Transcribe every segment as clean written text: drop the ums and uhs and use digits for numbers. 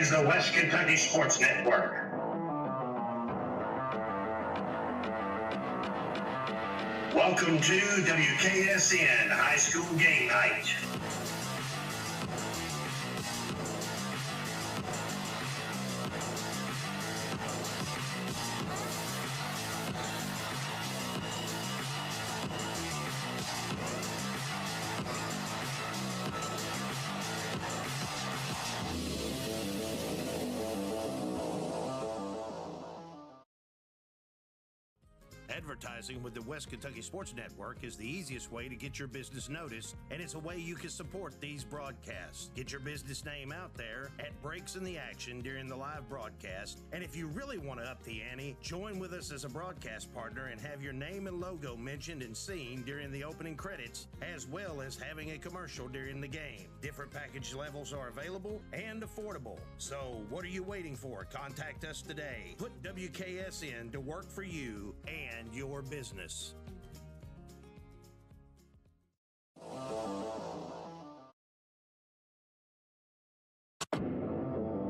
is the West Kentucky Sports Network. Welcome to WKSN High School Game Night. Advertising with the West Kentucky Sports Network is the easiest way to get your business noticed, and it's a way you can support these broadcasts. Get your business name out there at breaks in the action during the live broadcast, and if you really want to up the ante, join with us as a broadcast partner and have your name and logo mentioned and seen during the opening credits, as well as having a commercial during the game. Different package levels are available and affordable. So what are you waiting for? Contact us today. Put WKSN to work for you and your business.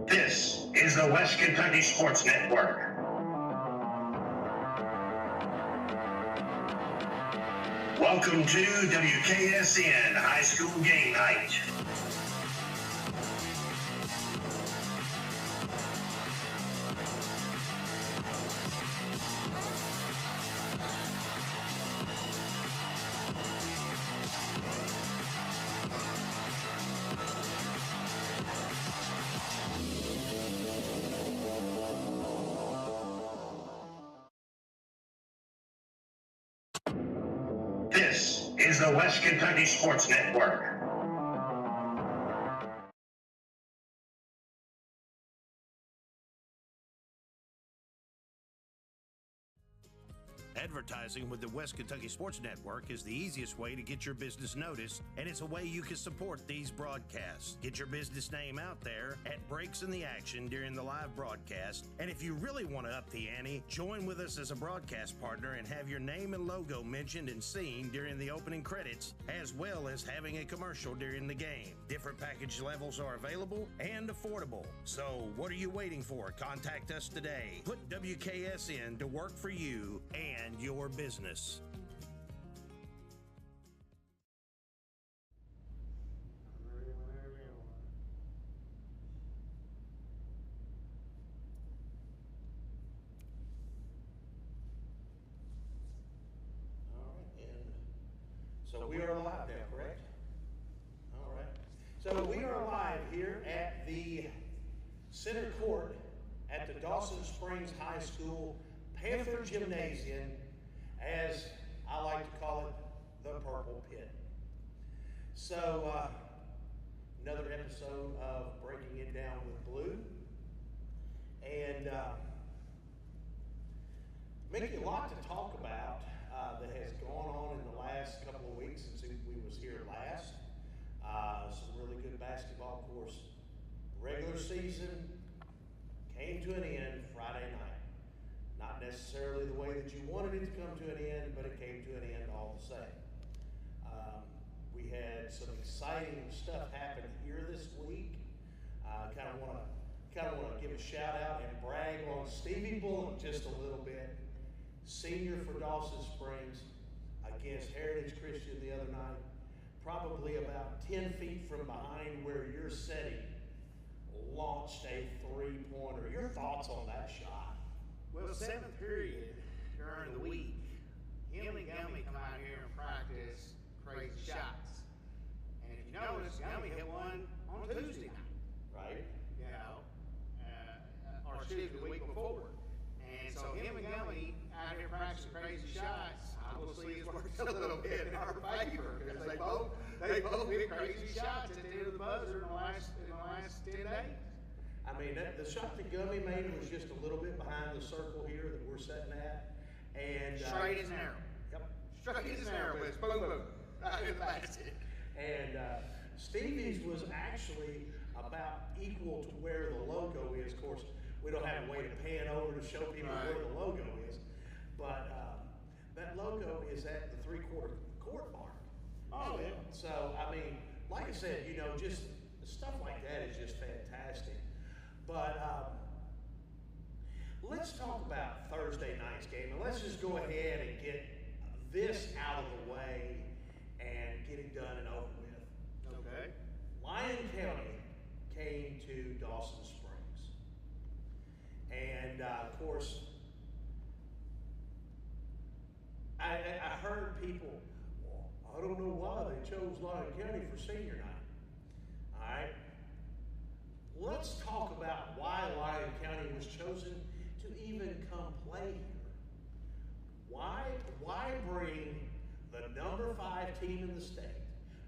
This is the West Kentucky Sports Network. Welcome to WKSN High School Game Night. This is the West Kentucky Sports Network. Advertising with the West Kentucky Sports Network is the easiest way to get your business noticed, and it's a way you can support these broadcasts. Get your business name out there at breaks in the action during the live broadcast, and if you really want to up the ante, join with us as a broadcast partner and have your name and logo mentioned and seen during the opening credits, as well as having a commercial during the game. Different package levels are available and affordable. So what are you waiting for? Contact us today. Put WKSN to work for you and your business. So we are live now, correct? All right. So we are live here at the center court at the Dawson Springs High School Panther Gymnasium, as I like to call it, the Purple Pit. So another episode of Breaking It Down with Blue. And Mickey, a lot to talk about that has gone on in the last couple of weeks since we was here last. Some really good basketball, of course. Regular season came to an end Friday night. Not necessarily the way that you wanted it to come to an end, but it came to an end all the same. We had some exciting stuff happen here this week. Kind of want to give a shout out and brag on Stevie Bullock just a little bit. Senior for Dawson Springs against Heritage Christian the other night, probably about 10 feet from behind where you're sitting, launched a three-pointer. Your thoughts on that shot? Well, seventh period during the week, him and Gummy come out here and practice crazy shots. And if you notice, Gummy hit one on Tuesday night. Right. You know, or excuse me, the week before. And so him and Gummy out here practicing crazy shots, I will see it's worked a little bit in our favor because they both hit crazy shots at the end of the buzzer in the last 10 days. I mean, the shot that Gummy made was just a little bit behind the circle here that we're sitting at. And straight as an arrow. Yep. Straight as an arrow, but it's boom, boom. Right in the basket. And Stevie's was actually about equal to where the logo is. Of course, we don't have a way to pan over to show people where the logo is. But that logo is at the three-quarter court mark. Oh, yeah. So, I mean, like I said, you know, just stuff like that is just fantastic. But let's talk about Thursday night's game, and let's just go ahead and get this out of the way and get it done and over with. Okay. Lyon County came to Dawson Springs. And of course, I heard people, well, I don't know why they chose Lyon County for senior night. All right. Let's talk about why Lyon County was chosen to even come play here. Why bring the number 5 team in the state,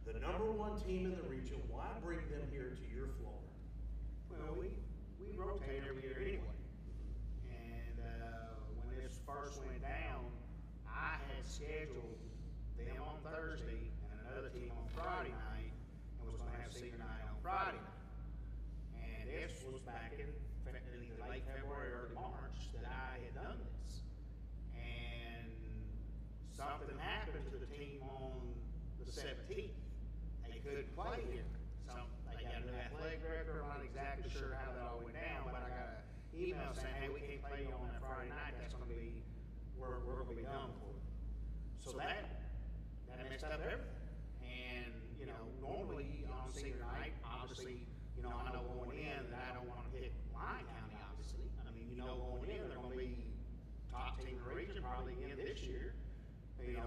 the number 1 team in the region, why bring them here to your floor? Well, we rotate every year anyway. And when this first went down, I had scheduled them on Thursday and another team on Friday night, and was going to have senior night on Friday night. And this was back in either late February or early March that I had done this. And something happened to the team on the 17th. They couldn't play here. They got a new athletic director. I'm not exactly sure how that all went down, but I got an email saying, hey, we can't play you on that Friday night. That's going to be, we're going to be done for you. So that messed up everything. And, normally on senior night, obviously, I know going in that I don't want to pick Lyon County, obviously. I mean, going in, they're going to be top team in the region probably again this year.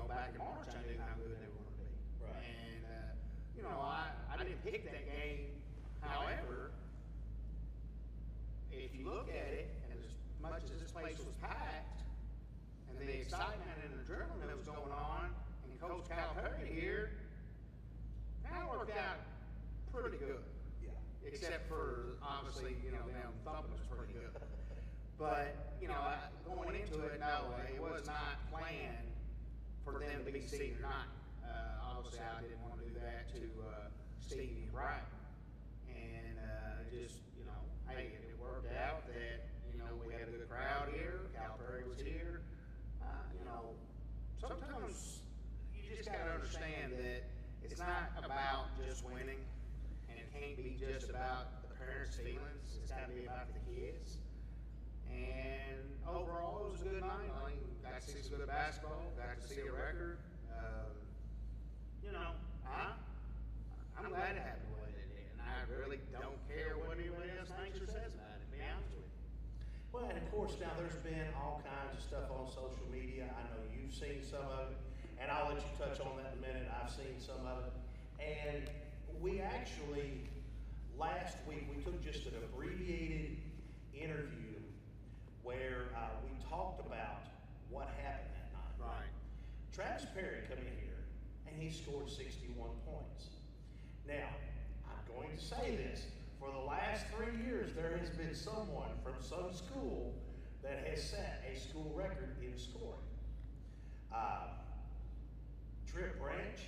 Back in March, I knew how good they were going to be. Right. And, I didn't pick that game. However, if you look at it, and as much as this place was packed, and the excitement and adrenaline that was going on, and Coach Calipari here, that worked out pretty good. Yeah. Except for, obviously, them thumping us pretty good. But, going into it, no, it was not planned for them to be senior night. Obviously, I didn't want to do that to Stevie and Brian. And just, hey, it worked out that, we had a good crowd here, Calipari was here. Sometimes you just got to understand that it's not about just winning, and it can't be just about the parents' feelings. It's got to be about the kids. And overall, it was a good night. I mean, got to see some good basketball, got to see a record. I'm glad it happened the way it did, and I really don't care what anybody else thinks or says about it, to be honest with you. Well, and of course, now there's been all kinds of stuff on social media. I know you've seen some of it, and I'll let you touch on that in a minute. I've seen some of it. And we actually, last week, we took just an abbreviated interview where we talked about what happened that night. Right. Travis Perry come in here, and he scored 61 points. Now, I'm going to say this. For the last 3 years, there has been someone from some school that has set a school record in scoring. Trip Branch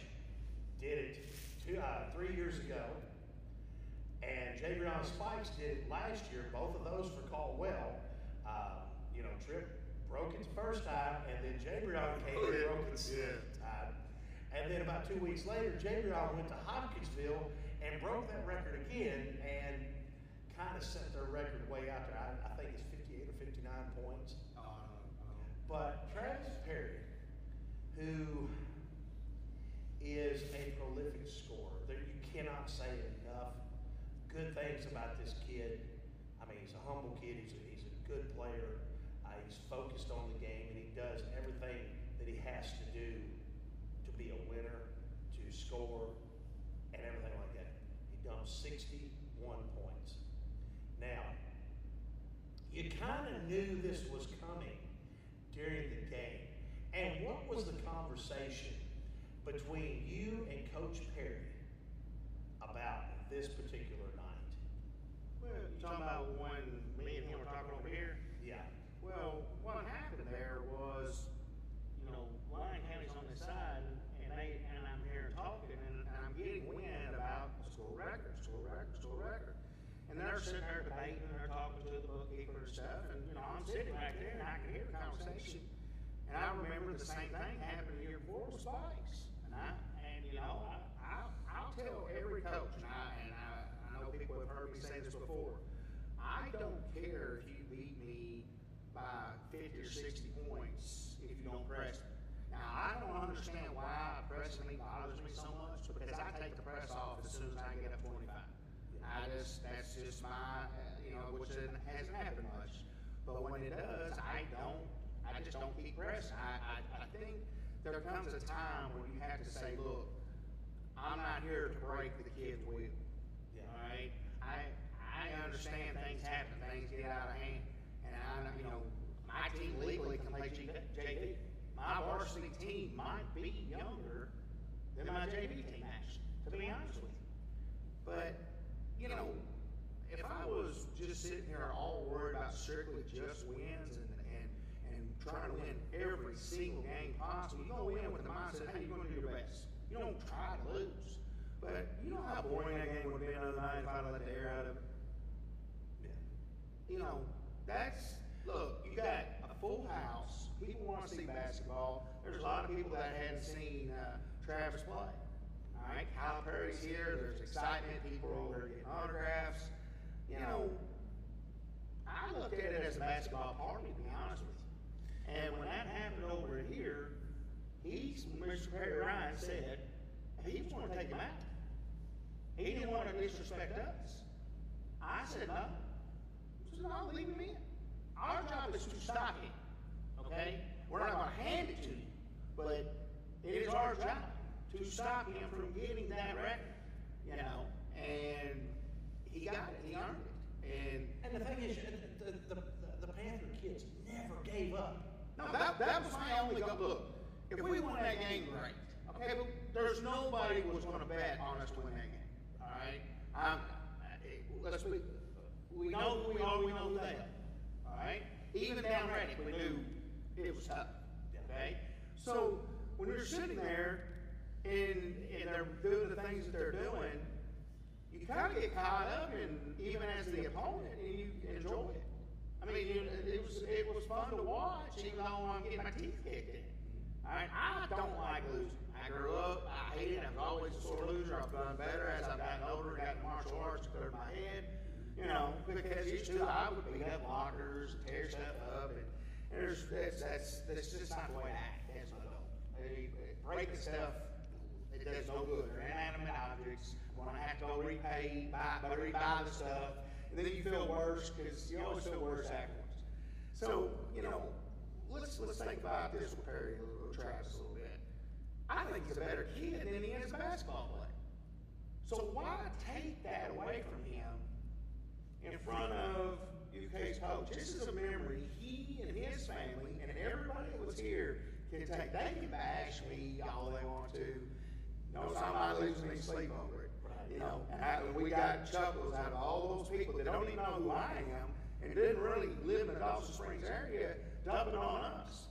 did it 3 years ago, and Javion Spikes did it last year. Both of those for Caldwell. Trip broke it the first time, and then Javion came and broke it the second time. And then about 2 weeks later, Javion went to Hopkinsville and broke that record again, and kind of set their record way out there. I think it's 58 or 59 points. But Travis Perry, who is a prolific scorer, you cannot say enough good things about this kid. I mean, he's a humble kid. He's a good player. He's focused on the game, and he does everything that he has to do to be a winner, to score, and everything like that. He dumped 61 points. Now, you kind of knew this was coming during the game. And what was the conversation between you and Coach Perry about this particular night? Well, you're talking about when me and him were talking over here? Yeah. Well, what happened there was, Lyon County's on this side, and I'm here talking, and I'm getting wind about a school record. And they're sitting there debating, and they're talking to the bookkeeper and stuff, and, I'm sitting right there, and I can hear the conversation. And I remember the same thing happened the year before with Spikes. I'll tell every coach, and I know people have heard me say this before, I don't care if you beat me by 50 or 60 points if you don't press me. Now, I don't understand why pressing me bothers me so much, because I take the press off as soon as I get up 25. That's just my, which hasn't happened much. But when it does, I just don't keep pressing. I think there comes a time when you have to say, look, I'm not here to break the kid's wheel. Yeah. All right? I understand things happen, things get out of hand. And my team legally can play JV. My varsity team might be younger than my JV team, actually, to be honest with you. But, if I was just sitting here all worried about strictly just wins and trying to win every single game possible, you're going to win with the mindset, hey, you're going to do your best. You don't try to lose. But you know how boring that game would have been the other night if I'd let the air out of it? Yeah. Look, you got a full house. People want to see basketball. There's a lot of people that hadn't seen Travis play. All right, Calipari's here. There's excitement. People are over there getting autographs. I looked at it as a basketball party, to be honest with you. And when that happened over here, Mr. Perry Ryan said he was going to take him out. He didn't want to disrespect us. I said no. He said, no, leave him in. Our job is to stop him. Okay? We're not going to hand it to you, but it is our job to stop him from getting that record. And he got it. He earned it. And the thing is, the Panther kids never gave up. No, that was my only goal. Look, if we won that game, great. Okay, but there's nobody was going to bet on us to win that game. All right? We know who we are, we know who they are. All right? Even down Reddick, we knew it was tough. Okay? So, when you're sitting there and they're doing the things that they're doing, you kind of get caught up in, even as the opponent, and you enjoy it. I mean, it was fun to watch, even though I'm getting my teeth kicked in. All right? I don't like losing. I grew up, I hated it. I was always a sore loser. I've gotten better as I've gotten older, gotten martial arts, cleared my head. Because used to, I would beat up lockers, tear stuff up, and that's just not the way to act as an adult. Breaking stuff, it does no good. They're inanimate objects. When I have to go rebuy the stuff, and then you feel worse because you always feel worse afterwards. So, let's think about this with Perry, with Travis a little bit. I think he's a better kid than he is a basketball player. So why take that away from him in front of UK's coach? This is a memory he and his family and everybody that was here can take. They can bash me all they want to. Somebody losing me sleep over it. And we got chuckles out of all those people that don't even know who I am and didn't really live in the Dawson Springs area dumping on us.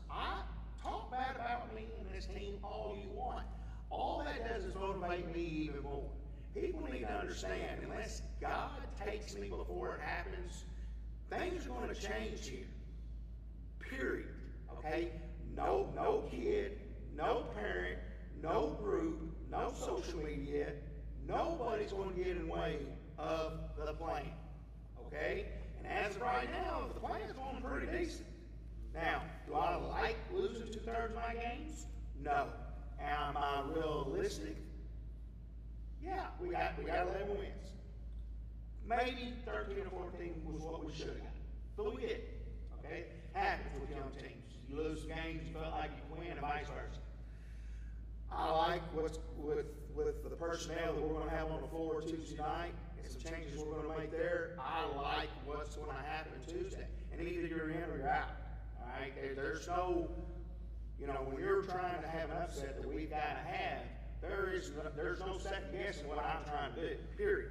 Talk bad about me and this team all you want. All that does is motivate me even more. People need to understand, unless God takes me before it happens, things are going to change here. Period. Okay? No kid, no parent, no group, no social media. Nobody's going to get in the way of the plan. Okay? And as of right now, the plan's going pretty decent. Now, do I like losing 2/3 of my games? No. Am I realistic? Yeah, we got 11 wins. Maybe 13 or 14 was what we should have got. But we did. Okay? Happens with young teams. You lose some games, you felt like you win, and vice versa. I like what's with the personnel that we're going to have on the floor Tuesday night and some changes we're going to make there. I like what's going to happen Tuesday. And either you're in or you're out. All right? There's no, when you're trying to have an upset that we've got to have, there's no second guessing what I'm trying to do, period.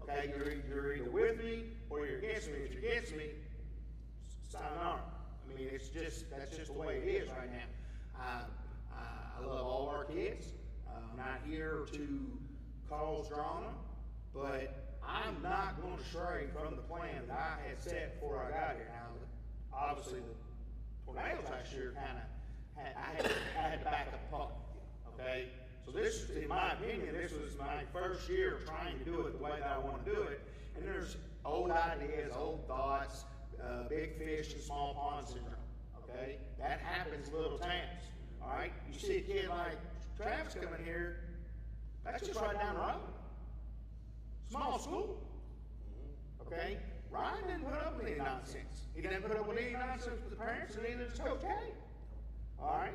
Okay, you're either with me or you're against me. If you're against me, sayonara. I mean, that's just the way it is right now. I love all our kids. I'm not here to cause drama, but I'm not going to stray from the plan that I had set before I got here. Now, obviously, the tornadoes last year I had to back up the puck. Okay. So this, in my opinion, this was my first year of trying to do it the way that I want to do it. And there's old ideas, old thoughts, big fish in small pond syndrome, okay? That happens in little towns, all right? You see a kid like Travis coming here, that's just right down the road. Small school, okay? Ryan didn't put up with any nonsense. He didn't put up with any nonsense with the parents, and neither does Coach K. All right?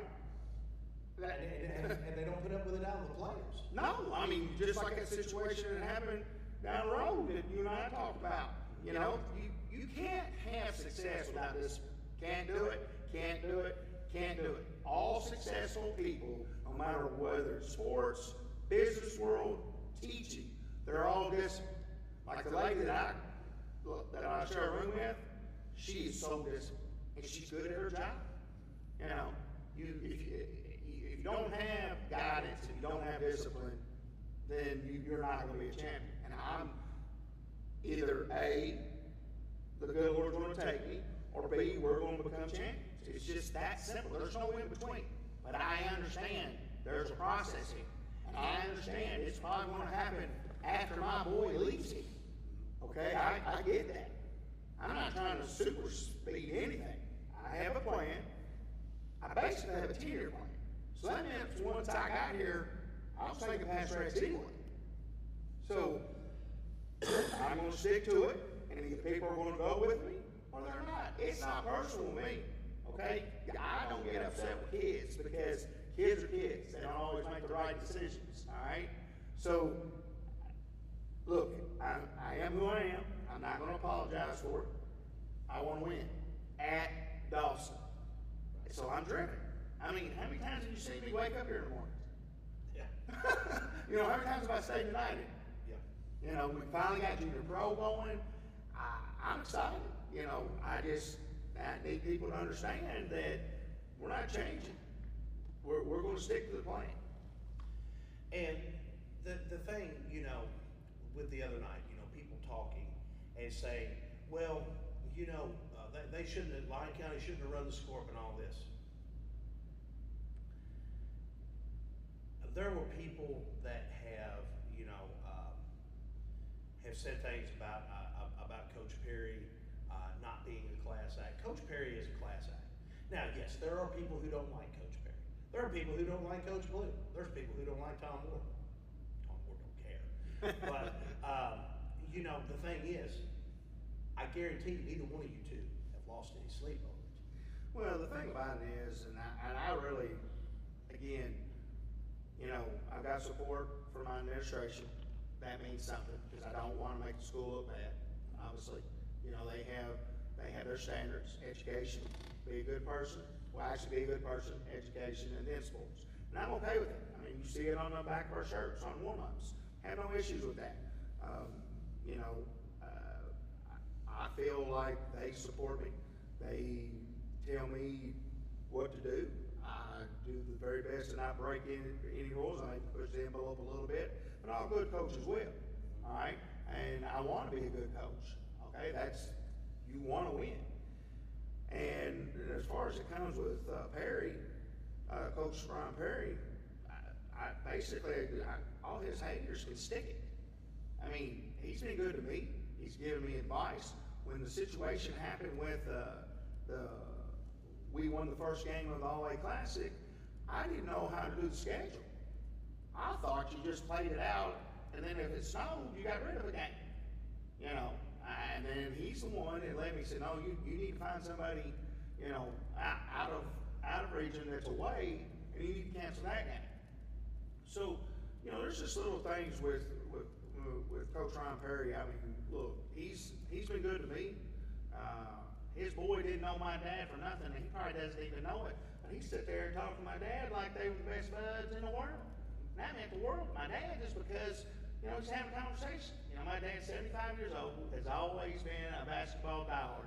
And they don't put up with it out of the players. No, I mean, just like that situation that happened down the road that you and I talked about. You know, you can't have success without this. Can't do it, can't do it, can't do it. All successful people, no matter whether it's sports, business world, teaching, they're all disciplined. Like the lady that I share a room with, she is so disciplined, and she's good at her job. You know, if you don't have guidance, if you don't have discipline, then you're not going to be a champion. And I'm either A, the good Lord's going to take me, or B, we're going to become champions. It's just that simple. There's no in between. But I understand there's a process here. And I understand it's probably going to happen after my boy leaves here. Okay, I get that. I'm not trying to super speed anything. I have a plan. I basically have a 10-year plan. So that means once I got here, I was taking past tracks anyway. So I'm going to stick to it, and either people are going to go with me or they're not. It's not personal to me. Okay, I don't get upset with kids because kids are kids. They don't always make the right decisions. All right. So look, I am who I am. I'm not going to apologize for it. I want to win at Dawson. So I'm driven. I mean, how many times have you seen me wake up here in the morning? Yeah. You know, how many times have I stayed united? Yeah. You know, we finally got Junior Pro going. I'm excited. You know, I need people to understand that we're not changing. We're going to stick to the plan. And the thing, you know, with the other night, you know, people talking and saying, well, you know, they shouldn't have, Lyon County shouldn't have run the scorp and all this. There were people that have, you know, have said things about Coach Perry not being a class act. Coach Perry is a class act. Now, yes, there are people who don't like Coach Perry. There are people who don't like Coach Blue. There's people who don't like Tom Ward. Tom Ward don't care. But, you know, the thing is, I guarantee you neither one of you two have lost any sleep over it. Well, the thing about it is, and I really, again, you know, I've got support from my administration. That means something because I don't want to make the school look bad. Obviously, you know, they have their standards: education, be a good person. Well, actually, be a good person, education, and then sports. And I'm okay with it. I mean, you see it on the back of our shirts on warm-ups. Have no issues with that. You know, I feel like they support me. They tell me what to do. I do the very best to not break any rules. I push the envelope a little bit, but all good coaches will. All right, and I want to be a good coach. Okay, you want to win. And as far as it comes with Perry, Coach Brian Perry, all his haters can stick it. I mean, he's been good to me. He's given me advice. When the situation happened with we won the first game of the All-A Classic, I didn't know how to do the schedule. I thought you just played it out, and then if it snowed, you got rid of the game. You know, and then he's the one that let me say, no, you need to find somebody, you know, out of region that's away, and you need to cancel that game. So, you know, there's just little things with Coach Ryan Perry. I mean, look, he's been good to me. His boy didn't know my dad for nothing, and he probably doesn't even know it. But he sit there and talk to my dad like they were the best buds in the world. And that meant the world. My dad, just because, you know, he's having a conversation. You know, my dad's 75 years old, has always been a basketball diehard.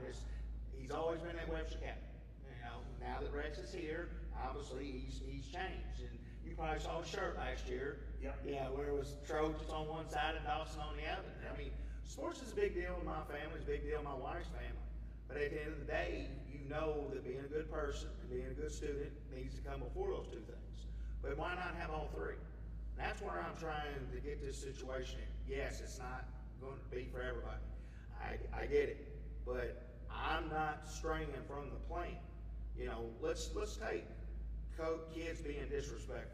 He's always been that Webster captain. You know, now that Rex is here, obviously he's changed. And you probably saw his shirt last year. Yep. Yeah, where it was Trojans on one side and Dawson on the other. I mean, sports is a big deal in my family. It's a big deal in my wife's family. But at the end of the day, you know that being a good person and being a good student needs to come before those two things. But why not have all three? And that's where I'm trying to get this situation in. Yes, it's not going to be for everybody. I get it, but I'm not straying from the plan. You know, let's take kids being disrespectful.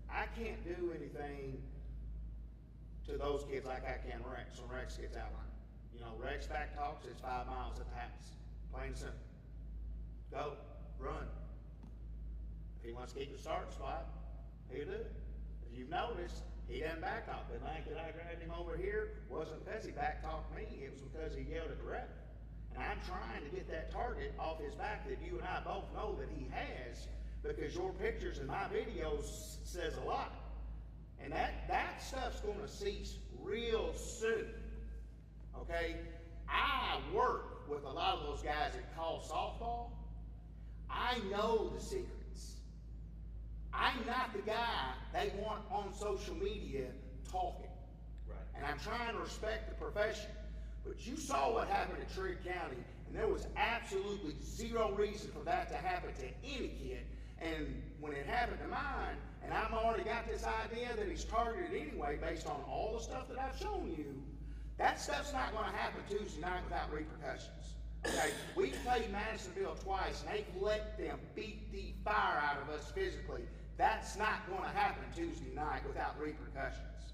I can't do anything to those kids like I can Rex when Rex gets out line. You know, Rex back talks, it's 5 miles at the house. Plain and simple. Go, run. If he wants to keep the starting spot, he'll do it. If you've noticed, he doesn't back talk. The night that I grabbed him over here wasn't because he back talked me, it was because he yelled at the ref. And I'm trying to get that target off his back that you and I both know that he has, because your pictures and my videos says a lot. And that stuff's gonna cease real soon. Okay? I work with a lot of those guys that call softball. I know the secrets. I'm not the guy they want on social media talking. Right. And I'm trying to respect the profession. But you saw what happened at Trigg County, and there was absolutely zero reason for that to happen to any kid. And when it happened to mine, and I've already got this idea that he's targeted anyway based on all the stuff that I've shown you, that stuff's not going to happen Tuesday night without repercussions. Okay, we played Madisonville twice, and they've let them beat the fire out of us physically. That's not going to happen Tuesday night without repercussions.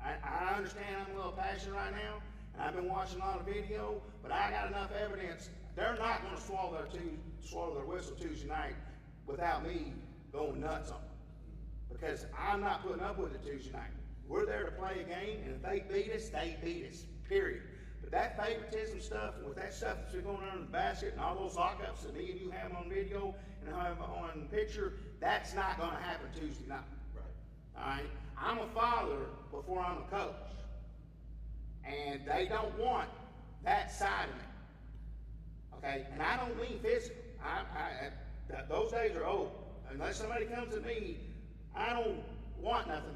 I understand I'm a little passionate right now, and I've been watching a lot of video, but I got enough evidence. They're not going to swallow their whistle Tuesday night without me going nuts on them. Because I'm not putting up with it Tuesday night. We're there to play a game, and if they beat us, period. But that favoritism stuff, and with that stuff that's been going on in the basket, and all those lockups that me and you have on video and have on picture, that's not going to happen Tuesday night. Right. All right? I'm a father before I'm a coach. And they don't want that side of me. Okay? And I don't mean physical. Those days are over. Unless somebody comes at me, I don't want nothing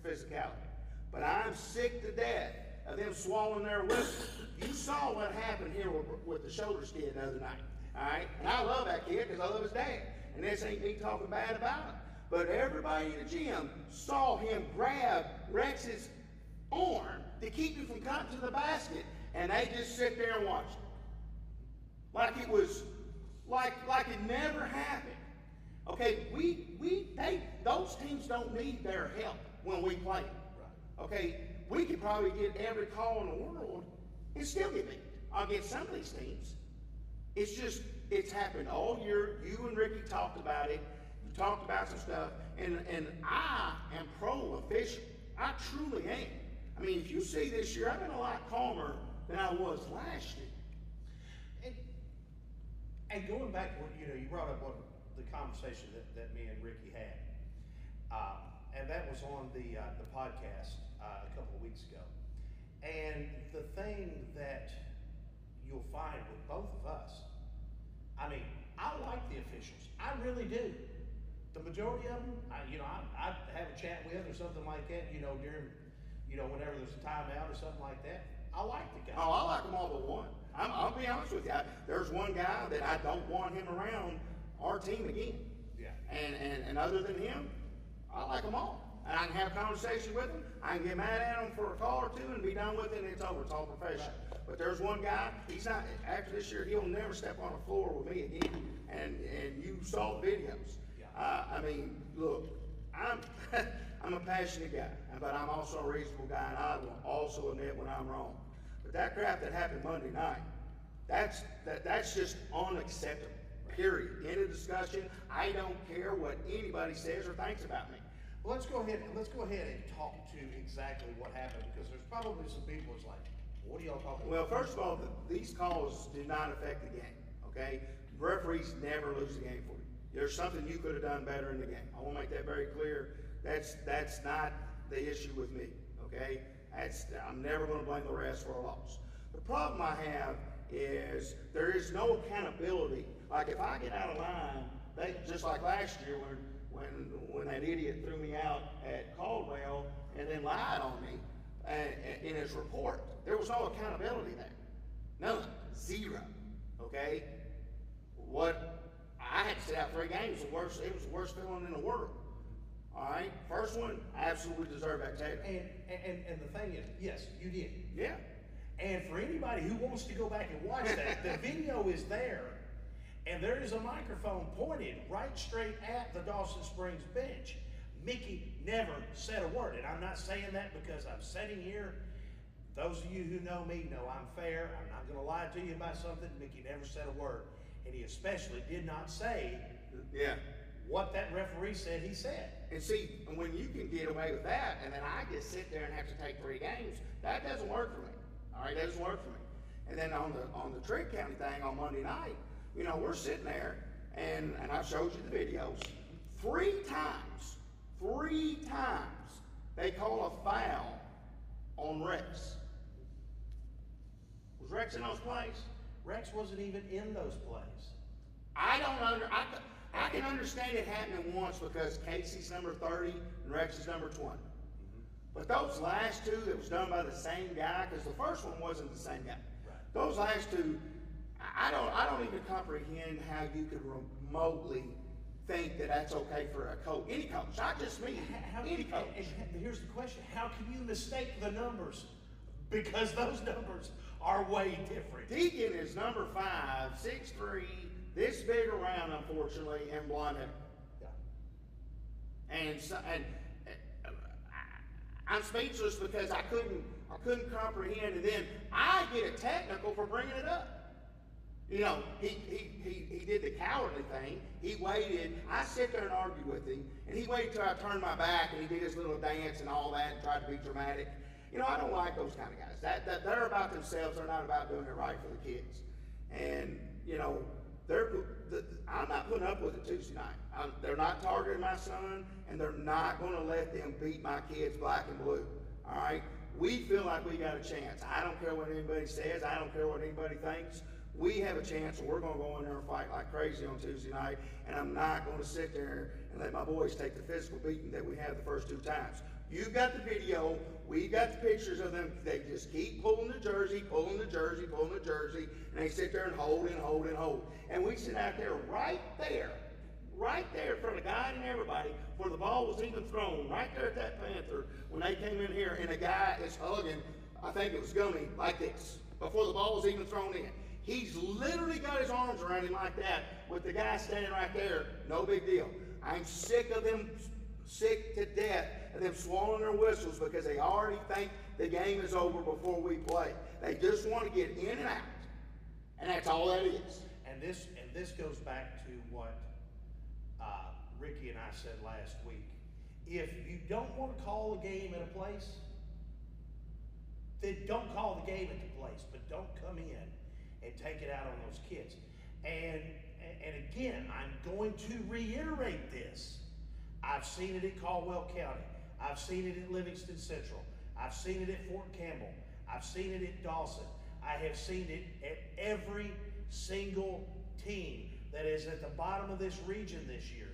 physicality. But I'm sick to death of them swallowing their whistle. You saw what happened here with the Shoulders kid the other night. All right? And I love that kid because I love his dad. And this ain't me talking bad about him. But everybody in the gym saw him grab Rex's arm to keep him from cutting to the basket. And they just sit there and watch it. Like it was, like it never happened. Okay, those teams don't need their help when we play. Right. Okay, we could probably get every call in the world and still get beat against some of these teams. It's just, it's happened all year. You and Ricky talked about it. You talked about some stuff, and I am pro-official. I truly am. I mean, if you see this year, I've been a lot calmer than I was last year. And going back to what, you brought up the conversation that me and Ricky had. And that was on the podcast a couple of weeks ago. And the thing that you'll find with both of us, I mean, I like the officials. I really do. The majority of them, I have a chat with or something like that, during, whenever there's a timeout or something like that. I like the guy. Oh, I like them all but one. I'll be honest with you. There's one guy that I don't want him around our team again. Yeah. And other than him, I like them all. And I can have a conversation with him. I can get mad at him for a call or two and be done with it, and it's over. It's all professional. Right. But there's one guy, he's not, after this year, he'll never step on the floor with me again. And you saw the videos. Yeah. I mean, look, I'm a passionate guy, but I'm also a reasonable guy, and I will also admit when I'm wrong. But that crap that happened Monday night, that's just unacceptable. Period. End of discussion. I don't care what anybody says or thinks about me. Well, let's go ahead and talk to exactly what happened, because there's probably some people that's like, what are y'all talking about? Well, first of all, these calls do not affect the game. Okay, referees never lose the game for you. There's something you could have done better in the game. I want to make that very clear. That's not the issue with me. Okay, I'm never going to blame the refs for a loss. The problem I have is there is no accountability. Like if I get out of line, just like last year when that idiot threw me out at Caldwell and then lied on me in his report, there was no accountability there. None. Zero. Okay? What I had to sit out 3 games, it was the worst feeling in the world. All right? First one, I absolutely deserve that tail. And the thing is, yes, you did. Yeah. And for anybody who wants to go back and watch that, the video is there. And there is a microphone pointed right straight at the Dawson Springs bench. Mickey never said a word. And I'm not saying that because I'm sitting here. Those of you who know me know I'm fair. I'm not going to lie to you about something. Mickey never said a word. And he especially did not say what that referee said he said. And see, when you can get away with that, and then I just sit there and have to take 3 games, that doesn't work for me. All right, that doesn't work for me. And then on the Trigg County thing on Monday night, you know, we're sitting there, and I've showed you the videos. 3 times, they call a foul on Rex. Was Rex in those plays? Rex wasn't even in those plays. I can understand it happening once because Casey's number 30 and Rex is number 20. But those last 2 that was done by the same guy, because the first one wasn't the same guy. Right. Those last 2, I don't even comprehend how you could remotely think that that's okay for a coach, any coach, not just me, any coach. And here's the question: how can you mistake the numbers? Because those numbers are way different. Deacon is number 5, 6'3", this big around, unfortunately, and blonde hair. Yeah. And I'm speechless because I couldn't comprehend, and then I get a technical for bringing it up. You know, he did the cowardly thing. He waited. I sit there and argue with him, and he waited till I turned my back, and he did his little dance and all that, and tried to be dramatic. You know, I don't like those kind of guys. That they're about themselves. They're not about doing it right for the kids. And you know, I'm not putting up with it Tuesday night. They're not targeting my son, and they're not going to let them beat my kids black and blue. All right? We feel like we got a chance. I don't care what anybody says. I don't care what anybody thinks. We have a chance, and we're going to go in there and fight like crazy on Tuesday night, and I'm not going to sit there and let my boys take the physical beating that we had the first 2 times. You've got the video. We've got the pictures of them. They just keep pulling the jersey, and they sit there and hold and hold and hold. And we sit out there right there in front of God and everybody, where the ball was even thrown, right there at that Panther, when they came in here, and a guy is hugging, I think it was Gummy, like this, before the ball was even thrown in. He's literally got his arms around him like that, with the guy standing right there, no big deal. I'm sick to death of them swallowing their whistles because they already think the game is over before we play. They just want to get in and out. And that's all that is. And this goes back to what Ricky and I said last week. If you don't want to call a game at a place, then don't call the game at the place, but don't come in and take it out on those kids. And again, I'm going to reiterate this. I've seen it at Caldwell County. I've seen it at Livingston Central. I've seen it at Fort Campbell. I've seen it at Dawson. I have seen it at every single team that is at the bottom of this region this year.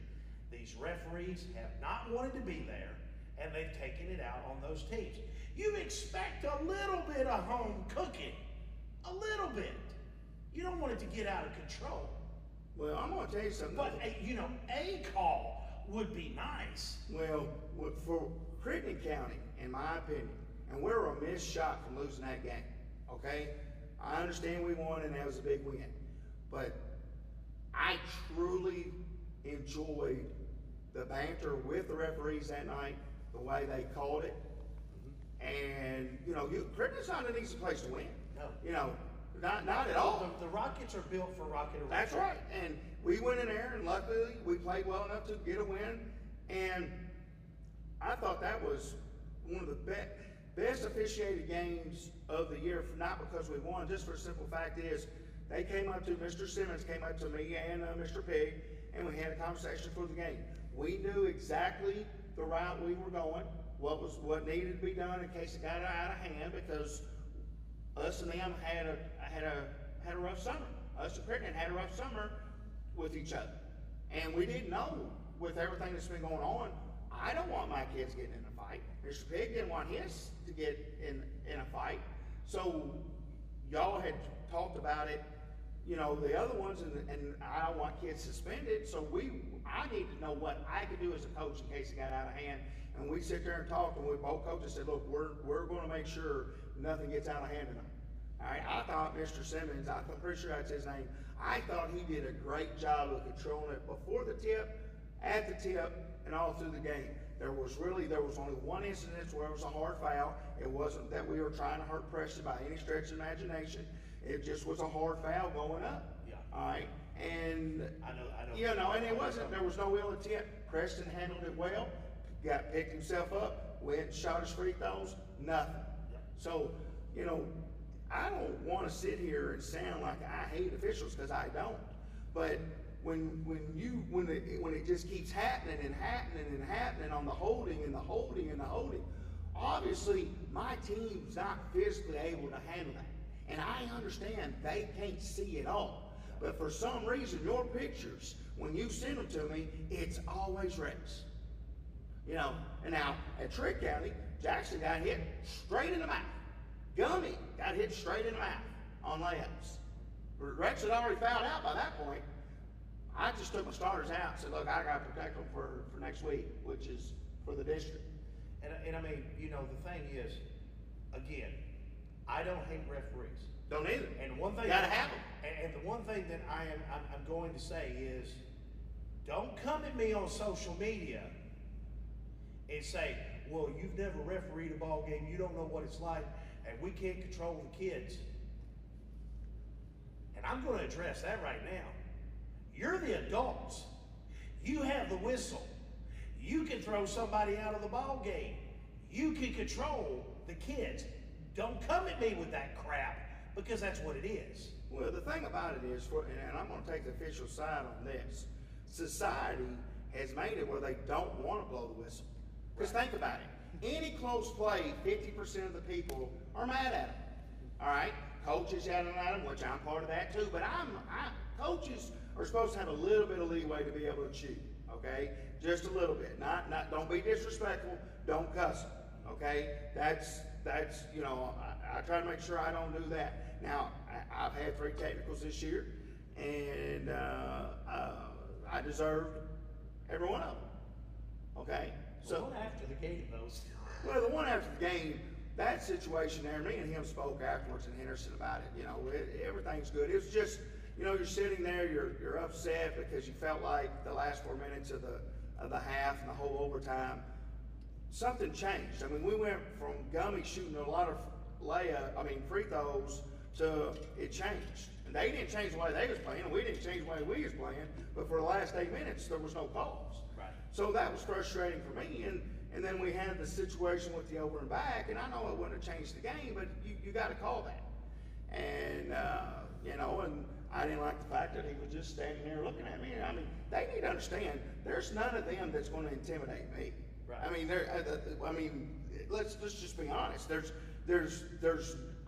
These referees have not wanted to be there, and they've taken it out on those teams. You expect a little bit of home cooking, a little bit. You don't want it to get out of control. Well, I'm going to tell you something. But, a call would be nice. Well, for Crittenden County, in my opinion, and we're a missed shot from losing that game, okay? I understand we won and that was a big win, but I truly enjoyed the banter with the referees that night, the way they called it, and, Crittenden's not an easy place to win. No. Not at all. The Rockets are built for Rocket Arena. That's right. And we went in there, and luckily we played well enough to get a win. And I thought that was one of the best officiated games of the year, not because we won, just for the simple fact is they came up to, Mr. Simmons came up to me and Mr. Pigg, and we had a conversation for the game. We knew exactly the route we were going, what needed to be done in case it got out of hand, because us and them had a rough summer. Us and Crittenden had a rough summer with each other. And we didn't know, with everything that's been going on, I don't want my kids getting in a fight. Mr. Pigg didn't want his to get in a fight. So y'all had talked about it, the other ones, and I don't want kids suspended. So I need to know what I could do as a coach in case it got out of hand. And we sit there and talk, and both coaches said, look, we're going to make sure nothing gets out of hand tonight. All right, I thought Mr. Simmons, I'm pretty sure that's his name, I thought he did a great job of controlling it before the tip, at the tip, and all through the game. There was only one incident where it was a hard foul. It wasn't that we were trying to hurt Preston by any stretch of imagination. It just was a hard foul going up. Yeah. All right, and I know. you know, and there was no ill intent. Preston handled it well, picked himself up, went and shot his free throws, nothing. Yeah. So, you know, I don't want to sit here and sound like I hate officials, because I don't. But when it just keeps happening and happening and happening on the holding and the holding and the holding, obviously my team's not physically able to handle that. And I understand they can't see it all. But for some reason, your pictures, when you send them to me, it's always Rex. You know, and now at Trick County, Jackson got hit straight in the mouth. Gummy got hit straight in the mouth on layups. Rex had already fouled out by that point. I just took my starters out and said, look, I got to protect them for next week, which is for the district. And I mean, you know, the thing is, again, I don't hate referees. Don't either. And one thing, gotta have them. And the one thing that I'm going to say is, don't come at me on social media and say, well, you've never refereed a ball game, you don't know what it's like, and we can't control the kids. And I'm going to address that right now. You're the adults. You have the whistle. You can throw somebody out of the ball game. You can control the kids. Don't come at me with that crap, because that's what it is. Well, the thing about it is, and I'm going to take the official side on this, society has made it where they don't want to blow the whistle. Because think about it. Any close play, 50% of the people are mad at them. All right? Coaches yelling at them, which I'm part of that too, but coaches are supposed to have a little bit of leeway to be able to cheat, okay? Just a little bit. Don't be disrespectful, don't cuss them, okay? That's you know, I try to make sure I don't do that. Now, I've had 3 technicals this year, and I deserved every one of them, okay? So the one after the game, those. Well, the one after the game, that situation there, me and him spoke afterwards in Henderson about it. You know, everything's good. It's just, you know, you're sitting there, you're upset because you felt like the last 4 minutes of the half and the whole overtime, something changed. I mean, we went from Gummy shooting a lot of free throws to it changed. And they didn't change the way they was playing, and we didn't change the way we was playing, but for the last 8 minutes, there was no calls. Right. So that was frustrating for me, and then we had the situation with the over and back, and I know it wouldn't have changed the game, but you got to call that. And, you know, and I didn't like the fact that he was just standing there looking at me. I mean, they need to understand, there's none of them that's going to intimidate me. Right. I mean, let's just be honest.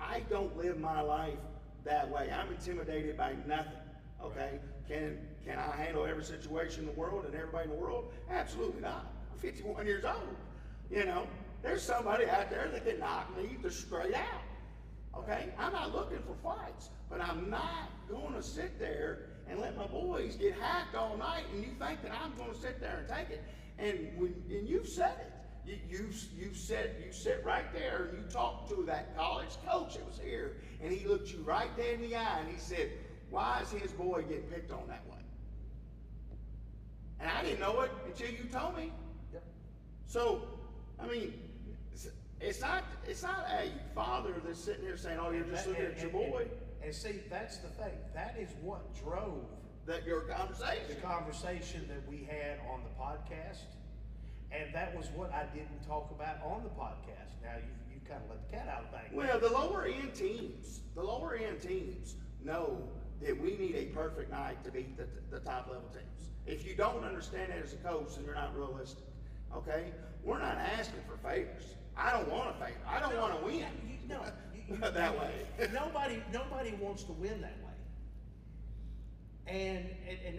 I don't live my life that way. I'm intimidated by nothing, okay? Right. Can I handle every situation in the world and everybody in the world? Absolutely not. I'm 51 years old. You know, there's somebody out there that can knock me just straight out, okay? I'm not looking for fights, but I'm not going to sit there and let my boys get hacked all night, and you think that I'm going to sit there and take it. And you've said it. You sit right there and you talk to that college coach that was here, and he looked you right dead in the eye and he said, why is his boy getting picked on that way? And I didn't know it until you told me. Yep. So, I mean, it's not a father that's sitting there saying, oh, you're just looking at your boy. And see, that's the thing. That is what drove Your conversation. the conversation that we had on the podcast. And that was what I didn't talk about on the podcast. Now, you kind of let the cat out of the bag. Well, the lower end teams know that we need a perfect night to beat the top level teams. If you don't understand that as a coach, then you're not realistic, okay? We're not asking for favors. I don't want a favor. I don't want to win. That way. Nobody wants to win that way. And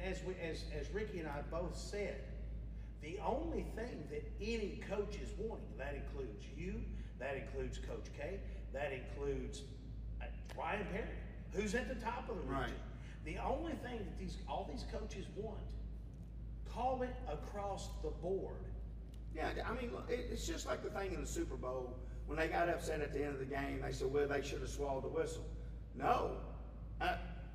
as Ricky and I both said, the only thing that any coach is wanting, that includes you, that includes Coach K, that includes Ryan Perry, who's at the top of the region. Right. The only thing that all these coaches want, call it across the board. Yeah, I mean, it's just like the thing in the Super Bowl when they got upset at the end of the game. They said, well, they should have swallowed the whistle. No.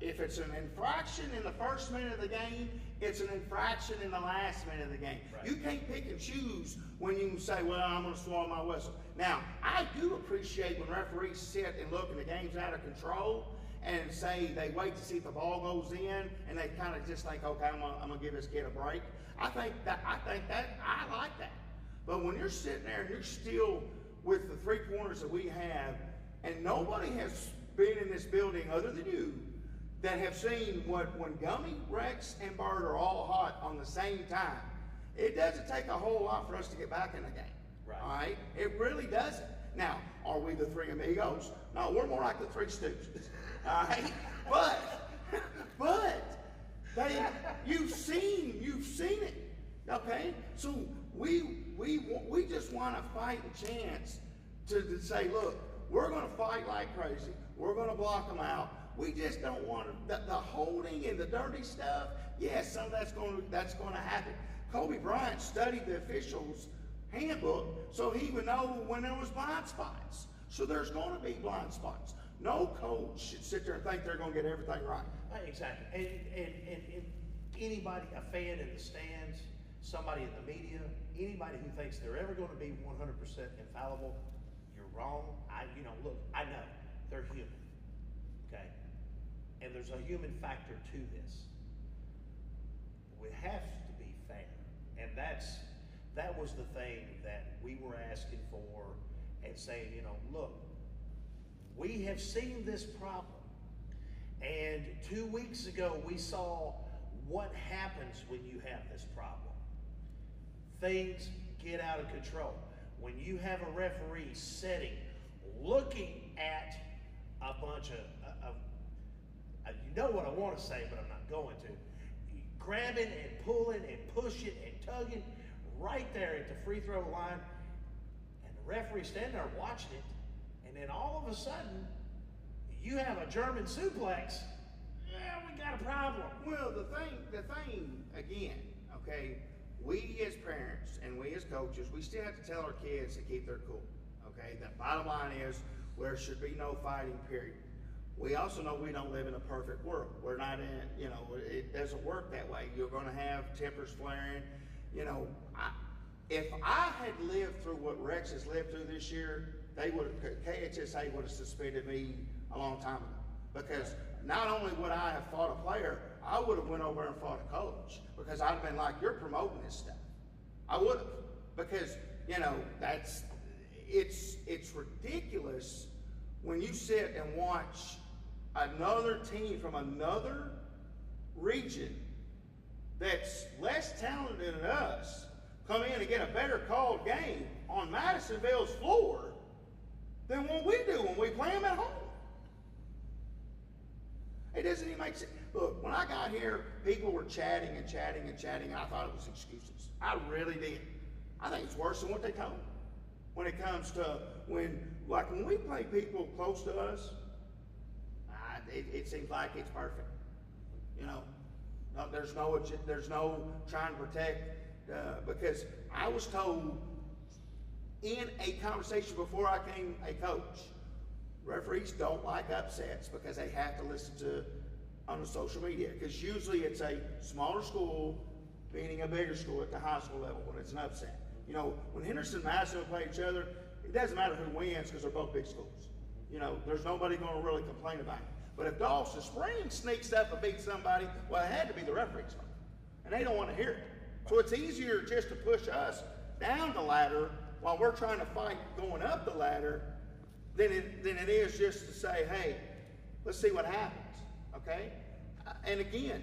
If it's an infraction in the first minute of the game, it's an infraction in the last minute of the game. Right. You can't pick and choose when you can say, well, I'm going to swallow my whistle. Now, I do appreciate when referees sit and look and the game's out of control and say they wait to see if the ball goes in and they kind of just think, okay, I'm gonna give this kid a break. I like that. But when you're sitting there and you're still with the 3 corners that we have, and nobody has been in this building other than you that have seen when Gummy, Rex, and Bird are all hot on the same time, it doesn't take a whole lot for us to get back in the game. Right. All right? It really doesn't. Now, are we the 3 amigos? No, we're more like the 3 Stooges. All right? But you've seen it. Okay? So we just want a fighting chance to say, look, we're going to fight like crazy. We're going to block them out. We just don't want the holding and the dirty stuff. Yes, some of that's going to happen. Kobe Bryant studied the officials' handbook so he would know when there was blind spots. So there's going to be blind spots. No coach should sit there and think they're going to get everything right. Exactly. And anybody, a fan in the stands, somebody in the media, anybody who thinks they're ever going to be 100% infallible, you're wrong. Look, I know they're human, okay? And there's a human factor to this. We have to be fair, and that was the thing that we were asking for and saying, look, we have seen this problem, and 2 weeks ago we saw what happens when you have this problem. Things get out of control. When you have a referee sitting, looking at a bunch of you know what I want to say, but I'm not going to, grabbing and pulling and pushing and tugging right there at the free throw line, and the referee standing there watching it, and then all of a sudden, you have a German suplex. Yeah, we got a problem. Well, the thing again, okay, we as parents and we as coaches, we still have to tell our kids to keep their cool. Okay, the bottom line is there should be no fighting, period. We also know we don't live in a perfect world. We're not in, it doesn't work that way. You're going to have tempers flaring. If I had lived through what Rex has lived through this year, KHSA would have suspended me a long time ago. Because not only would I have fought a player, I would have went over and fought a coach. Because I'd have been like, you're promoting this stuff. I would have. Because, it's ridiculous when you sit and watch another team from another region that's less talented than us come in and get a better called game on Madisonville's floor than what we do when we play them at home. It doesn't even make sense. Look, when I got here, people were chatting and chatting and chatting, and I thought it was excuses. I really did. I think it's worse than what they told me. When it comes to when we play people close to us, it seems like it's perfect. There's no trying to protect, because I was told in a conversation before I became a coach, referees don't like upsets because they have to listen to on the social media, because usually it's a smaller school beating a bigger school at the high school level when it's an upset. When Henderson and Madison play each other, it doesn't matter who wins because they're both big schools. There's nobody going to really complain about it. But if Dawson Springs sneaks up and beats somebody, well, it had to be the referee's fault. And they don't want to hear it. So it's easier just to push us down the ladder while we're trying to fight going up the ladder than it is just to say, hey, let's see what happens, okay? And again,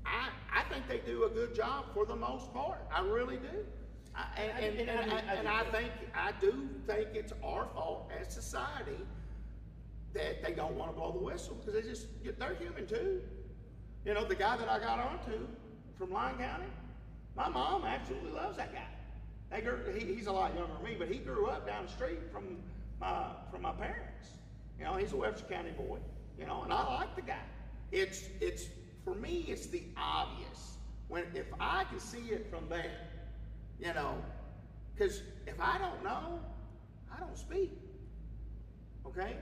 I think they do a good job for the most part. I really do. I do think it's our fault as society that they don't want to blow the whistle, because they're human too. The guy that I got onto from Lyon County, my mom absolutely loves that guy. He's a lot younger than me, but he grew up down the street from my parents. He's a Webster County boy. And I like the guy. It's for me, it's the obvious. If I can see it from there, because if I don't know, I don't speak. Okay?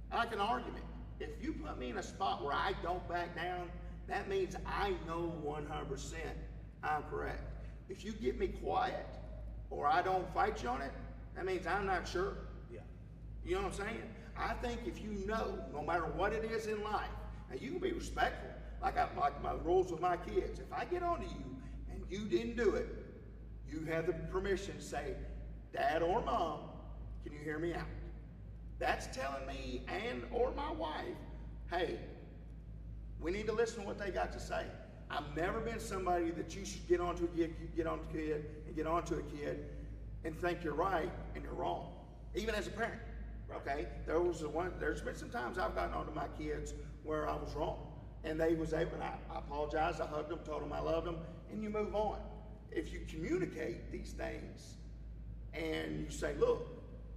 I like an argument. If you put me in a spot where I don't back down, that means I know 100% I'm correct. If you get me quiet or I don't fight you on it, that means I'm not sure. Yeah. You know what I'm saying? I think if you know, no matter what it is in life, and you can be respectful, like my rules with my kids. If I get on to you and you didn't do it, you have the permission to say, Dad or Mom, can you hear me out? That's telling me and or my wife, hey, we need to listen to what they got to say. I've never been somebody that you should get onto a kid and think you're right and you're wrong, even as a parent. Okay, there's been some times I've gotten onto my kids where I was wrong, and they was able. And I apologized. I hugged them, told them I loved them, and you move on. If you communicate these things, and you say, look,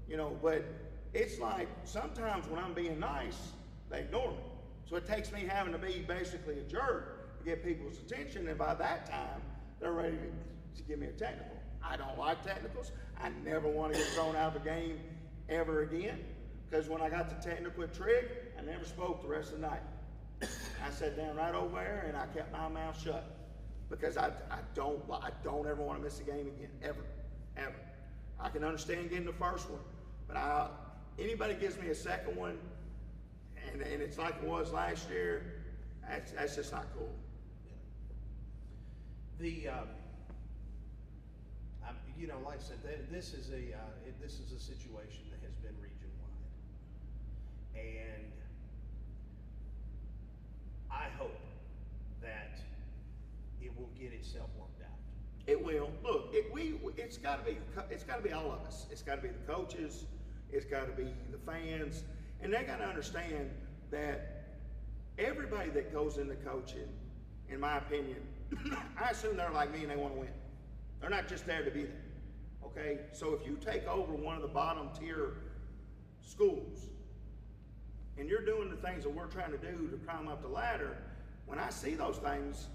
you know, but it's like sometimes when I'm being nice, they ignore me. So it takes me having to be basically a jerk to get people's attention, and by that time, they're ready to give me a technical. I don't like technicals. I never want to get thrown out of the game ever again, because when I got the technical at Trigg, I never spoke the rest of the night. I sat down right over there and I kept my mouth shut, because I don't ever want to miss a game again, ever. I can understand getting the first one, but anybody gives me a second one, and it's like it was last year, that's just not cool. You know, like I said, this is a situation that has been region-wide, and I hope that it will get itself worked out. It will. Look, it's got to be all of us. It's got to be the coaches. It's got to be the fans, and they got to understand that everybody that goes into coaching, in my opinion, I assume they're like me and they want to win. They're not just there to be there. Okay, so if you take over one of the bottom tier schools and you're doing the things that we're trying to do to climb up the ladder, when I see those things,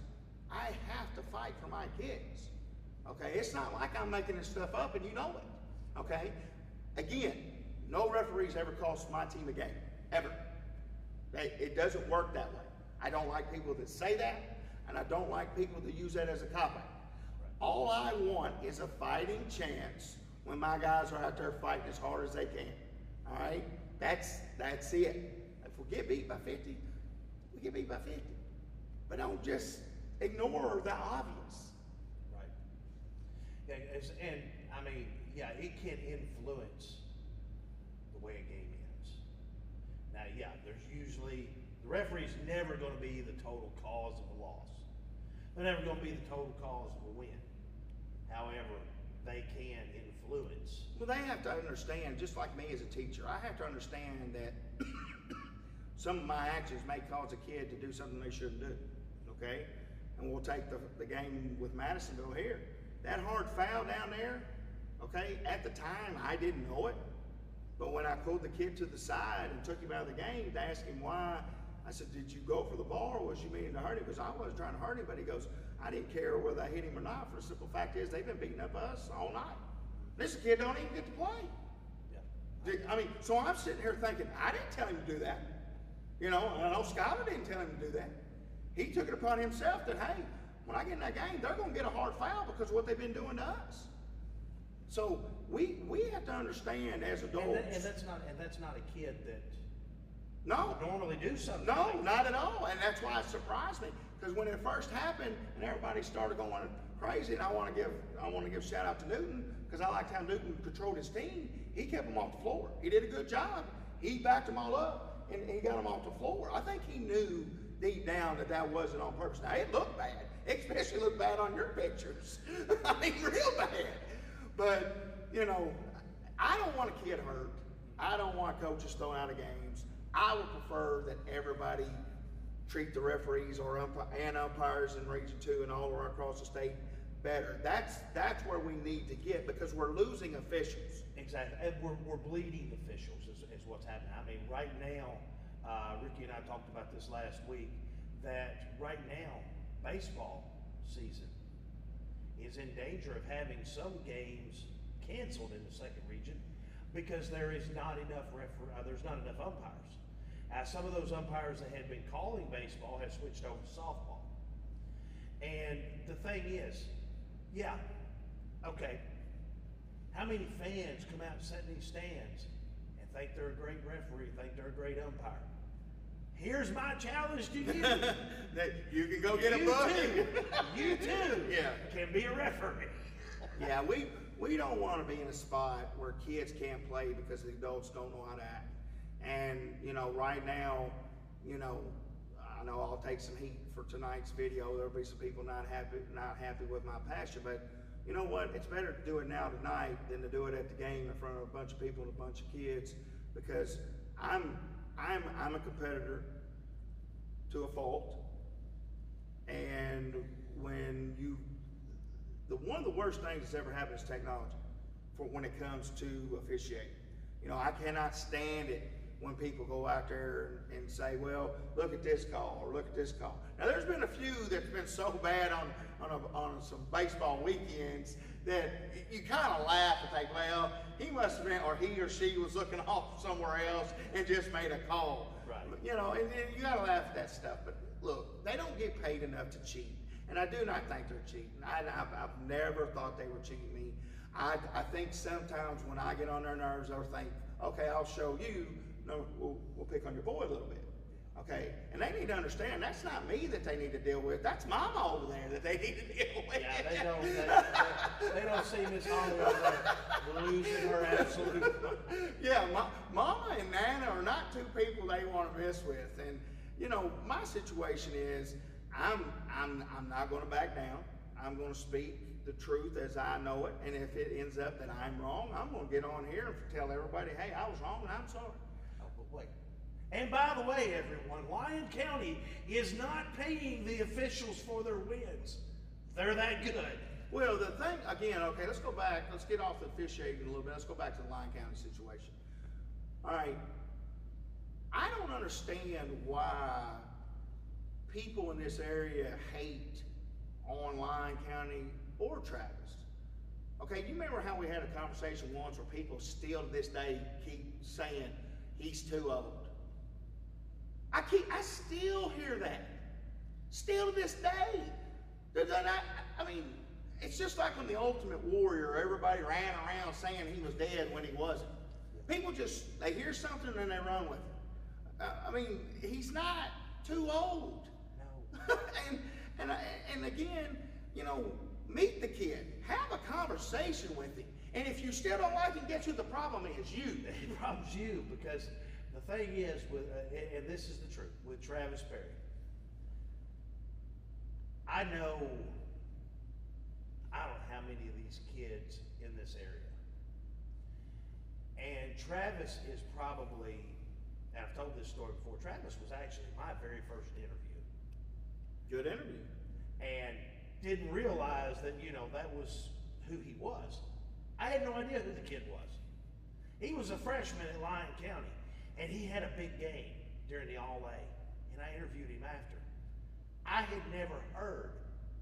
I have to fight for my kids. Okay, it's not like I'm making this stuff up and you know it. Okay, again, no referees ever cost my team a game, ever. It doesn't work that way. I don't like people that say that, and I don't like people that use that as a cop-out. All I want is a fighting chance when my guys are out there fighting as hard as they can. All right? That's it. If we get beat by 50, we get beat by 50. But don't just ignore the obvious. Right. Yeah, and I mean, yeah, it can influence the way a game ends. Now, yeah, there's usually, the referee's never going to be the total cause of a loss. They're never going to be the total cause of a win. However, they can influence. Well, they have to understand, just like me as a teacher, I have to understand that some of my actions may cause a kid to do something they shouldn't do, okay? And we'll take the game with Madisonville here. That hard foul down there, okay, at the time, I didn't know it. But when I pulled the kid to the side and took him out of the game to ask him why, I said, did you go for the ball or was you meaning to hurt him? Because I wasn't trying to hurt him, but he goes, I didn't care whether I hit him or not. For the simple fact is, they've been beating up us all night. This kid don't even get to play. Yeah. I mean, so I'm sitting here thinking, I didn't tell him to do that. You know, and I know Skyler didn't tell him to do that. He took it upon himself that, hey, when I get in that game, they're going to get a hard foul because of what they've been doing to us. So we have to understand as adults. And that's not a kid that no would normally do something. No, like not at all. And that's why it surprised me. Because when it first happened and everybody started going crazy, and I want to give shout out to Newton because I liked how Newton controlled his team. He kept them off the floor. He did a good job. He backed them all up and he got them off the floor. I think he knew deep down that wasn't on purpose. Now it looked bad. It especially looked bad on your pictures. I mean, real bad. But you know, I don't want a kid hurt. I don't want coaches thrown out of games. I would prefer that everybody treat the referees or umpires in Region 2 and all across the state better. That's where we need to get, because we're losing officials. Exactly, and we're bleeding officials is what's happening. I mean, right now, Ricky and I talked about this last week, that right now, baseball season is in danger of having some games canceled in the second region because there's not enough umpires. Some of those umpires that had been calling baseball have switched over to softball. And the thing is, yeah, okay, how many fans come out and sit in these stands and think they're a great referee, think they're a great umpire? Here's my challenge to you. That you can go get a You book. too. You too. Yeah. Can be a referee. Yeah, we don't want to be in a spot where kids can't play because the adults don't know how to act. And, you know, right now, you know, I know I'll take some heat for tonight's video. There'll be some people not happy with my passion, but you know what? It's better to do it now tonight than to do it at the game in front of a bunch of people and a bunch of kids, because I'm a competitor to a fault. And when one of the worst things that's ever happened is technology for when it comes to officiating. You know, I cannot stand it when people go out there and say, well, look at this call or look at this call. Now, there's been a few that's been so bad on some baseball weekends that you kind of laugh and think, well, he must have been, or he or she was looking off somewhere else and just made a call. Right. You know, and you got to laugh at that stuff. But look, they don't get paid enough to cheat. And I do not think they're cheating. I've never thought they were cheating me. I think sometimes when I get on their nerves, they'll think, okay, I'll show you. No, we'll pick on your boy a little bit. Okay, and they need to understand that's not me that they need to deal with. That's Mama over there that they need to deal with. Yeah, they don't see Miss Holly over there losing her absolute. Yeah, Mama and Nana are not two people they want to mess with. And you know, my situation is I'm not going to back down. I'm going to speak the truth as I know it. And if it ends up that I'm wrong, I'm going to get on here and tell everybody, hey, I was wrong and I'm sorry. Oh, but wait. And by the way, everyone, Lyon County is not paying the officials for their wins. They're that good. Well, the thing, again, okay, let's go back. Let's get off the officiating a little bit. Let's go back to the Lyon County situation. All right. I don't understand why people in this area hate on Lyon County or Travis. Okay, you remember how we had a conversation once where people still to this day keep saying he's too old. I still hear that. Still to this day. I mean, it's just like when the Ultimate Warrior, everybody ran around saying he was dead when he wasn't. People just, they hear something and they run with it. I mean, he's not too old. No. and again, you know, meet the kid. Have a conversation with him. And if you still don't like him, guess who the problem is? You. The problem's you, because the thing is, with and this is the truth, with Travis Perry, I don't know how many of these kids in this area. And Travis is probably, and I've told this story before, Travis was actually my very first interview. Good interview. And didn't realize that, you know, that was who he was. I had no idea who the kid was. He was a freshman at Lyon County, and he had a big game during the All-A, and I interviewed him after. I had never heard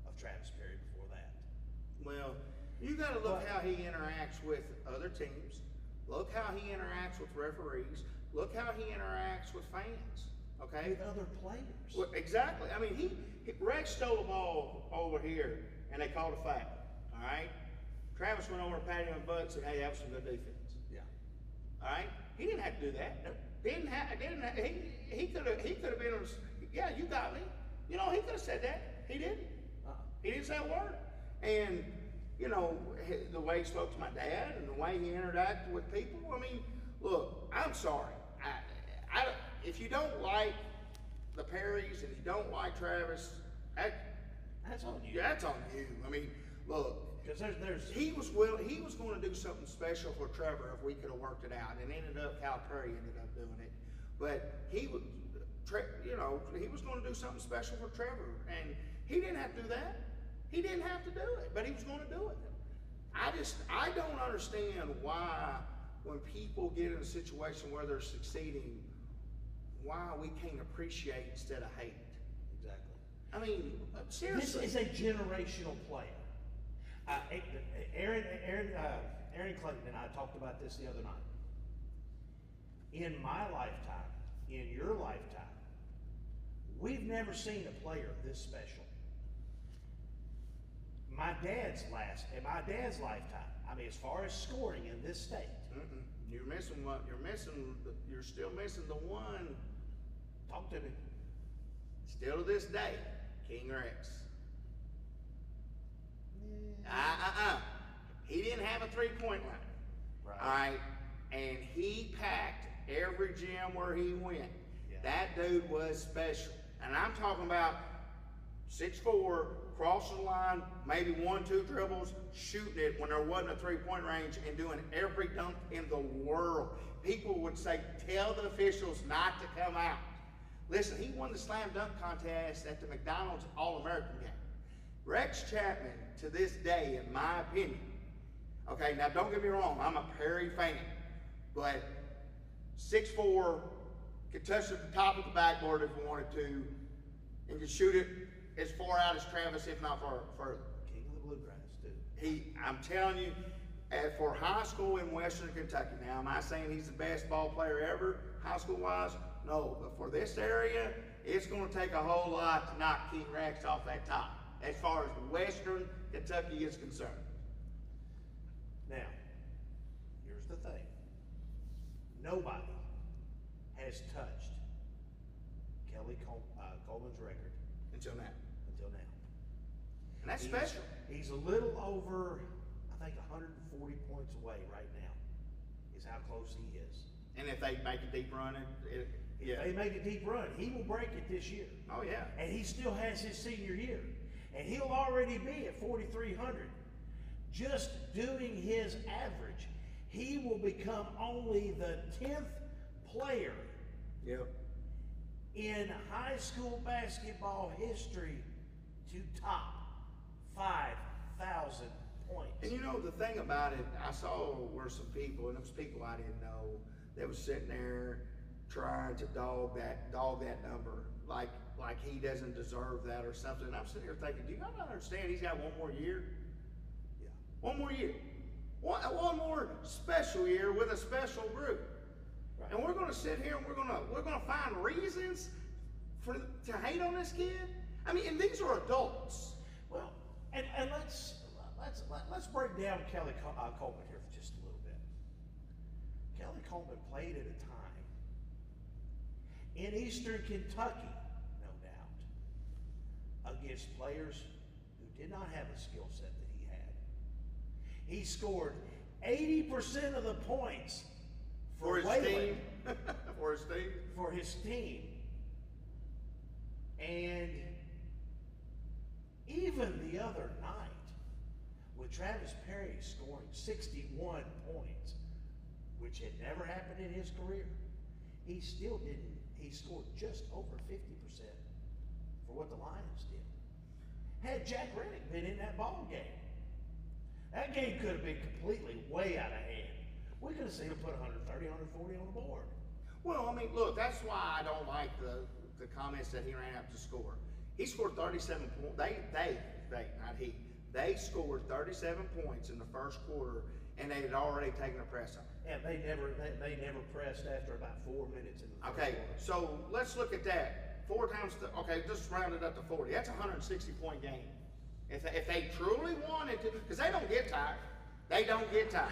of Travis Perry before that. Well, you got to look how he interacts with other teams. Look how he interacts with referees. Look how he interacts with fans. Okay? With other players. Well, exactly. I mean, Rex stole the ball over here, and they called a foul. All right? Travis went over and patted him on the butt and said, hey, that was some good defense. Yeah. All right? He didn't have to do that. He could have been, yeah, you got me. You know, he could have said that. He didn't. He didn't say a word. And, you know, the way he spoke to my dad and the way he interacted with people, I mean, look, I'm sorry. If you don't like the Perrys and you don't like Travis, That's on you. that's on you. I mean, look. Because He was going to do something special for Trevor if we could have worked it out, and ended up Cal Perry ended up doing it. But he was, you know, he was going to do something special for Trevor, and he didn't have to do that. He didn't have to do it, but he was going to do it. I don't understand why when people get in a situation where they're succeeding, why we can't appreciate instead of hate. Exactly. I mean, seriously. This is a generational player. Aaron Clayton and I talked about this the other night. In my lifetime, in your lifetime, we've never seen a player this special. My dad's lifetime, I mean, as far as scoring in this state. You're missing what? You're still missing the one. Talk to me. Still to this day, King Rex. He didn't have a three-point line. Right. All right. And he packed every gym where he went. Yeah. That dude was special. And I'm talking about 6'4", crossing the line, maybe 1-2 dribbles, shooting it when there wasn't a three-point range, and doing every dunk in the world. People would say, tell the officials not to come out. Listen, he won the slam dunk contest at the McDonald's All-American game. Rex Chapman, to this day, in my opinion, okay, now don't get me wrong, I'm a Perry fan, but 6'4", could touch at the top of the backboard if he wanted to, and could shoot it as far out as Travis, if not further. King of the Bluegrass, too. I'm telling you, for high school in Western Kentucky, now am I saying he's the best ball player ever, high school wise? No, but for this area, it's going to take a whole lot to knock King Rex off that top, as far as Western Kentucky is concerned. Now, here's the thing. Nobody has touched Kelly Coleman's record Until now. And that's special. He's a little over, I think, 140 points away right now, is how close he is. And if they make a deep run, If they make a deep run, he will break it this year. Oh, yeah. And he still has his senior year. And he'll already be at 4,300. Just doing his average, he will become only the 10th player in high school basketball history to top 5,000 points. And you know, the thing about it, I saw where some people, and it was people I didn't know, that was sitting there trying to dog that number, like he doesn't deserve that or something. And I'm sitting here thinking, do you not understand he's got one more year? Yeah. One more year. One more special year with a special group. Right. And we're gonna sit here and we're gonna find reasons to hate on this kid? I mean, and these are adults. Well, and let's break down Kelly Coleman here for just a little bit. Kelly Coleman played at a time in Eastern Kentucky, no doubt, against players who did not have the skill set that he had. He scored 80% of the points for his team. For his team. And even the other night, with Travis Perry scoring 61 points, which had never happened in his career, he still didn't. He scored just over 50% for what the Lions did. Had Jack Reddick been in that ball game, that game could have been completely way out of hand. We could have seen him put 130, 140 on the board. Well, I mean, look, that's why I don't like the comments that he ran up to score. He scored 37 points. They scored 37 points in the first quarter, and they had already taken a press on. And they never pressed after about 4 minutes in the first Okay, quarter. so let's look at that. 4 times, just round it up to 40. That's a 160-point game. If they truly wanted to, because they don't get tired. They don't get tired.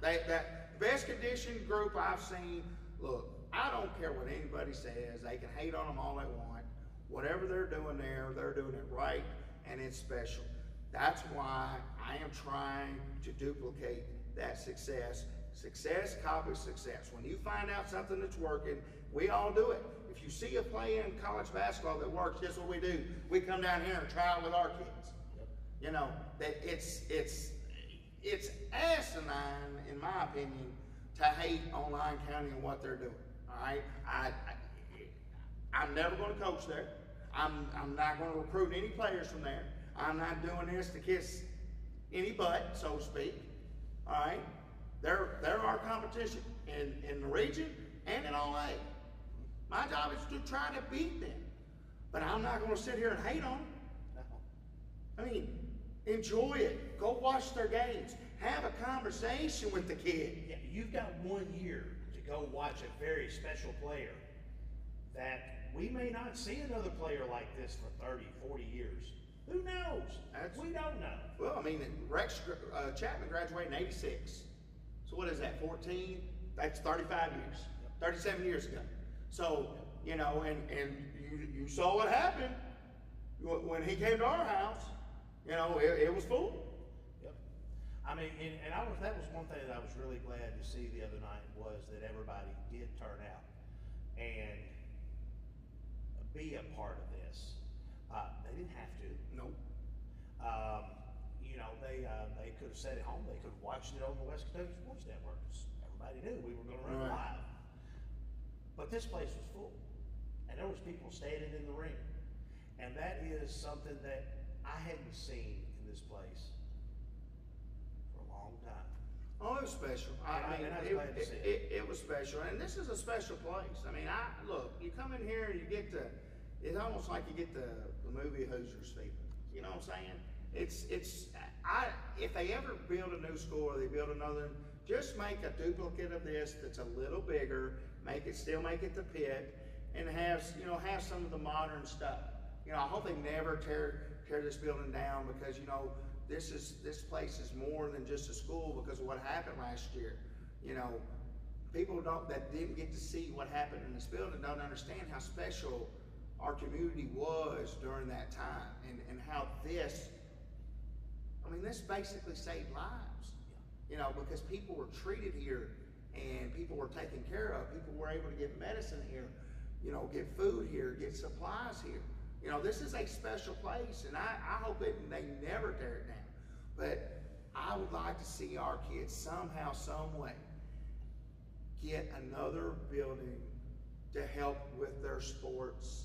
That best conditioned group I've seen, look, I don't care what anybody says. They can hate on them all they want. Whatever they're doing there, they're doing it right, and it's special. That's why I am trying to duplicate that success. Success copies success. When you find out something that's working, we all do it. If you see a play in college basketball that works, guess what we do? We come down here and try it with our kids. Yep. You know, that it's asinine, in my opinion, to hate on Lyon County and what they're doing. All right, I'm never going to coach there. I'm not going to recruit any players from there. I'm not doing this to kiss any butt, so to speak. All right, they're our competition in the region and in all A. My job is to try to beat them, but I'm not going to sit here and hate on them. I mean, enjoy it. Go watch their games. Have a conversation with the kid. Yeah, you've got 1 year to go watch a very special player that we may not see another player like this for 30, 40 years. Who knows? We don't know. Well, I mean, Rex Chapman graduated in '86. So what is that, 14? That's 35 years, 37 years ago. So, you know, and you saw what happened when he came to our house. You know, it was full. Yep. I mean, and that was one thing that I was really glad to see the other night was that everybody did turn out and be a part of this. They didn't have to. Nope. You know, they could have sat at home. They could have watched it on the West Kentucky Sports Network. Everybody knew we were going to run live. But this place was full, and there was people standing in the ring, and that is something that I hadn't seen in this place for a long time. Oh, it was special. I mean, it was special, and this is a special place. I mean, look, you come in here and you get to, it's almost like you get the movie Hoosiers feeling. You know what I'm saying? If they ever build a new school or they build another, just make a duplicate of this that's a little bigger, still make it the Pit, and have some of the modern stuff. You know, I hope they never tear this building down, because, you know, this place is more than just a school because of what happened last year. You know, people that didn't get to see what happened in this building don't understand how special our community was during that time, and how this basically saved lives. You know, because people were treated here and people were taken care of. People were able to get medicine here, you know, get food here, get supplies here. You know, this is a special place, and I hope they never tear it down. But I would like to see our kids somehow, some way, get another building to help with their sports.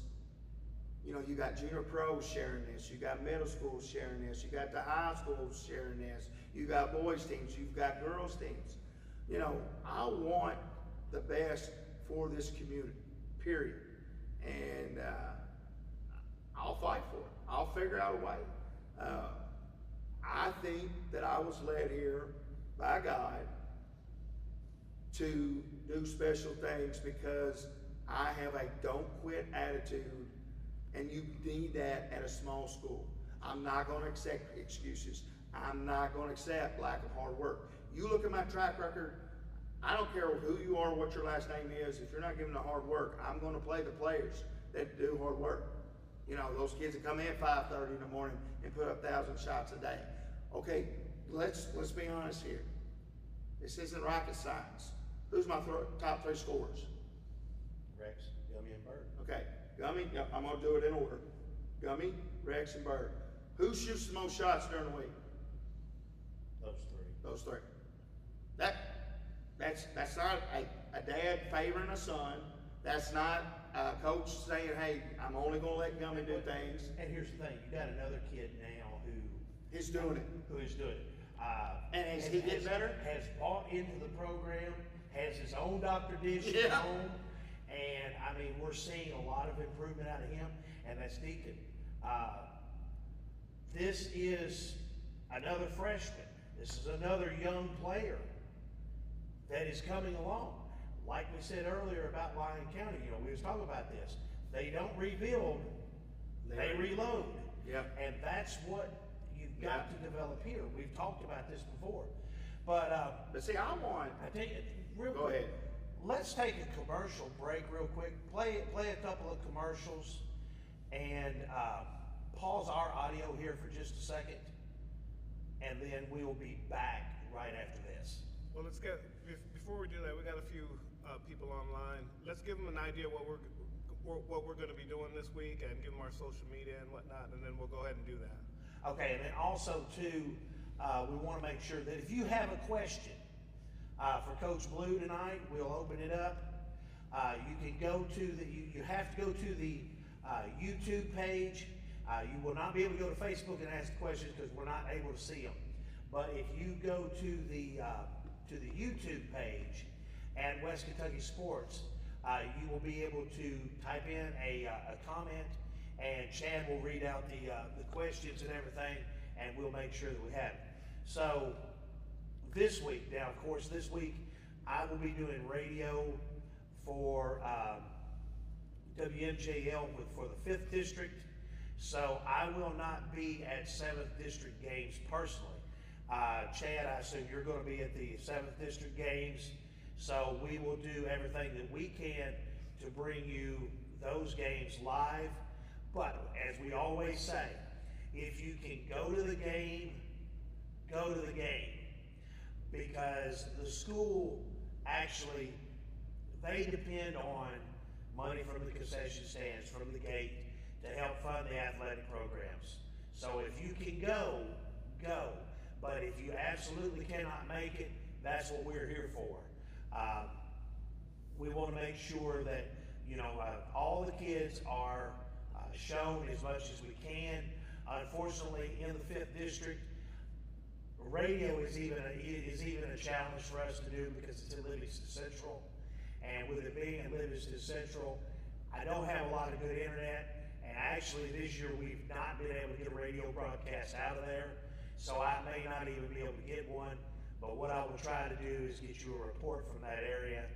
You know, you got junior pros sharing this, you got middle schools sharing this, you got the high schools sharing this, you got boys teams, you've got girls teams. You know, I want the best for this community, period. And I'll fight for it. I'll figure out a way. I think that I was led here by God to do special things because I have a don't quit attitude, and you need that at a small school. I'm not going to accept excuses. I'm not going to accept lack of hard work. You look at my track record, I don't care who you are, what your last name is. If you're not giving the hard work, I'm going to play the players that do hard work. You know, those kids that come in at 5:30 in the morning and put up 1,000 shots a day. Okay, let's be honest here. This isn't rocket science. Who's my top 3 scorers? Rex, Gummy, and Bird. Okay, Gummy, yep, I'm going to do it in order. Gummy, Rex, and Bird. Who shoots the most shots during the week? Those three. That's not a dad favoring a son. That's not a coach saying, hey, I'm only going to let Gummy do things. And here's the thing, you got another kid now who is doing it. And as he gets better, has bought into the program, has his own Dr. Dish at home, and I mean, we're seeing a lot of improvement out of him, and that's Deacon. This is another freshman. This is another young player that is coming along. Like we said earlier about Lyon County, you know, we was talking about this. They don't rebuild, they reload. Yep. And that's what you've got to develop here. We've talked about this before. But see, I tell you, real Go quick, ahead. Let's take a commercial break real quick. Play a couple of commercials and pause our audio here for just a second, and then we will be back right after this. Well, before we do that, we got a few people online. Let's give them an idea what we're going to be doing this week, and give them our social media and whatnot, and then we'll go ahead and do that. Okay, and then also too, we want to make sure that if you have a question for Coach Blue tonight, we'll open it up. You can go to you have to go to the YouTube page. You will not be able to go to Facebook and ask questions because we're not able to see them. But if you go to the YouTube page at West Kentucky Sports, you will be able to type in a comment, and Chad will read out the questions and everything, and we'll make sure that we have it. So this week, now of course this week I will be doing radio for WMJL for the 5th district. So I will not be at 7th district games personally. Chad, I assume you're going to be at the 7th district games. So we will do everything that we can to bring you those games live. But as we always say, if you can go to the game, go to the game. Because the school actually, they depend on money from the concession stands, from the gate, to help fund the athletic programs. So if you can go, go. But if you absolutely cannot make it, that's what we're here for. We want to make sure that, all the kids are shown as much as we can. Unfortunately, in the 5th district, radio is even a challenge for us to do because it's in Livingston Central. And with it being in Livingston Central, I don't have a lot of good internet. And actually this year we've not been able to get a radio broadcast out of there. So I may not even be able to get one. But what I will try to do is get you a report from that area.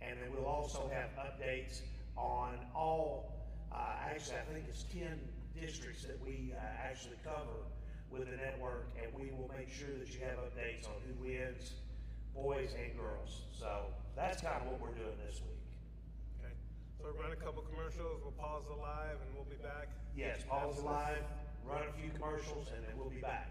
And then we'll also have updates on all, actually I think it's 10 districts that we actually cover with the network, and we will make sure that you have updates on who wins, boys and girls. So that's kind of what we're doing this week. Okay. So we'll run a couple commercials, we'll pause the live, and we'll be back. Yes, pause the live, run a few commercials, and then we'll be back.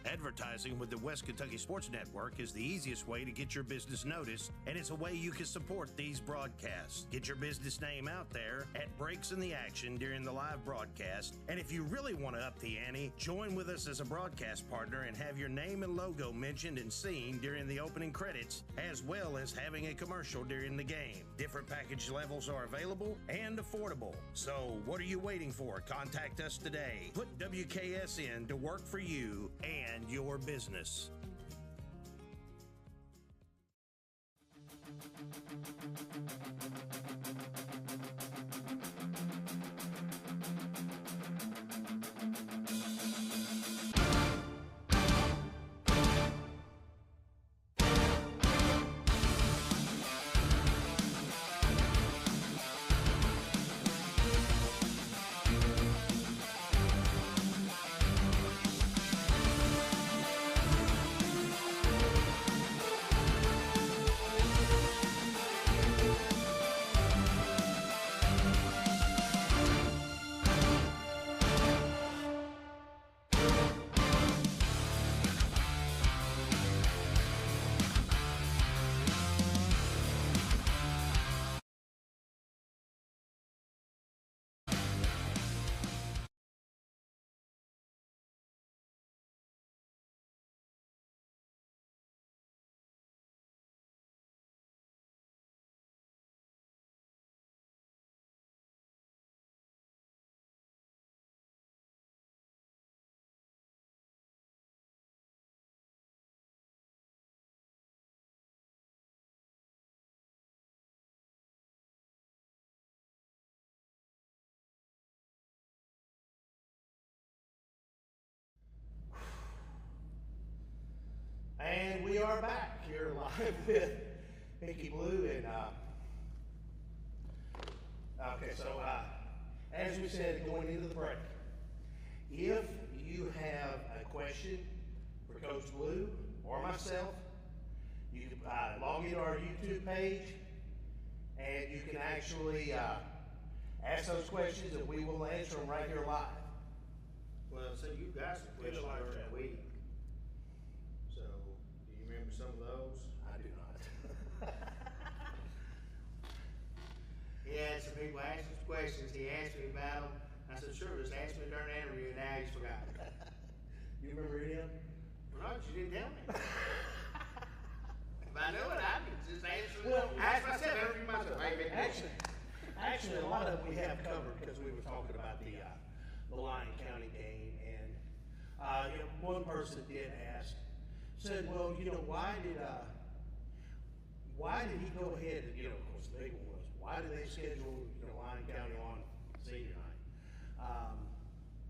Advertising with the West Kentucky Sports Network is the easiest way to get your business noticed, and it's a way you can support these broadcasts. Get your business name out there at Breaks in the Action during the live broadcast, and if you really want to up the ante, join with us as a broadcast partner and have your name and logo mentioned and seen during the opening credits, as well as having a commercial during the game. Different package levels are available and affordable. So what are you waiting for? Contact us today. Put WKS in to work for you and your business. And we are back here live with Pinky Blue and okay, so as we said going into the break, if you have a question for Coach Blue or myself, you can log into our YouTube page and you can actually ask those questions and we will answer them right here live. Well, so you've got some questions during the week. So, do you remember some of those? I do not. He had some people ask us questions, he asked me about them. I said, sure, just ask me during the interview, and now he's forgot. You remember any of them? Well, no, you didn't tell me. If I knew it, I could just answer. Well, ask myself, interview myself. Hey, Actually, a lot of them we have covered because we were talking about the Lyon County game, and one person did ask, said, well, why did he go ahead and, of course, the big one was, why did they schedule Lyon County on senior night?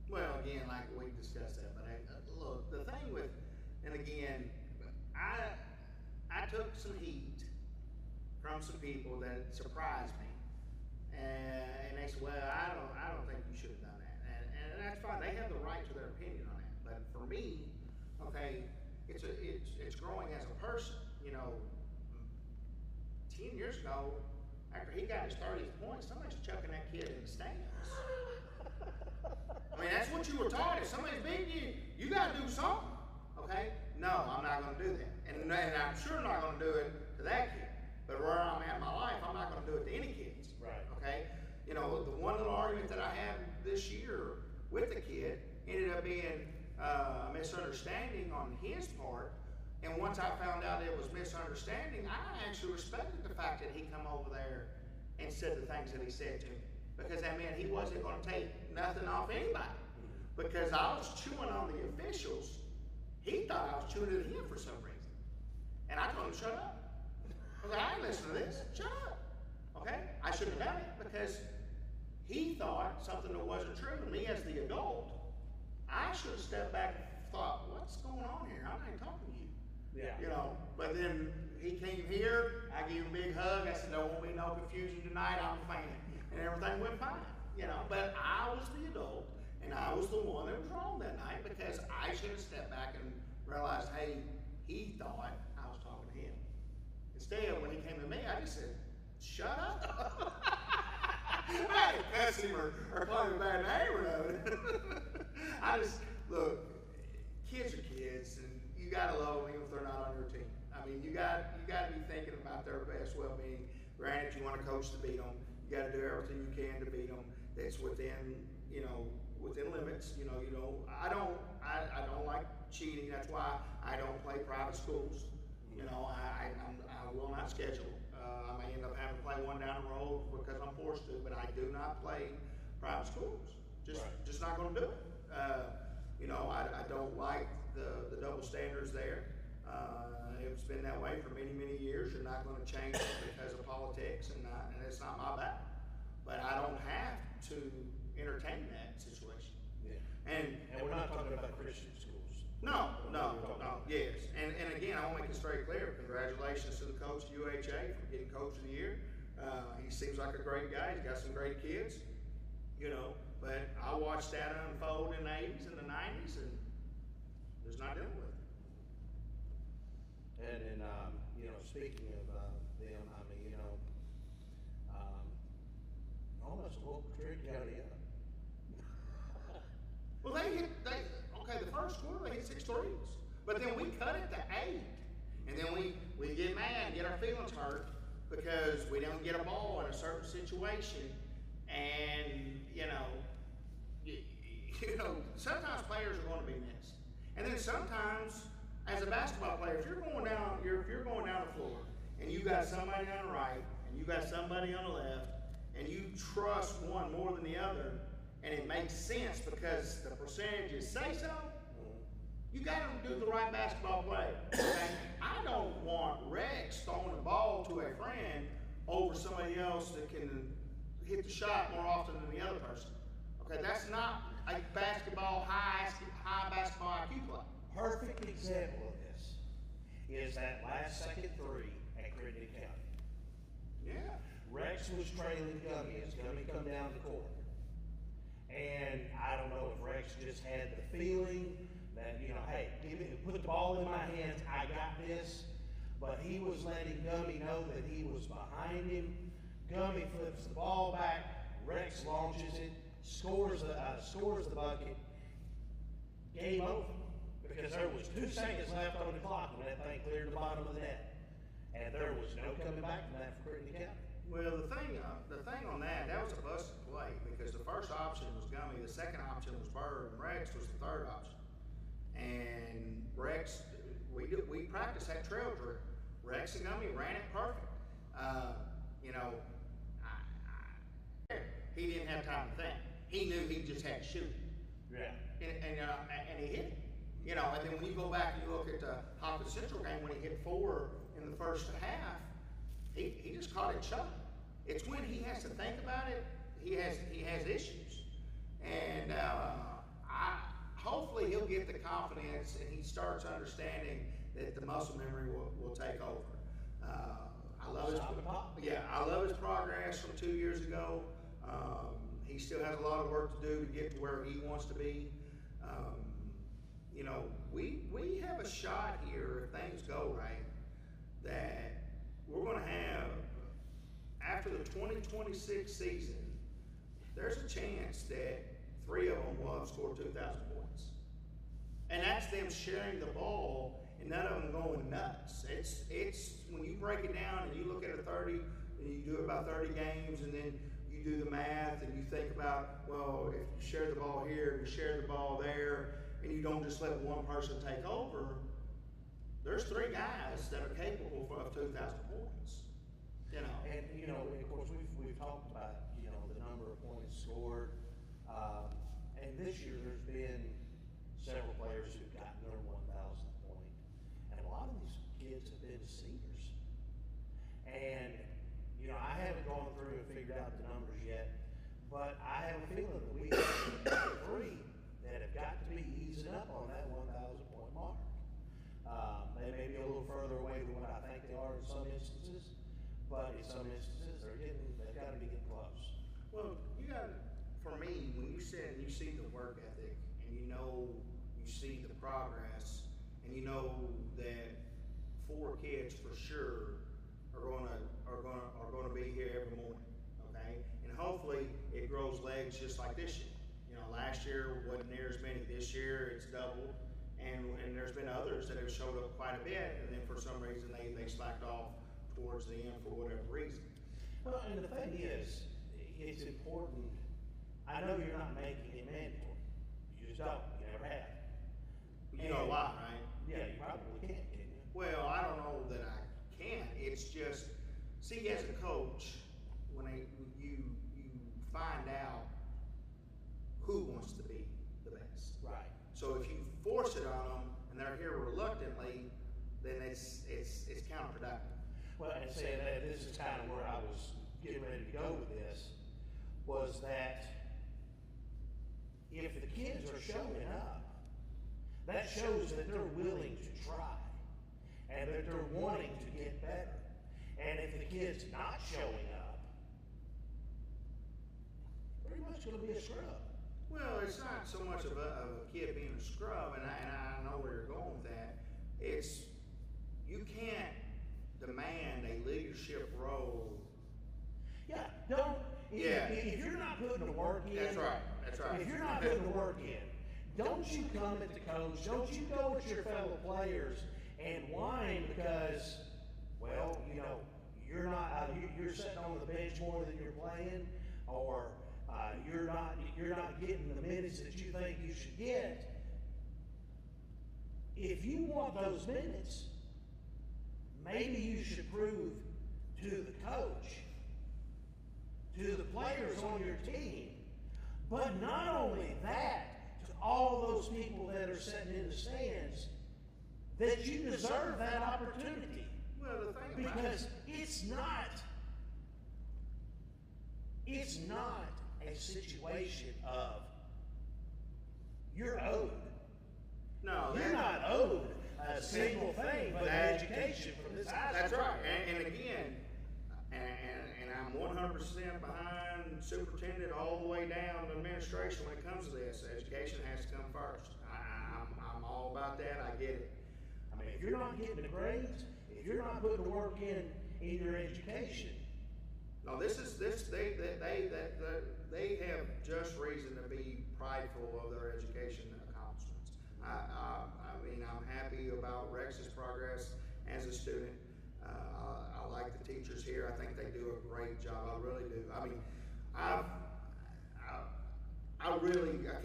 Well, again, like we discussed that, but look, the thing with, and again, I took some heat from some people that surprised me. And they said, well, I don't think you should have done that. And that's fine. They have the right to their opinion on that. But for me, okay, it's growing as a person. 10 years ago, after he got his 30th point, somebody's chucking that kid in the stands. I mean, that's what you were taught. If somebody's beating you, you got to do something. Okay? No, I'm not going to do that. And I'm sure not going to do it to that kid. But where I'm at in my life, I'm not going to do it to any kids. Right. Okay? The one little argument that I had this year with the kid ended up being a misunderstanding on his part. And once I found out it was misunderstanding, I actually respected the fact that he come over there and said the things that he said to me. Because that meant he wasn't going to take nothing off anybody. Because I was chewing on the officials. He thought I was chewing at him for some reason. And I told him, shut up. I was like, I ain't listening to this. Shut up. Okay? I shouldn't have done it because he thought something that wasn't true. And me as the adult, I should have stepped back and thought, what's going on here? I'm not talking to you. Yeah. But then he came here, I gave him a big hug, I said, there won't be no confusion tonight, I'm a fan. And everything went fine, But I was the adult, and I was the one that was wrong that night because I should have stepped back and realized, hey, he thought I was talking to him. Instead, when he came to me, I just said, shut up. I didn't cuss him or call him a bad name or nothing. Look, kids are kids, and you gotta love them even if they're not on your team. I mean, you gotta be thinking about their best well-being. Granted, you want to coach to beat them. You gotta do everything you can to beat them. That's within limits. I don't like cheating. That's why I don't play private schools. I will not schedule. I may end up having to play one down the road because I'm forced to, but I do not play private schools. Just not going to do it. I don't like the double standards there. It's been that way for many, many years. You're not going to change it because of politics, and it's not my battle. But I don't have to entertain that situation. Yeah. And we're not talking about Christian schools. No. Yes. And again, I want to make this very clear. Congratulations to the coach at UHA for getting Coach of the Year. He seems like a great guy. He's got some great kids. But I watched that unfold in the 80s and the 90s, and there's not dealing with it. And then, speaking of them, almost woke Trigg County up. Well, the first quarter they hit 6 threes, but then we cut it to 8, and then we get mad, get our feelings hurt because we don't get a ball in a certain situation, and sometimes players are going to be missed, and then sometimes as a basketball player, if you're going down the floor and you got somebody on the right and you got somebody on the left, and you trust one more than the other, and it makes sense because the percentages say so, you got to do the right basketball play. Okay? I don't want Rex throwing the ball to a friend over somebody else that can hit the shot more often than the other person. Okay, that's not a high basketball IQ play. Perfect example of this is that last second 3 at Crittenden County. Yeah. Rex was trailing Gummy as Gummy come down the court. And I don't know if Rex just had the feeling that, hey, put the ball in my hands, I got this. But he was letting Gummy know that he was behind him. Gummy flips the ball back, Rex launches it, scores the bucket. Game over. Because there was 2 seconds left on the clock when that thing cleared the bottom of the net. And there was no coming back from that for Crittenden County. Well, the thing on that was a busted play because the first option was Gummy, the second option was Bird, and Rex was the third option. And Rex, we practiced that trail drill. Rex and Gummy ran it perfect. He didn't have time to think. He knew he just had to shoot. Yeah. And he hit it. And then when you go back and you look at the Hopkins Central game when he hit 4 in the first half, he just caught it shot. It's when he has to think about it, he has issues. And hopefully he'll get the confidence and he starts understanding that the muscle memory will take over. I love his progress from 2 years ago. he still has a lot of work to do to get to where he wants to be. You know, we have a shot here if things go right that we're going to have, after the 2026 season, there's a chance that 3 of them will have scored 2,000 points. And that's them sharing the ball and none of them going nuts. It's when you break it down and you look at a 30, and you do about 30 games, and then you do the math and you think about, well, if you share the ball here, you share the ball there, and you don't just let one person take over, there's 3 guys that are capable of 2,000 points. You know, And, you know, of course, we've talked about, you know, the number of points scored. And this year there's been several players who've gotten their 1,000th point. And a lot of these kids have been seniors. And, you know, I haven't gone through and figured out the numbers yet, but I have a feeling that we have 3 that have got to be easing up on that 1,000 point mark. They may be a little further away than what I think they are in some instances, but in some instances they've got to be getting close. well, you got, for me, when you said you see the work ethic and you know you see the progress and you know that 4 kids for sure are gonna be here every morning, okay? And hopefully it grows legs just like this year. You know, last year wasn't near as many. This year it's doubled, and there's been others that have showed up quite a bit, and then for some reason they slacked off towards the end for whatever reason. Well, and the thing is, it's important. I know you're not making it mandatory. You just don't. You never have. You know why, right? Yeah, you probably can't, can you? Well, I don't know that I can. It's just, see, as a coach, when you find out who wants to be the best. Right. So if you force it on them and they're here reluctantly, then it's counterproductive. Well, and saying that this is kind of where I was getting ready to go with this, was that if the kids are showing up, that shows that they're willing to try and that they're wanting to get better. And if the kid's not showing up, pretty much going to be a scrub. Well, it's not so much of a kid being a scrub, and I know where you're going with that. It's, you can't demand a leadership role. Yeah, don't. Yeah. If you're not putting the work in, That's right. That's right. If you're not putting the work in, don't you come at the coach, don't you go at your fellow players and whine because, well, you know, you're not, you're sitting on the bench more than you're playing, or you're not getting the minutes that you think you should get. If you want those minutes, maybe you should prove to the coach, to the players on your team, but not only that, to all those people that are sitting in the stands, that you deserve that opportunity. Well, the thing about Because it's not a situation of you're owed. No, You're not owed a single thing but That- education from this high That's school. right. And again, and I'm 100% behind superintendent all the way down to administration when it comes to this. Education has to come first. I'm all about that. I get it. I mean, if you're not getting the grades, if you're not putting the work in your education, No, this they have just reason to be prideful of their education accomplishments. I mean, I'm happy about Rex's progress as a student. I like the teachers here. I think they do a great job. I really do. I mean, I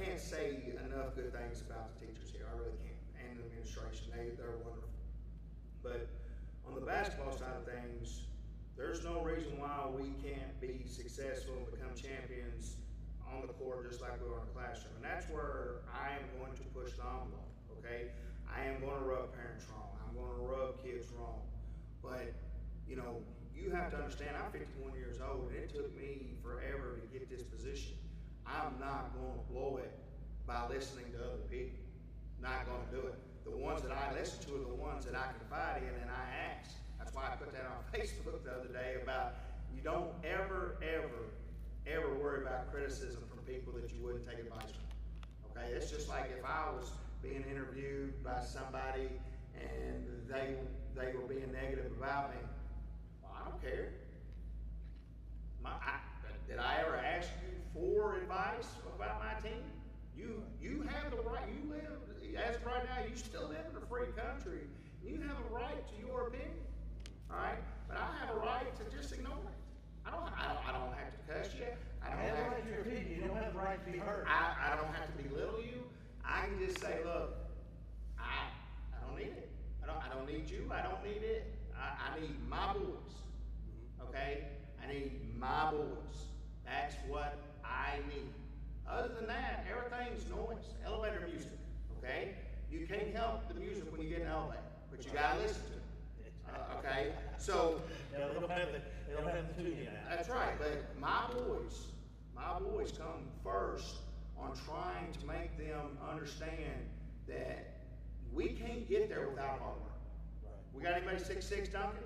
can't say enough good things about the teachers here. I really can't. And the administration, they're wonderful. But on the basketball side of things, there's no reason why we can't be successful and become champions on the court just like we are in the classroom. And that's where I am going to push the envelope, okay? I am going to rub parents wrong. I'm going to rub kids wrong. But, you know, you have to understand, I'm 51 years old, and it took me forever to get this position. I'm not going to blow it by listening to other people. Not going to do it. The ones that I listen to are the ones that I confide in and I ask. That's why I put that on Facebook the other day about you don't ever worry about about criticism from people that you wouldn't take advice from. Okay, it's just like if I was being interviewed by somebody and they were being negative about me. Well, I don't care. Did I ever ask you for advice about my team? You have the right. You live, as of right now, you still live in a free country. You have a right to your opinion. All right, but I have a right to just ignore it. I don't have to cuss you. I don't have the right to your opinion. You don't have the right to be heard. I don't have to belittle you. I can just say, look, I don't need it. I don't need you. I don't need it. I need my boys. Okay? I need my boys. That's what I need. Other than that, everything's noise. Elevator music. Okay? You can't help the music when you get in an elevator, but you gotta listen to it. Okay? So no, they don't have the tuning out. That's right. But my boys come first on trying to make them understand that we can't get there without hard work. Right. We got anybody 6'6" dunking?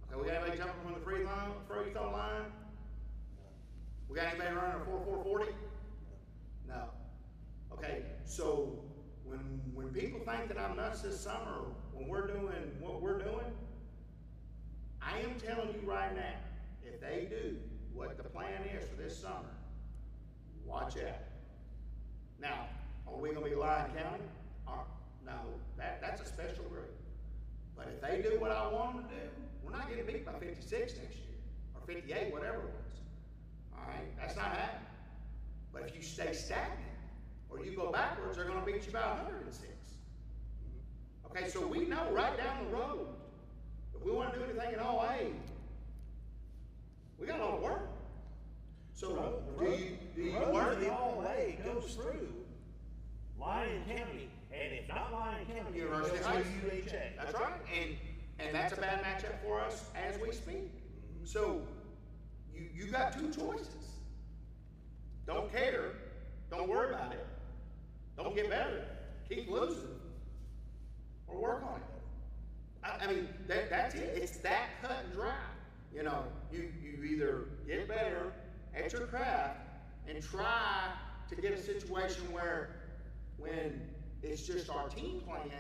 Okay, we got anybody jumping from the free throw line? We got anybody running a 4.40? No. Okay, so when people think that I'm nuts this summer, when we're doing what we're doing, I am telling you right now, if they do what the plan is for this summer, watch out. Now, are we going to be Lyon County? No, that's a special group. But if they do what I want them to do, we're not getting beat by 56 next year, or 58, whatever it was. All right, that's not happening. But if you stay stagnant, or you go backwards, they're going to beat you by 106. Okay, so we know right down the road, if we want to do anything in OA, we got a lot of work. So do you work? The All-A goes through Lyon County, and if not Lyon County, University it goes Heights. to UHA. That's right, and that's a bad matchup for us as we speak. So you got two choices. Don't care. Don't worry about it. Don't get better. Keep losing, or work on it. I mean, that's it. It's that cut and dry. You know, you either get better at your craft and try to get a situation where when it's just our team playing,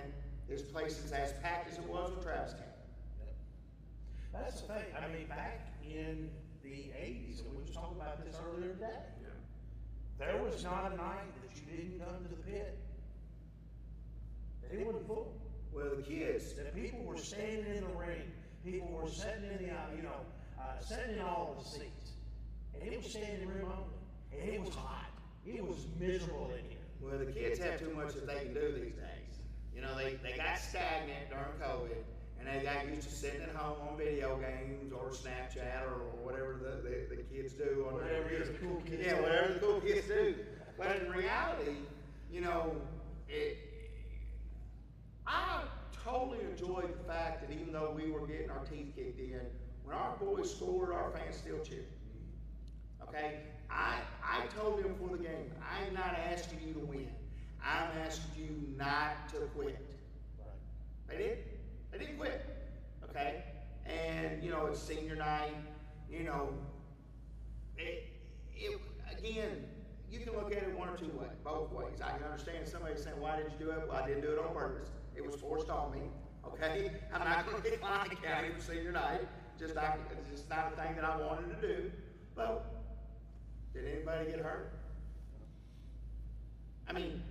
this place is as packed as it was with Travis County. That's the thing. I mean, back in the 80s, and we were talking about this earlier today, there was not a night that you didn't come to the pit. It wasn't full. Well, the kids. The people were standing in the ring. People were sitting in the, sitting in all of the seats. And it was standing room only. And it was hot. It was miserable in here. Well, the kids have too much that they can do these days. You know, they got stagnant during COVID, and they got used to sitting at home on video games or Snapchat or whatever the kids do. On Whatever the cool kids do. Yeah, whatever the cool kids do. But in reality, you know, I totally enjoyed the fact that even though we were getting our teeth kicked in, when our boys scored, our fans still cheered. Okay? I told them before the game, I'm not asking you to win. I'm asking you not to quit. Right. They did. They didn't quit. Okay? And, you know, it's senior night. You know, again, you can look at it one or two ways, both ways. I can understand somebody saying, why did you do it? Well, I didn't do it on purpose. It was forced on me. Okay? I'm not going to get Lyon County for senior night. It's just not a thing that I wanted to do. But did anybody get hurt? I mean,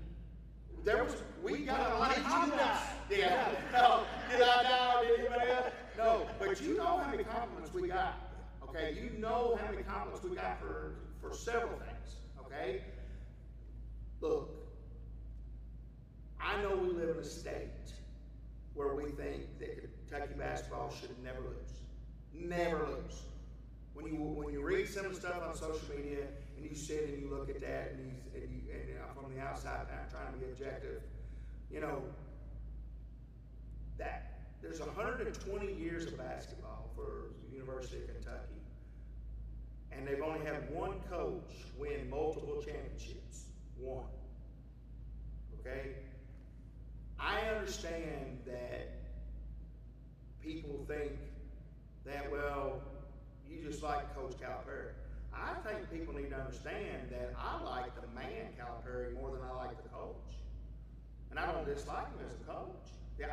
we got a lot of compliments. Yeah. No, did I die? Did anybody else? No, but you know how many compliments we got. Okay, you know how many compliments we got for several things. Okay? Look, I know we live in a state where we think that Kentucky basketball should never lose. Never lose. When you read some of the stuff on social media and you sit and you look at that and from the outside now trying to be objective, you know, that there's 120 years of basketball for the University of Kentucky, and they've only had one coach win multiple championships. One. Okay? I understand that people think that, well, you just like Coach Calipari. I think people need to understand that I like the man Calipari more than I like the coach. And I don't dislike him as a coach. Yeah,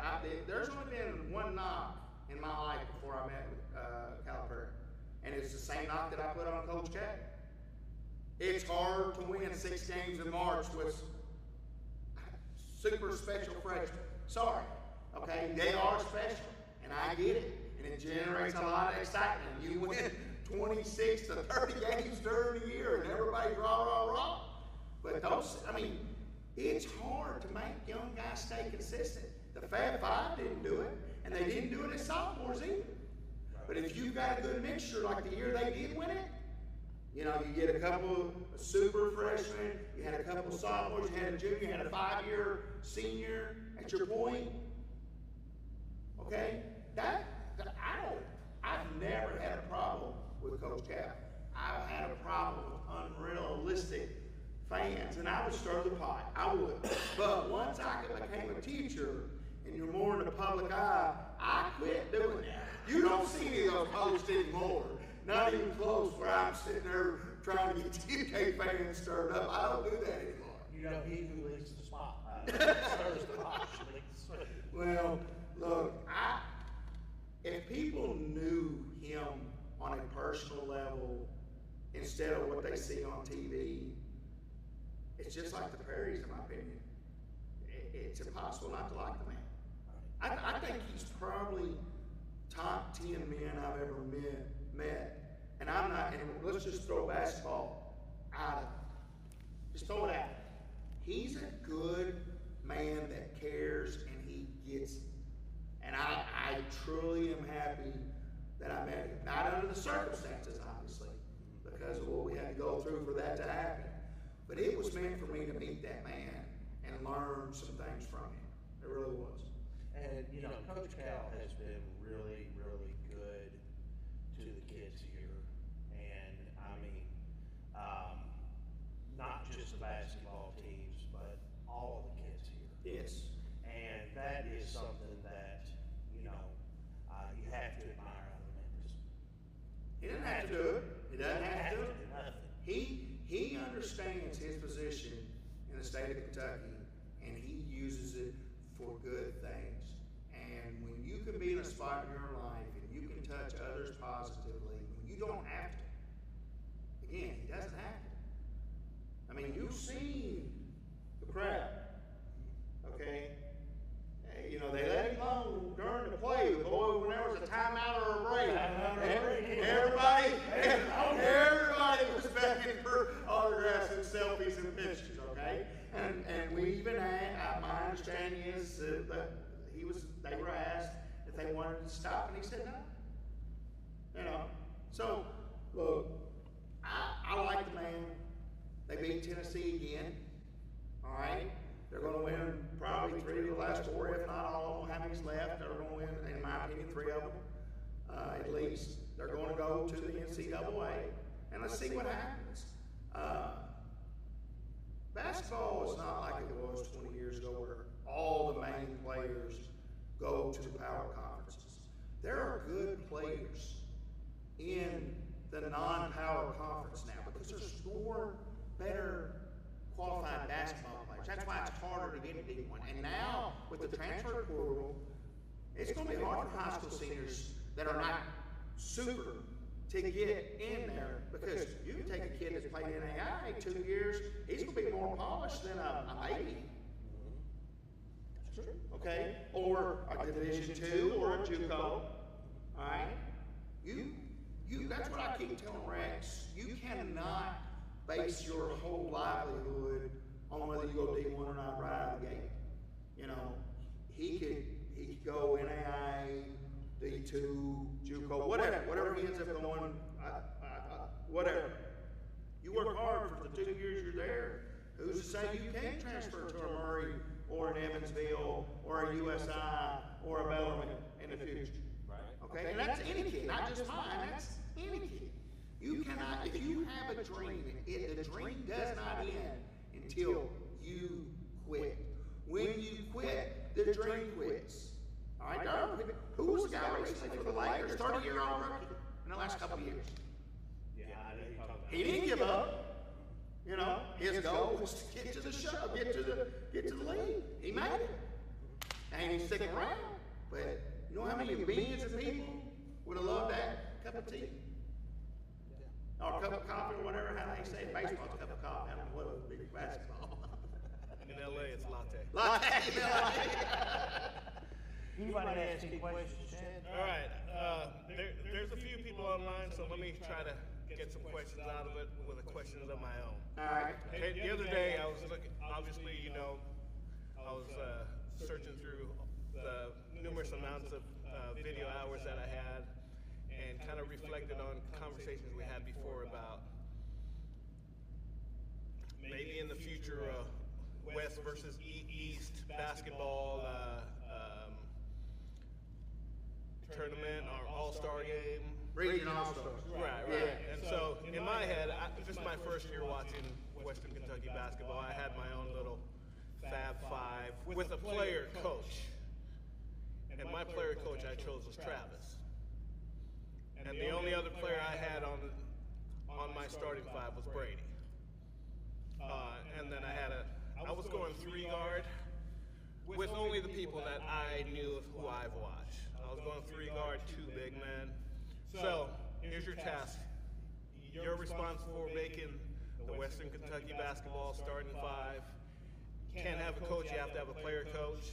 there's only been one knock in my life before I met with Calipari. And it's the same knock that I put on Coach K. It's hard to win 6 games in March with super special freshmen. Sorry, okay? They are special, and I get it. And it generates a lot of excitement. You win 26 to 30 games during the year, and everybody's rah, rah, rah. But it's hard to make young guys stay consistent. The Fab Five didn't do it, and they didn't do it as sophomores either. But if you've got a good mixture like the year they did win it, you get a couple of super freshmen, you had a couple of sophomores, you had a junior, you had a 5-year senior at your point. Okay? I've never had a problem with Coach Cal. I've had a problem with unrealistic fans, and I would stir the pot. I would. But once I became a teacher, and you're more in the public eye, I quit doing that. You don't see any of those posts anymore. Not even close where I'm sitting there trying to get TK fans stirred up. I don't do that anymore. You know, he who leaks the spotlight stirs the pot. Well, look, if people knew him on a personal level instead of what they see on TV, it's just like the Perrys, in my opinion. It's impossible not to like the man. I think he's probably top 10 men I've ever met. And let's just throw basketball out of it. Just throw it out. He's a good man that cares and he gets it. And I truly am happy that I met him. Not under the circumstances, obviously, because of what we had to go through for that to happen. But it was meant for me to meet that man and learn some things from him. It really was. And, Coach Cal has been really, really good to the kids here. And, not just the basketball teams, but all of the kids here. Yes. And that is something that, you have to admire out of Memphis. He doesn't have to do it. He doesn't have to do it. He understands his position in the state of Kentucky, and he uses it for good things. And when you can be in a spot in your life and you can touch others positively, when you don't have to. Again, he doesn't have to. You've seen the crowd, okay? They let him alone during the play. Boy, when there was a timeout or a break, everybody was begging for autographs and selfies and pictures, okay? And we even had, my understanding is that they were asked if they wanted to stop, and he said no. So, look, I like the man. They beat Tennessee again, all right? They're going to win probably 3 of the last 4, if not all. How many's left? They're going to win, in my opinion, 3 of them, at least. They're going to go to the NCAA, and let's see what happens. Basketball is not like it was 20 years ago where all the main players go to the power conferences. There are good players in the non-power conference now because there's more better qualified basketball players. That's why it's harder to get into D1. And now, with the transfer portal, it's going to be hard for high school seniors that are not super to get in there, because you can take a kid that's played in AI 2 years, he's going to be more polished than a baby. That's true. Okay? Or a Division II or a JUCO. All right? That's what I keep telling Rex. You cannot base your whole livelihood on whether you go D1 or not right out of the gate. He could go NAIA, D2, JUCO, whatever he ends up going, whatever. You work hard for the 2 years you're there. Who's to say you can't transfer to a Murray or an Evansville or a USI or a Bellarmine in the future? Right. Okay, and that's any kid, not just mine. That's any kid. You cannot, if you have a dream, the dream does not end until you quit. When you quit, the dream quits. All right, who was the guy recently for the Lakers? 30-year-old rookie in the last couple of years. Yeah, I know you're talking about. he didn't give up. You know, his goal was to get to the show, get to the league. He made it. And he stick around. But you know how many millions of people would have loved that cup of tea? Or cup of coffee or whatever, how they say it. Baseball's cup of coffee. I don't know what it would be for basketball. In LA, it's latte. Latte. Anybody ask any questions, Chad? All right. There's a few people online, so let me try to get some questions out of it with the questions of my own. All right. Okay, the other day, I was looking, obviously, you know, I was searching through the numerous amounts of video hours that I had and kind of reflected on conversations we had before about maybe in the future West versus East basketball tournament or all-star game. Region All-Stars. Right. Yeah. And so in my head, this is my first year watching Western Kentucky basketball. I had my own little Fab Five with a player coach. And my player coach I chose was Travis. And the only other player I had on my starting five was Brady. And then I was going 3-guard with only the people that I knew of who I've watched. I was going 3-guard, 2 big men. So here's your task. You're responsible for making the Western Kentucky basketball starting five. You can't have a coach, you have to have a player coach.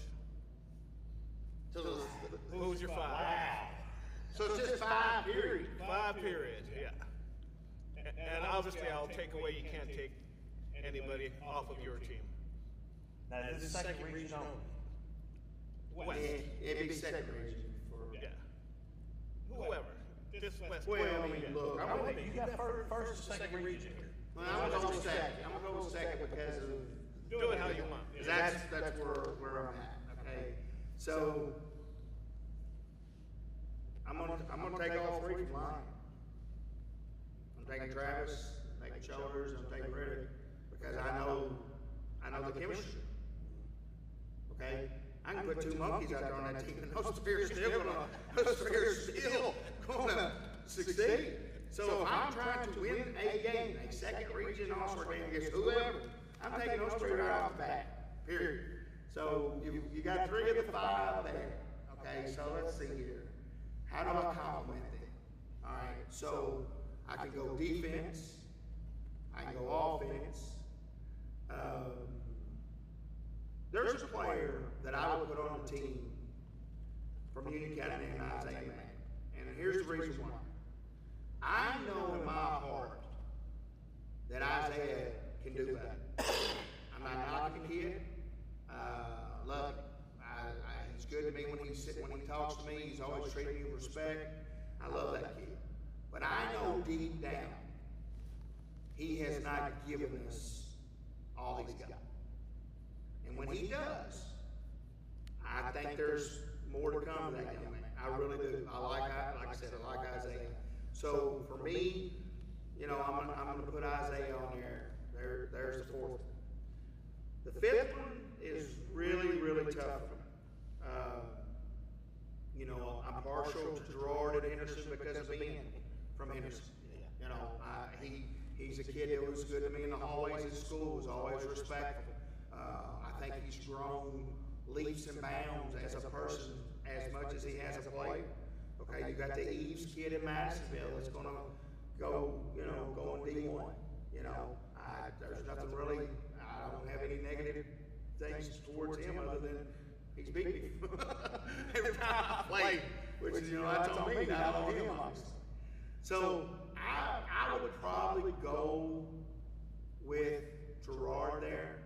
So, Who's your five? Wow. so it's just 5 periods. 5 periods, yeah. And obviously I'll take away, you can't take anybody off of your team. Now, this is second region only. West, It'd be second region for. yeah. Whoever. Just West. Well, I mean, look, Wait a minute, you got first and second region here. Well, I'm gonna go second. I'm gonna go second because of. Do it how you want. Because that's where I'm at. Okay. So I'm gonna take all 3 from line. I'm taking Travis, I'm taking Shoulders, I'm taking Riddick because I know the chemistry. Okay. I can put 2 monkeys out there on that team, and those three are still gonna succeed. So if I'm trying to win a game, a second region All-Star game against whoever, I'm taking those 3 right off the bat. Period. So you got 3 of the 5 there. Okay. So let's see here. How do I complement them? All right. So I can go defense. I can go offense. There's a player that I would put on the team from Union County named Isaiah Mack. And here's the reason why. I know in my heart that Isaiah can do that. I'm not knocking the kid. Love him. He's good to me when he talks to me. He's always treated me with respect. I love that kid. But I know deep down, he has not given us all he's got. And when he does, I think there's more to come to that young man. I really do. Like I said, I like Isaiah. So for me, you know, I'm gonna put Isaiah on there. There's the 4th. The 5th one is really, really tough for me. You know, I'm partial to Gerard and Henderson because of being from Henderson. You know, he's a kid that was good to me in the hallways at school, was always respectful. I think he's grown leaps and bounds as a person as much as he has a player. Okay, you got the Eves kid in Madisonville that's gonna go in D1. You know, there's nothing really, I don't have any negative things towards him other than he's beat me every time I play, which is, you know, that's on me, not on him, obviously. So I would probably go with Gerard there.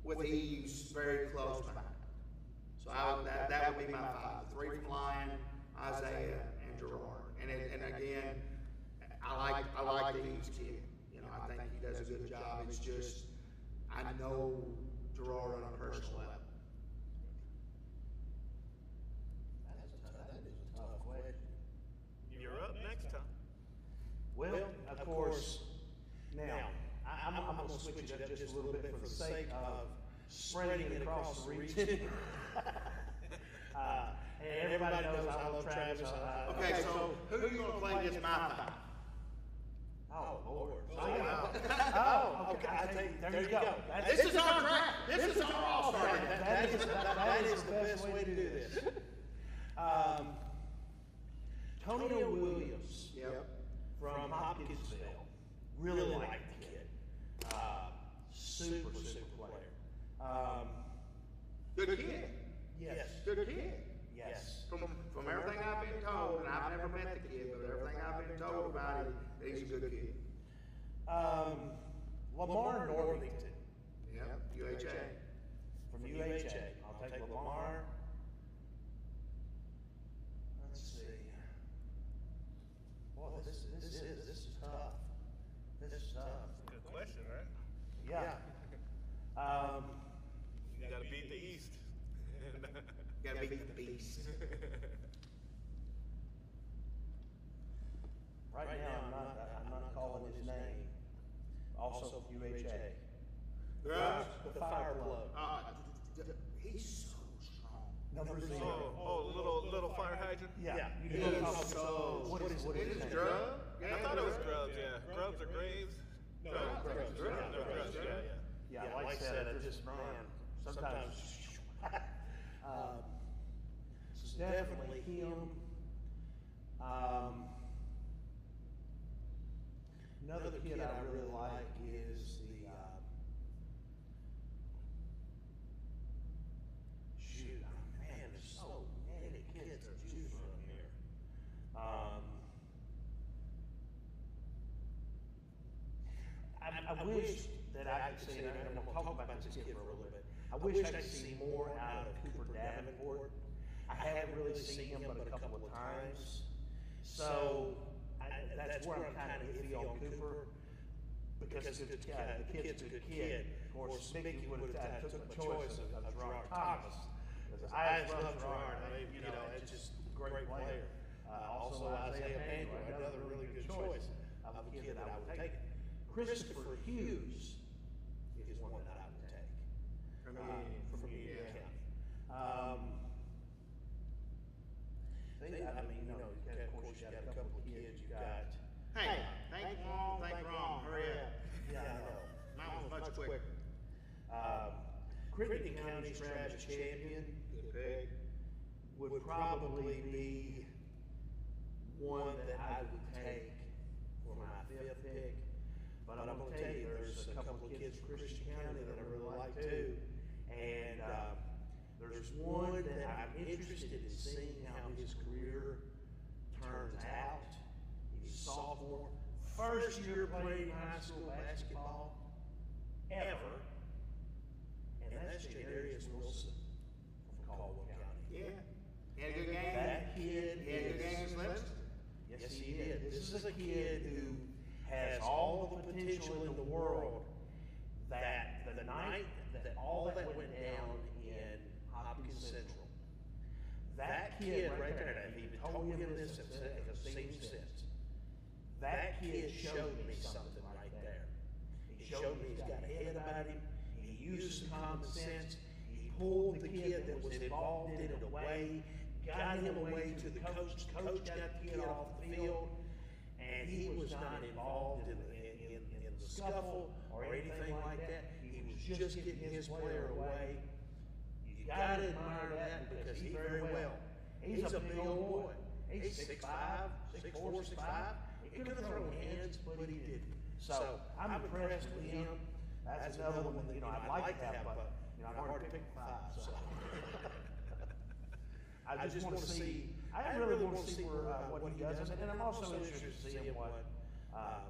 With Eves very close behind. So that would be my 5. 3 from Lyon, Isaiah, and Gerard. And again, I like the Eves kid. You know, I think he does a good job. It's just I know Gerard on a personal level. That is a tough question. You're up next time. Well, of course, now, I'm going to switch it up just a little bit for the sake of spreading it across the region. And everybody knows I love Travis. Okay, so who are you going to play against my 5? Oh, Lord. Oh, Oh, okay. There you go. This is our draft. This is our all-star draft. That is the best way to do this. Tonio Williams Yep. from Hopkinsville. Really like the kid. Super player. Good kid. Yes. Good kid. Yes. From everything I've been told, and I've never met the kid, but everything I've been told about him, he's a good kid. Lamar Northington Yep. UHA. from UHA. I'll take Lamar. Let's see. Boy, this is tough. This is tough. Good question, right? Yeah. You got to beat the East. Gotta beat the beast. Right now, I'm not calling his name. Also, UHA. The Fire Club. He's so strong. Number 0. Little fire hydrant. Yeah. He's so. What is Is his it name? drug? I thought it was grubs, yeah. Grubs or graves? No, Grubs. Grubs, yeah. Yeah, like I said, it just, man, sometimes. It's definitely him. Another kid I really like is the, shoot, man, there's so many kids to choose from here. I wish that I could see, and I'm gonna talk about this kid for a little bit. I wish I could see more out of Cooper Davenport. I haven't really seen him but a couple of times. So that's where I'm kind of iffy on Cooper, because the kid's a good kid. Of course, Mickey would have took my choice of Gerard Thomas. I love Gerard. You know, it's just a great player. Also, Isaiah Manuel, another really good choice of a kid that I would take. Christopher Hughes is one that I would take from Union County. I mean, you know, of course, you got a couple of kids. You got. Hey, think wrong. Hurry up. Yeah, I know. Mine was much quicker. Crittenden County's Travis Champion Good pick. would probably be one that I would take for my 5th pick. But I'm gonna tell you, there's a couple of kids from Christian County that I really like too. And there's one that I'm interested in seeing how his career turns out. He's a sophomore, first year playing high school basketball ever. And that's Jadarius Wilson from Caldwell County. Yeah. He had a good game. That kid He had a good game is, against Livingston. yes he did. This is a kid who has all of the potential in the world. That the night that all that went down in Hopkins Central, that kid right there, and he told him this, and I've seen him since, that kid showed me something right there. He showed me he's got a head about him, he uses some common sense, he pulled the kid that was involved in it away, got him away to the coach got the kid off the field, and he was not involved in the scuffle or anything like that. He was just getting his player away. You gotta admire that, because he very well. He's a big old boy. He's 6'5", 6'4", 6'5". He could have thrown hands, but he didn't. So I'm impressed with him. That's another one that, you know, I'd like to have, but you know, I've already picked 5. So I just want to see. I really want to see what he does, and I'm also interested to see what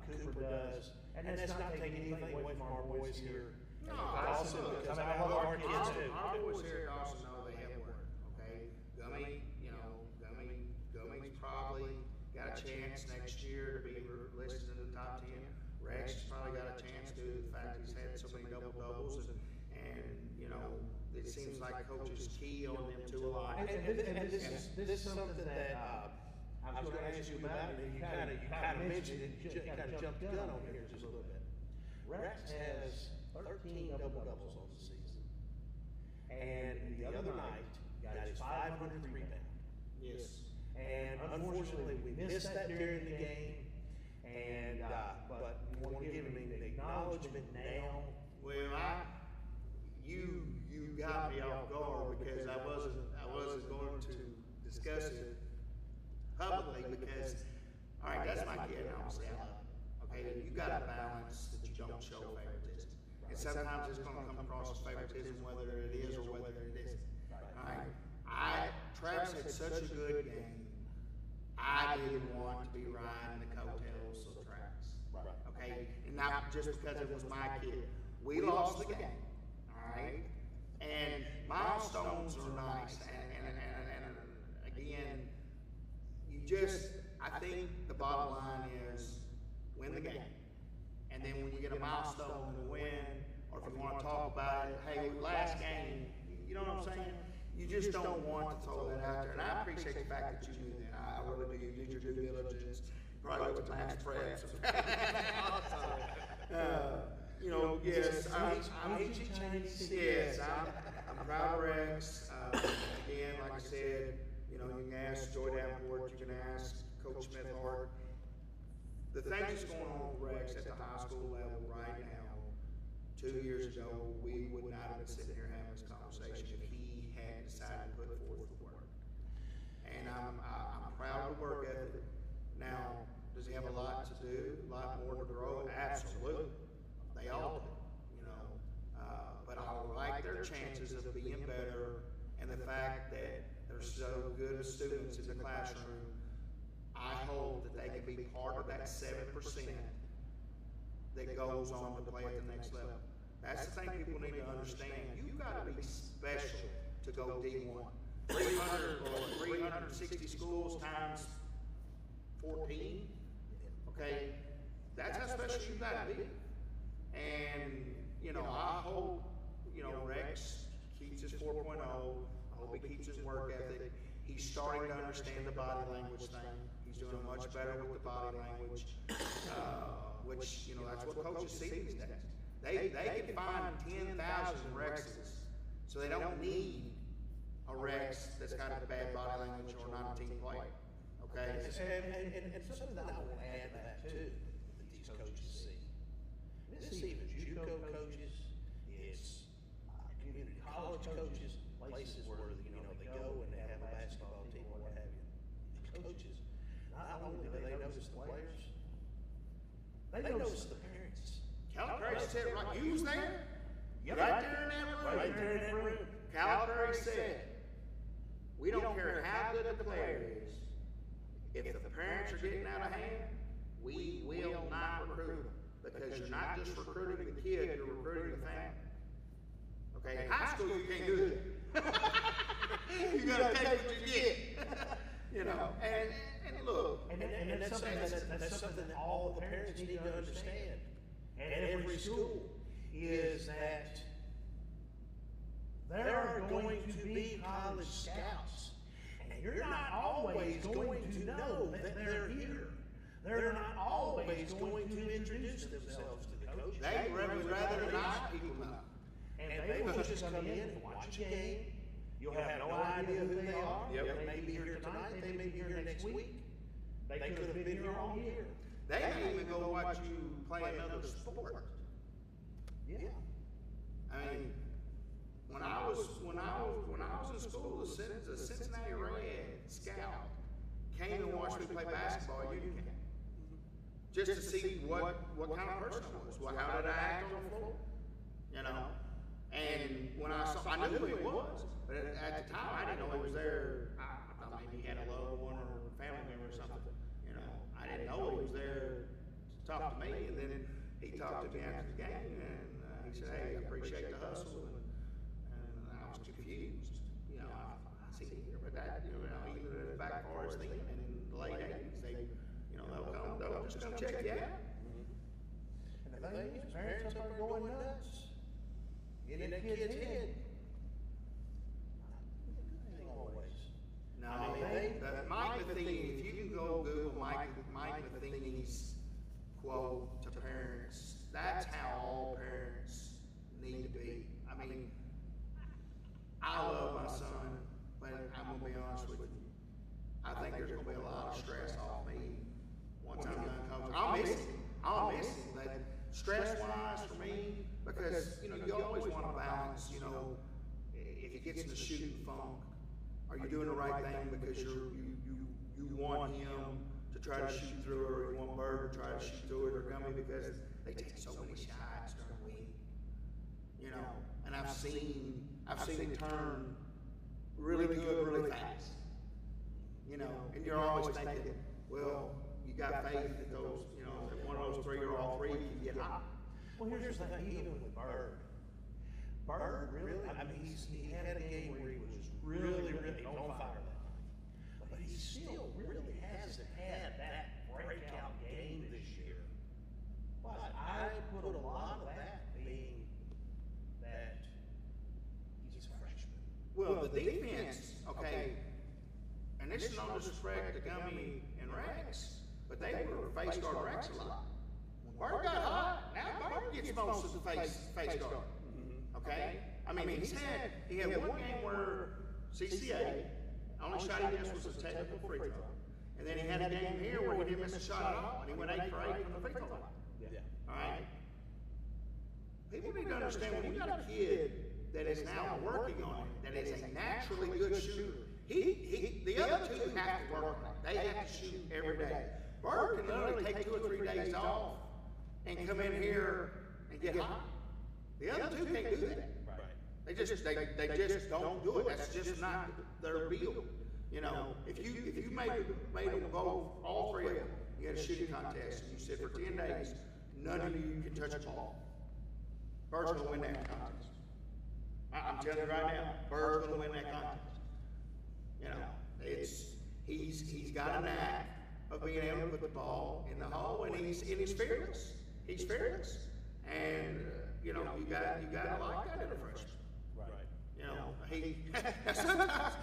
Cooper does. And that's not taking anything away from our boys here. No, Also, because I love our kids too. Our boys here also know they have work, okay? Gummy's probably got a chance next year to be listed in the top 10. Rex has probably got a chance due to the fact he's had so many double-doubles, and you know, it seems like coaches key on them too a lot. And this is something that I was going to ask you about, and you kind of mentioned it, you kind of jumped the gun on here just a little bit. Rex has 13 double-doubles on the season. And the other night, got his 500th rebound. Yes. And unfortunately, we missed that during the game. And, but you want to give him an acknowledgement now? Well, you got me off guard because I wasn't going to discuss it publicly because, all right, that's my kid, and obviously I love him. Okay, you got to balance that you don't show favoritism. And sometimes it's going to come across as favoritism, whether it is or whether it isn't. All right, Travis had such a good game. I didn't want to be riding the coattails of Travis. Okay, and not just because it was my kid. We lost the game. All right, and milestones are nice, and again, I think the bottom line is win the game. And then when you get a milestone and win, or if you want to talk about it, hey, last game, you know what I'm saying? You just don't want to throw that out there. And I appreciate the fact that you knew that. I really do. You did your due diligence. Probably went to max preps. You know, yes, I'm yes, I'm proud of Rex. Again, like I said, you know, you can ask Joy Davenport, you can ask Coach Smith-Hart. The thing that's going on with Rex at the high school level right now, 2 years ago, we would not have been sitting here having this conversation if he had decided to put forth the work. And I'm proud of the work ethic. Now, does he have a lot to do, a lot more to grow? Absolutely. They all do, you know. But I like their chances of being better, and the fact that they're so good as students in the classroom. I hope that they can be part of that 7% that goes on to play at the next level. That's the thing people need to understand. You've got to be special to go D1. 300 or 360 schools times 14. Okay, that's how special you've got to be. And, you know, I hope, you know, Rex keeps his 4.0. I hope he keeps his work ethic. He's starting to understand the body language thing. He's doing much better with the body language, which, you know, that's what coaches see these days. They can find 10,000 Rexes, so they don't need a Rex that's got a bad body language or not a team player. Okay? And something that I want to add to that too, that these coaches see. This is even JUCO coaches, it's community college coaches, places where, you know, they go and they have a basketball team or what have you. These coaches, not only do they notice the players, they notice the parents. Calipari said, right, you was there? Yep. Right there in that room. Right there in that room. Calipari said, we don't care how good the player is. If the parents are getting out of hand, we will not recruit them. Because you're not just recruiting the kid, you're recruiting the family. Okay, in high school you can't do that. You gotta take what you get. You know, and look. And that's something that all of the parents need to understand. At every school is that there are going to be college scouts. And you're not always going to know that they're here. They're not always going to introduce themselves to the coach. They would rather not people know. And they will just come in and watch a game. You'll have no idea who they are. Yep. They may be here tonight. They may be here next week. They could have been here all year. They may even go watch you play another sport. Yeah. I mean, when I was in school, the Cincinnati Red scout came and watched me play basketball at UCAM. Just to see what kind of person I was. Well, how did I act on the floor? You know? And when I knew who he was, but at the time I didn't know he was there. I thought maybe he had a loved one or a family member or something. You know, I didn't know he was there to talk to me. And then he talked to me after the game, and he said, "Hey, I appreciate the hustle." And I was confused. You know, I see here, but that, you know, even back far as then in the late 80s, they, you know, they'll just come check you out. And the thing is, parents are going nuts. Get in that kid's head. Ain't always. No, Mike Matheny, if you can go Google Mike Matheny's quote to parents, that's how all parents need to be. I mean, I love my son, but I'm going to be honest with you. I think there's going to be a lot of stress off me once I'm done coaching I'll miss him. I'll miss him. But stress-wise for me, because you always want to balance. If he gets in the shooting funk, are you doing the right thing because you want him to try to shoot through it, or you want Bird to try to shoot through it, or Gummy because they take so many shots during the week. And I've seen it turn really good, really fast. And you're always thinking, well, you got faith that those, that one of those three or all three can get hot. Well, here's the thing, even with Bird. Bird really, he had a game where he was really on fire that night. But he still really hasn't had that breakout game this year. But I put a lot of that being that he's a freshman. Well, the defense, okay, and this is no disrespect to Gummy and Rex, but they were face guard Rex a lot. When Bird got hot, now Bird gets most of the face guard. Okay? He had one game where CCA, only shot he missed was a technical free throw. And then he had a game here where he didn't miss a shot at all, and he went 8 for 8 from the free throw line. Yeah. All right? People need to understand, when you got a kid that is now working on it, that is a naturally good shooter, the other two have to work on it. They have to shoot every day. Bird can literally take 2 or 3 days off and come in here and get hot. The other two can't do that. Right. They just don't do it. That's just not their deal. If you made them go, all three of them, you had a shooting contest, and you said for 10 days, none of you can touch a ball. Bird's gonna win that contest. I'm telling you right now, Bird's gonna win that contest. He's got a knack of being able to put the ball in the hole, and he's fearless. He's fearless, and you got to like that in a freshman. Right. Sometimes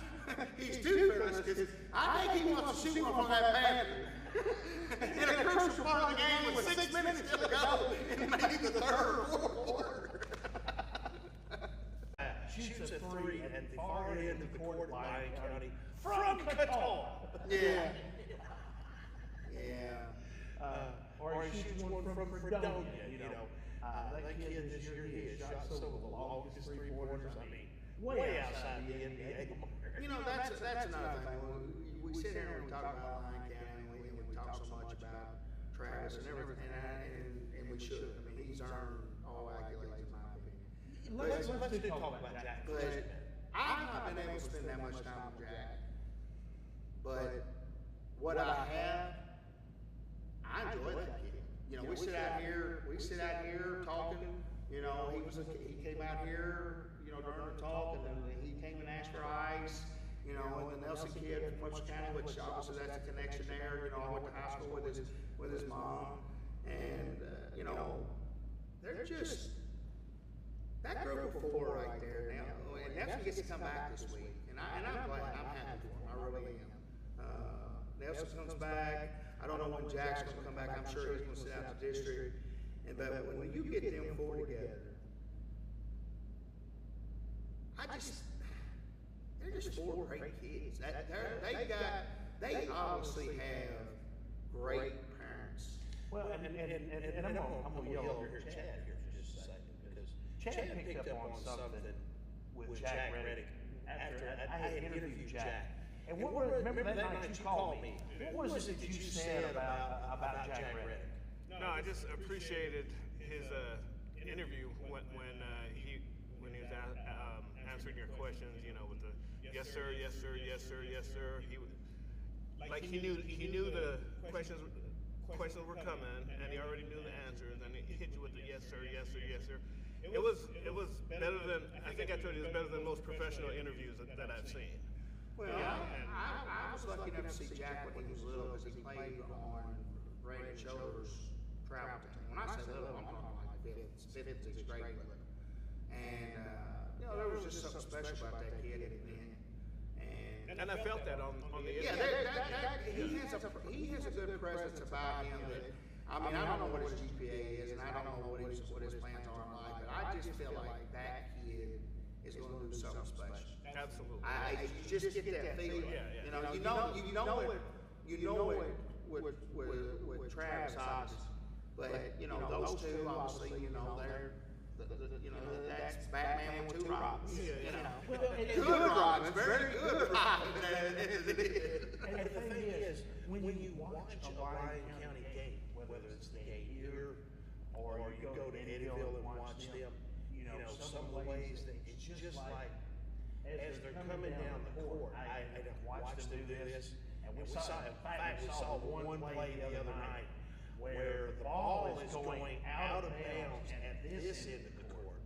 he's too fearless because I think he wants to shoot one from that Panther in a crucial part of the game with 6 minutes still to go in maybe the third or fourth quarter. Shoots a 3 at the far end of the court at Lyon County from Qatar. Yeah. Or he shoots one from Fredonia, that kid this year, he has shot some of the longest 3-pointers, way outside the NBA. That's another thing. We sit here and we talk about Lyon County, and we talk so much about Travis and everything, and we should. He's earned all accolades, in my opinion. Let's talk about Jack. But I've not been able to spend that much time with Jack. But what I have, I enjoy that kid. We sit out here talking. He came out here, during the talk, and then he came and asked for ice. And the Nelson kid from Webster County, which obviously that's a connection there. I went to high school with his mom, and they're just that group of 4 right there now. And Nelson gets to come back this week, and I'm glad. I'm happy for him. I really am. Nelson comes back. I don't know when Jack's going to come back. I'm sure he's going to sit out the district. But when you get them 4 together, they're just 4 great kids. They obviously have great parents. Well, and I'm going to yell over here at Chad here for just a second, because Chad picked up on something with Jack Reddick after I had interviewed Jack. And remember that night you called me? What was it that you said about Jack Reddick? No, I just appreciated his interview when he was answering your questions. With the yes sir, yes sir, yes sir, yes sir. He knew the questions were coming, and he already knew the answers, and he hit you with the yes sir, yes sir, yes sir. It was better than, I think I told you, it was better than most professional interviews that I've seen. Well, I was lucky enough to see Jack when he was little, because he played on Brandon Schiller's travel team. When I say little, I'm talking like 5th, 6th grade little. And there was just something special about that kid at the end. And I felt that on the interview. Yeah, he has a good presence about him that, I don't know what his GPA is, and I don't know what his plans are in life, but I just feel like that kid is going to do something special. Absolutely. You just get that feeling. Yeah. You know it with Travis, obviously. But, you know, those two, obviously, you know, they're, you know, that's Batman with two Robins. You know. Well, Good Robins, very good Robins, as it is. And the thing is, when you watch a Lyon County game, whether it's the game here or you go to Eddyville and watch them, you know, some of the ways that it's just like, as they're coming down the court, I watched them do this, and we saw, in fact, we saw one play the other night where the ball is going out of bounds at this end of the court.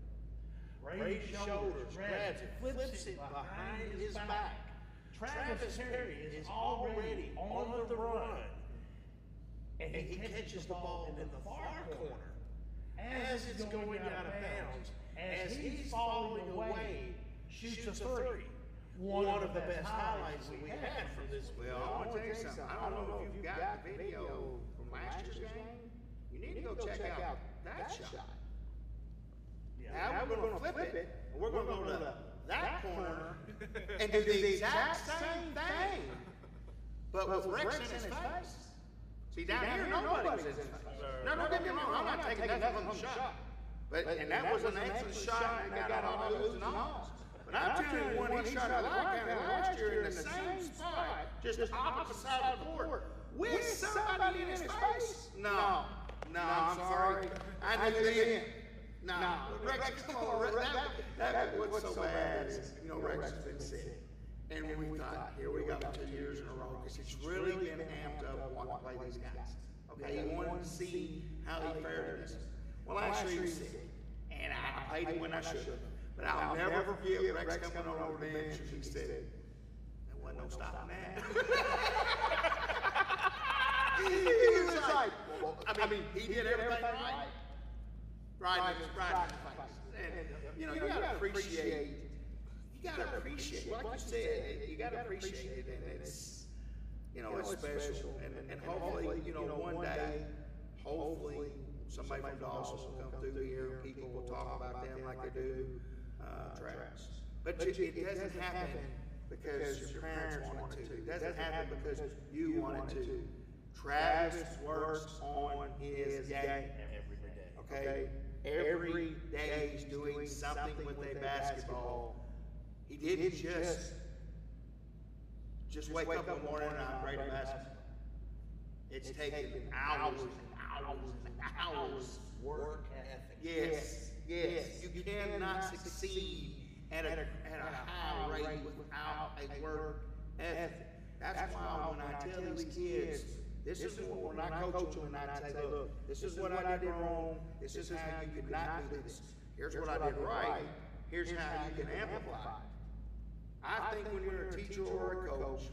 Ray Shoulders grabs it, flips it behind his back. Travis Perry is already on the run, and he catches the ball in the far corner as it's going out of bounds. As he's falling away, shoots a three. One of the best highlights that we had from this. Well, I want to tell you something. I don't know if you've got the video from last year's game. You need to go check out that shot. Now we're going to flip it, and we're going to go to that corner and do the exact same thing, but with Rex in his face. See, down here, nobody's in his face. No, don't get me wrong, I'm not taking nothing from the shot. And that was an excellent shot, and they got all those and alls. But I'm telling you, when he shot at Lyon County last year in the same spot, just opposite side of the court, with somebody in his face. No, I'm sorry. I knew then. No, Rex, come on, that what's so bad is, you know, Rex has been sick. And we thought, here we go, 2 years in a row, because he's really been amped up wanting to play these guys. Okay, he wanted to see how he fared in this. Well, last year he was sick, and I played him when I should have. But I'll never forget Rex coming over the bench, and he said, there wasn't no stopping that. He was like, well, I mean, he did everything right. Right in his face. And, you know, you gotta appreciate, like you said, you gotta appreciate it, and it's, you know, it's special. And hopefully, you know, one day, hopefully, somebody from Dawson will come through here, and people will talk about them like they do Travis. But it doesn't happen because your parents wanted to. It doesn't happen because you wanted to. Travis works on his game every day. Okay? Every day he's doing something with a basketball. He didn't just wake up one morning and I'm ready to basketball. It's taken hours and hours and hours work ethic. Yes. You cannot succeed at a high rate without a work ethic. That's why when I tell these kids, this is when I coach them and I say, look, this is what I did wrong. This is how you could not do this. Here's what I did right. Here's how you can amplify. I think when you're a teacher or a coach,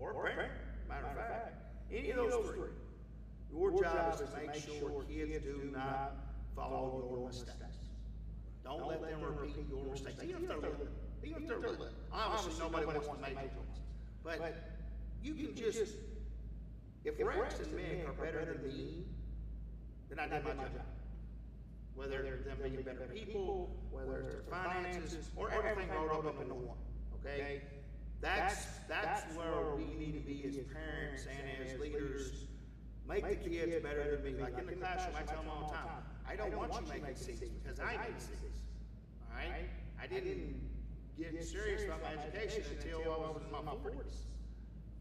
or a parent, matter of fact, any of those three, your job is to make sure kids do not follow your mistakes. Don't let them repeat your mistakes. Even if they're little. Obviously, nobody wants to make mistakes. But you can just, if Rex and Mick are better than me, then I did my job. Whether they're them being better people, whether it's their finances, or everything rolled up into one. Okay? That's where we need to be as parents and as leaders. Make the kids better than me. Like in the classroom, I tell them all the time, I don't want you making C's because I made C's. All right? I didn't get serious about my education until I was in my 40s.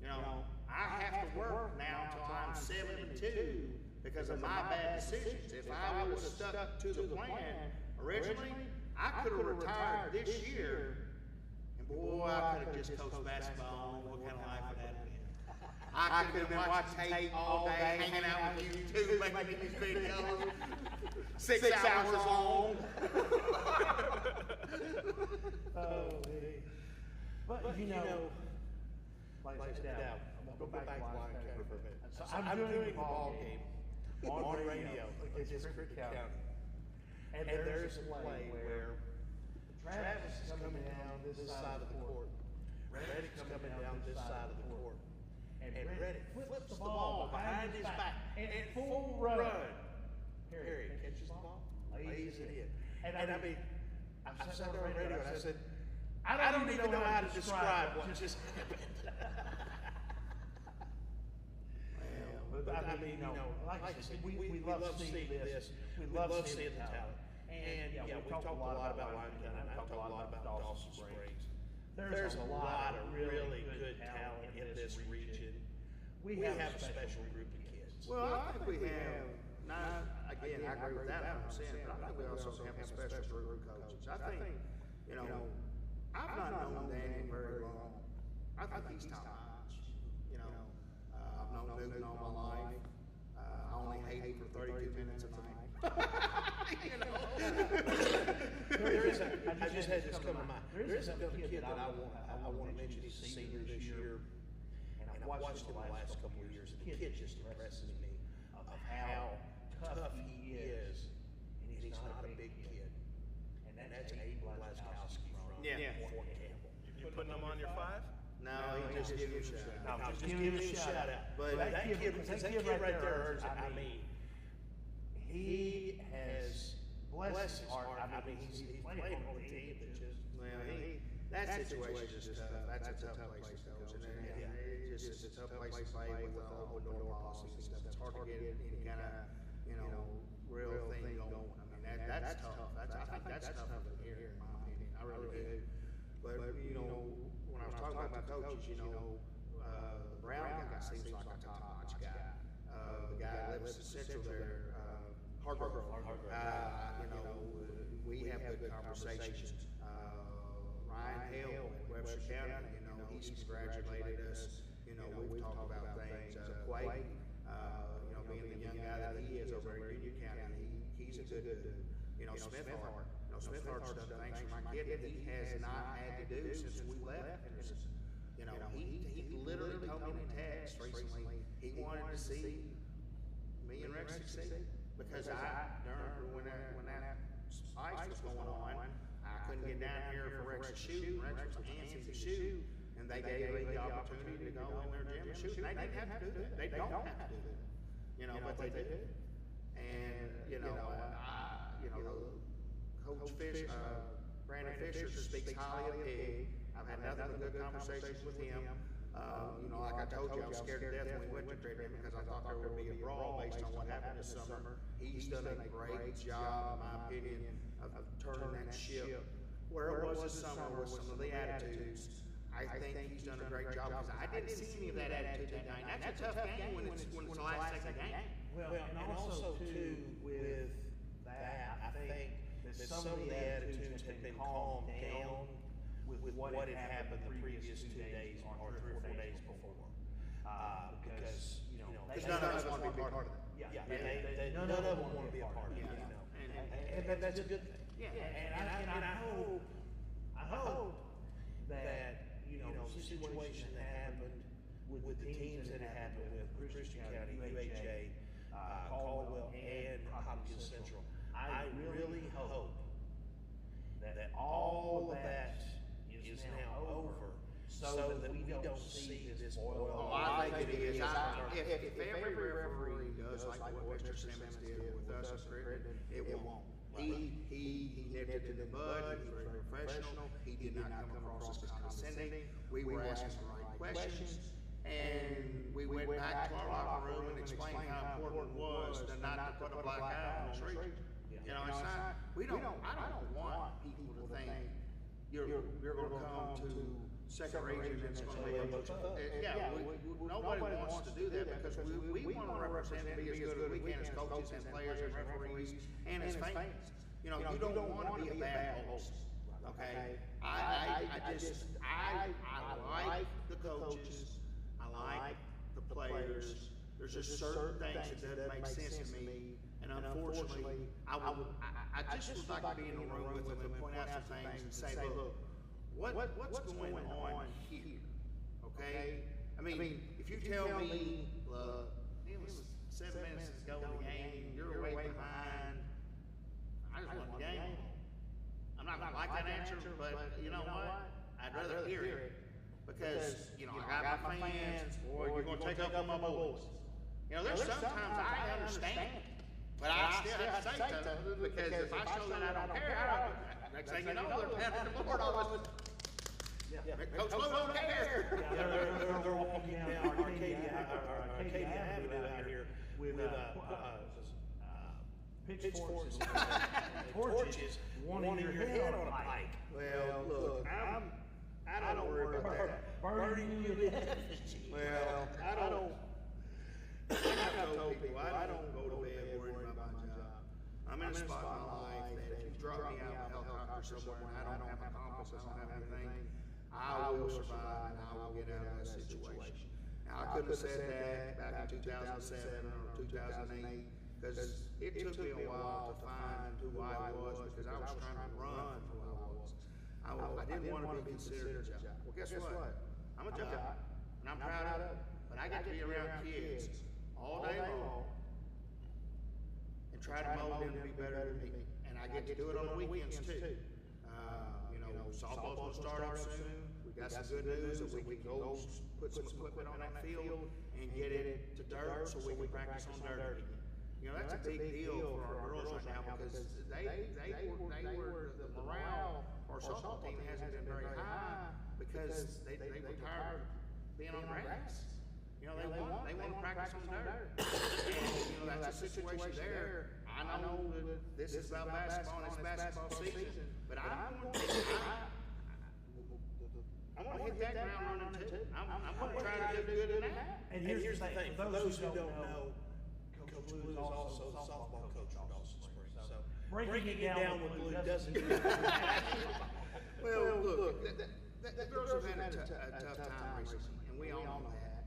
You know, I have to work now until I'm 72 because of my bad decisions. If I would have stuck to the plan originally, I could have retired this year, and boy, I could have just coached basketball. What kind of life would that have been? I could have been watching tape all day, hanging out with you two, making these videos, 6 hours long. But you know, like I said, I'm going to go back to Lyon County for a minute. So I'm doing a ball game on the radio against Cricket County. And there's a play where Travis is coming down this side of the court. Reddick's coming down this side of the court. And Reddick flips the ball behind his back at full run. Harry catches the ball, lays it in. And I mean, I sat there on the radio and I said, I don't even know how to describe what just happened. mean, like I said, we love seeing this. We love seeing the talent. And yeah, we've talked a lot about Lyon County, and I've talked a lot about Dawson Springs. There's a lot of really good talent in this region. We have a special group of kids. Well, I think we have, not, again, I agree with that 100%, but I think we also have a special group of coaches. I think, I've not known Danny very long. I think he's top notch. I've known Newton all my life. I only hate him for 32 minutes a night. I just had this come to mind. There is a kid that I want to mention. He's a senior this year, and I've watched him the last couple of years. The kid just impresses me of how tough he is, and he's not a big kid. And that's Abe Laskowski from Fort Campbell. You putting him on your 5? No, he just give him a shout out. No, just give him a shout out. But that kid right there earns it. I mean, he has blessed his heart. I mean, he's playing on a team that just. Well, that situation is just tough. That's a tough place to coach. And it's just a tough place to play with all the door policies and stuff. It's hard to get any kind of, real thing going. I mean, that's tough. I think that's tougher than here, in my opinion. I really do. But, when I was talking about coaches, the Brown guy seems like a top-notch guy. The guy that lives in Central there, Hargrove. We have good conversations. Ryan Hill in Webster County, he's congratulated us. We've talked about things. Quake, being the young guy that he is over in Union County, he's a good, Smith Hart. Smith Hart's done things for my kid that he has not had to do since we left. And he literally told me in text recently he wanted to see me and Rex succeed. Because when that ice was going on, I couldn't get down here for Rex to shoot. Rex was antsy to shoot, and they gave me the opportunity to go in their gym and shoot. And they didn't have to do that. They don't have to do that. But they do. And Coach Fish, Brandon Fisher speaks highly of Pig. I've had nothing but good conversations with him. Like I told you, I was scared to death when we went to Brigham because I thought there would be a brawl based on what happened this summer. He's done a great job, in my opinion, of turning that ship where it was this summer with some of the attitudes. I think he's done a great job because I didn't see any of that attitude that night. That's a tough game when it's the last second game. Well, and also too with that, I think that some of the attitudes have been calmed down with what had happened the previous 2 days or 3 or 4 days before. Because none of us want to be part of it. Yeah, none of them want to be a part of it. And that's a good thing. Yeah. And I hope that the situation that happened with the teams that it happened with Christian County, UHA, Caldwell, and Hopkins Central. I really hope that all of that is now over, so that we don't see this boil. I think it is. If every referee does like what Mr. Simmons did with us at Crittenden, it won't. He nipped it in the bud. He was very professional. He did not come across as condescending. We were asking the right questions, and we went back to our locker room and explained how important it was to not to put a black eye on the street. It's not. I don't want people to think you're going to come to second region and it's going to be a bunch of nobody wants to do that because we want to represent and be as good as we can as coaches and players and referees and as fans. You don't want to be a bad host. Okay, I like the coaches. I like the players. There's just certain things that doesn't make sense to me, and unfortunately, I just would like to be in the room with them and point out some things and say, look, what's going on here? Okay, I mean, if you tell me, look, it was 7 minutes to go in the game, you're way behind. I just want the game. I'm not gonna like that answer, but you know what? I'd rather hear it because I got my fans, or you're gonna take up on my boys. There's sometimes I understand, but I still have to say something because if I show that I don't care, next thing you know, they're pounding the board all of us. Coach Lou don't care. They're walking down Arcadia Avenue out here, pitchforks and torches, wanting your head on a pike. Well, look, I don't worry about that. Burning you to death. Well, I don't. Like I've told people, I don't go to bed worrying about my job. I'm in a spot in my life that if you drop me out of a helicopter somewhere and I don't have a compass, I don't have anything, I will survive and I will get out of that situation. Now, I could have said that back in 2007 or 2008, because it took me a while to find who I was, because I was trying to run from who I was. I didn't want to be considered a job. Well, guess what? I'm a job, and I'm proud of it. But I get to be around kids all day long and try to mold them to be better than me. And I get to do it on the weekends too. Softball's gonna start up soon. We got some good news that we can go put some equipment on that field and get it to dirt so we can practice on dirt again. That's a big deal for our girls right now, because they were the morale for our softball team hasn't been very high because they were tired of being on grass. They want to practice on dirt. And that's a situation there. I know that this is about basketball and it's basketball season, but I'm going to hit that ground running too. I'm going to try to do good in that. And here's the thing, for those who don't know, Coach Blue is also the softball coach for Dawson Springs. So breaking it down with Blue doesn't mean Well, look, the girls have had a tough time recently, and we all know that.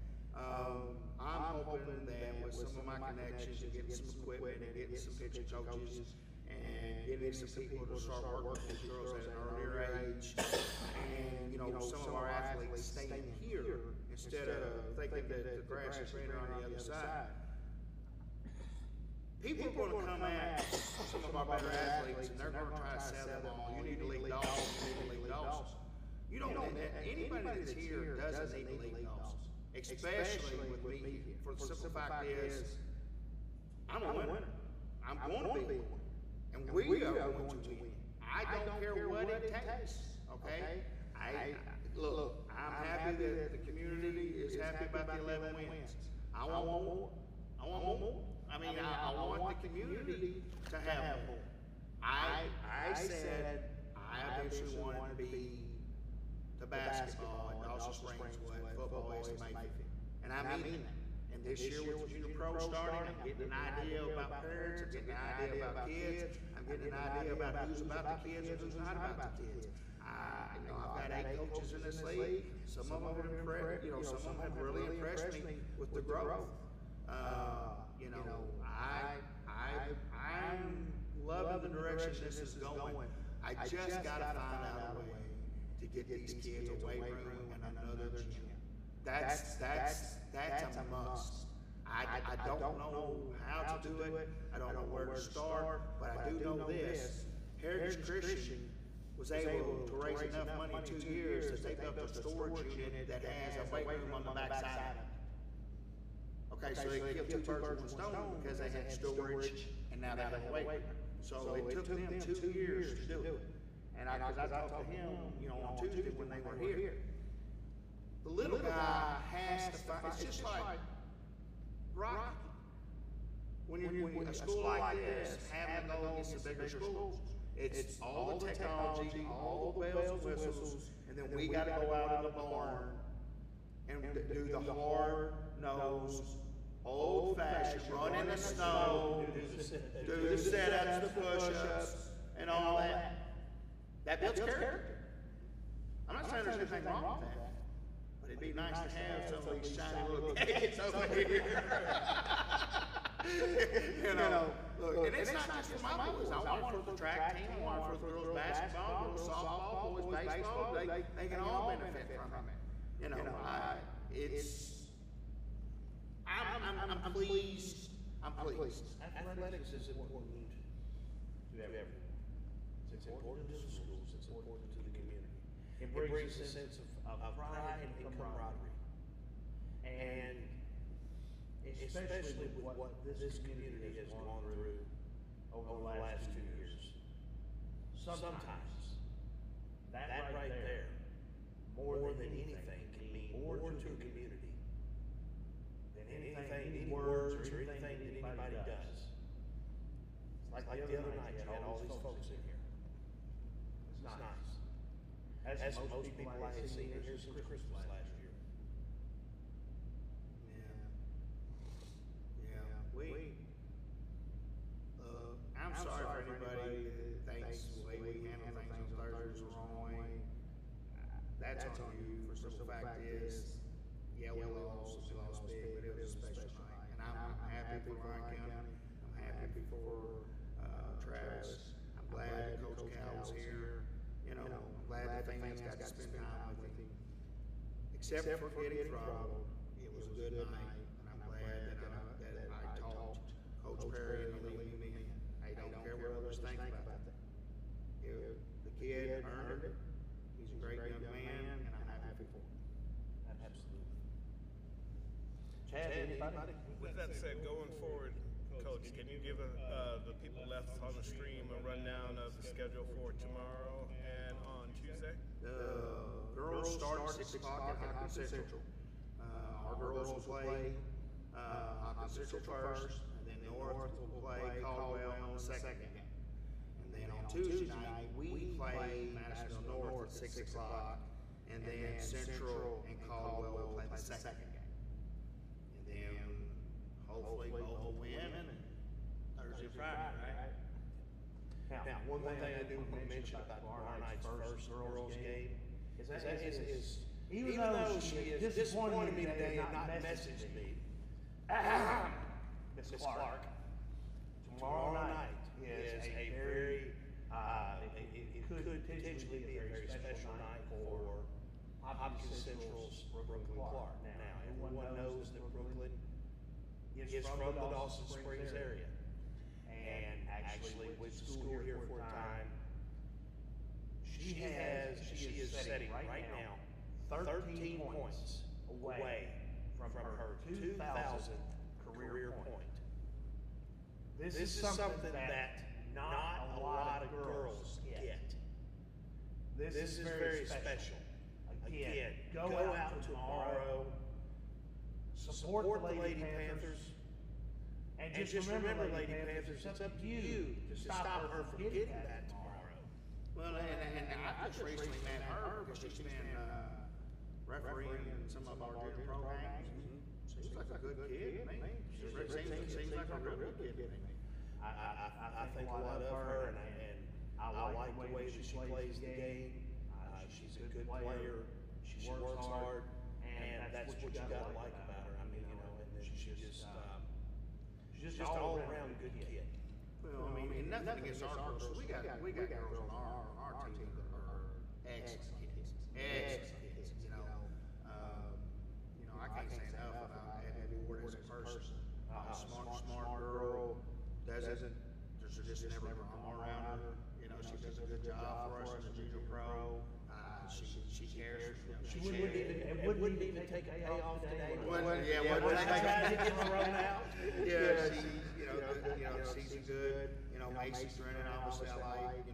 I'm hoping that with some of my connections and getting some equipment and getting some pitching coaches and getting some people to start working with these girls at an earlier age, and some of our athletes staying here instead of thinking that the grass is greener on the other side. People are going to come at some of our better athletes, and they're going to try to sell them all. You need to lead Dawson. You need to lead Dawson. You don't. Anybody that's here doesn't need to lead Dawson, especially with me. For the simple fact is, I'm a winner. I'm going to be a winner, and we are going to win. I don't care what it takes. Okay. Look. I'm happy that the community is happy about the 11 wins. I want more. I want more. I want the community to have more. I said I eventually wanted to be the basketball at Dawson Springs what football is to Mayfield. And I mean that. And this year with Junior Pro starting, I'm getting an idea about parents, I'm getting an idea about kids, I'm getting an idea about who's about the kids and who's not about the kids. I've got 8 coaches in this league. Some of them have some of them have really impressed me with the growth. I'm loving the direction this is going. I just got to find out a way to get these kids a weight room and another gym. That's a must. I don't know how to do it. I don't know where to start, but I do know this. Heritage Christian was able to raise enough money in 2 years that they built a storage unit that has a weight room on the backside of it. Okay, so they killed 2 birds with one stone because they had storage and now they have a weight room. So it took them 2 years to do it. And I talked to him, on Tuesday when they were here. The little guy has to find, it's just like Rocky. When a school like this, having to go against the bigger schools, it's all the technology, all the bells and whistles, and then we got to go out in the barn and do the hard-nosed, old-fashioned, run in the snow, do the sit-ups, the push-ups, and all that. That builds character. I'm not saying there's anything wrong with that, but it'd be nice to have some of these shiny little kids over here. Look, and it's not just for my boys. I want it for the track team, I want it for the girls basketball, girls softball, boys baseball. They can all benefit from it. I'm pleased. I'm pleased. Athletics is important to everyone. It's important to the schools, it's important to the community. It brings a sense of pride and camaraderie. And especially with what this community has gone through over the last 2 years. Sometimes, that right there, more than anything, can mean more to a community than anything, any words or anything like the other night, you had all these folks in here. It's nice. As most people I had seen here since Christmas last year. I'm sorry for anybody that thinks the way we handle things on Thursdays is the wrong way. That's on you. For simple fact is, yeah, we lost big, but it was a special night. And I'm happy for Ryan County. I'm happy for Travis. I'm glad that Coach Cal was here. You know, I'm glad that fans got to spend time with him. Except for getting throttled, it was a good night. And I'm glad that I talked Coach Perry into leaving me in. I don't care what others think about that. The kid earned it. He's a great young man, and I'm happy for him. Absolutely. Chad, anybody? With that said, going forward, Coach, can you give the people left on the stream a rundown of the schedule for tomorrow and on Tuesday? The girls start at 6 o'clock at Hawkins Central. Our girls will play Hawkins Central first, and then North will play Caldwell on the second game. And then on Tuesday night, we play Madisonville North at 6 o'clock, and then Central and Caldwell will play the second game. And then hopefully both will win Thursday, Friday, right? Now, one thing I do want to mention about tomorrow night's first girls game is even though she is disappointed me today and not messaged me, Miss Clark, tomorrow night is a very, it could potentially be a very special night for Hopkins Central's Brooklyn Clark. Now, everyone knows that Brooklyn is from the Dawson Springs area. And actually went to school here for a time. She is setting right now 13 points away from her 2,000th career point. This is something that not a lot of girls get. This is very special. Again, go out tomorrow, support the Lady Panthers. And just remember, Lady Panthers, it's up to you to stop her from getting that tomorrow. Well, and I just recently met her because she's been refereeing in some of our junior programs. Seems like a good kid to me. Seems like a real good kid to me. I think a lot of her, and I like the way that she plays the game. She's a good player. She works hard, and that's what you gotta like about her. I mean, you know, and then she's just all around a good kid. Well, I mean, and nothing against our girls. We got girls on our team that are excellent kids. You know, I can't say enough about Abby Ward as a person. Smart girl. Doesn't just never come around her. You know, she does a good job for us as a junior pro. She cares. She wouldn't even take a day off today. Get thrown out. Yeah, she's good. You know, Macy's running obviously I like,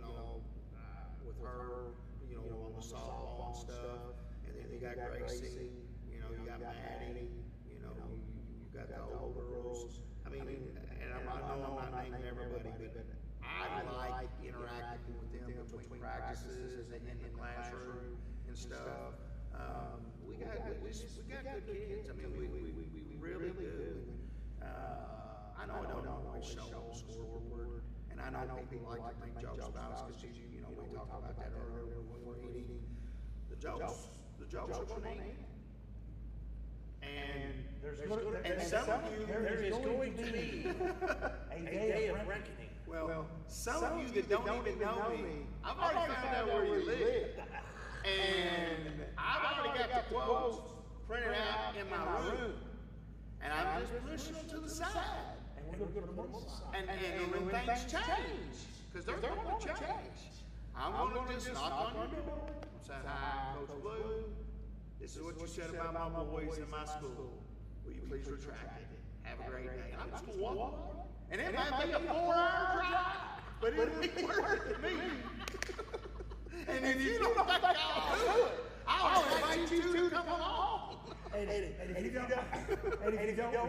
with her, on the softball and stuff. And then you got Gracie, you got Maddie, you got the older girls. I mean, and I know I'm not naming everybody, but I like interacting with them between practices and in the classroom and stuff. We got good kids. I mean, we really do. I know I don't always show on the scoreboard, and I know people like to make jokes about us because we talked about that earlier when we're eating. The jokes are funny. And some of you, there is going to be a day of reckoning. Well, some of you that don't even know me, I've already found out where you live. And I've already got the quotes printed out in my room. And I'm just pushing them to the side. And we're going to put them on the side. And when things change, because they're going to change, I'm going to just knock on your door and say, "Hi, Coach Blue. This is what you said about my boys in my school. Will you please retract it? Have a great day." And I'm just going to walk away. And it might be a 4-hour drive, but it'll be worth it to me. And if you don't think I'll do it, I'll invite you to come along. And if you don't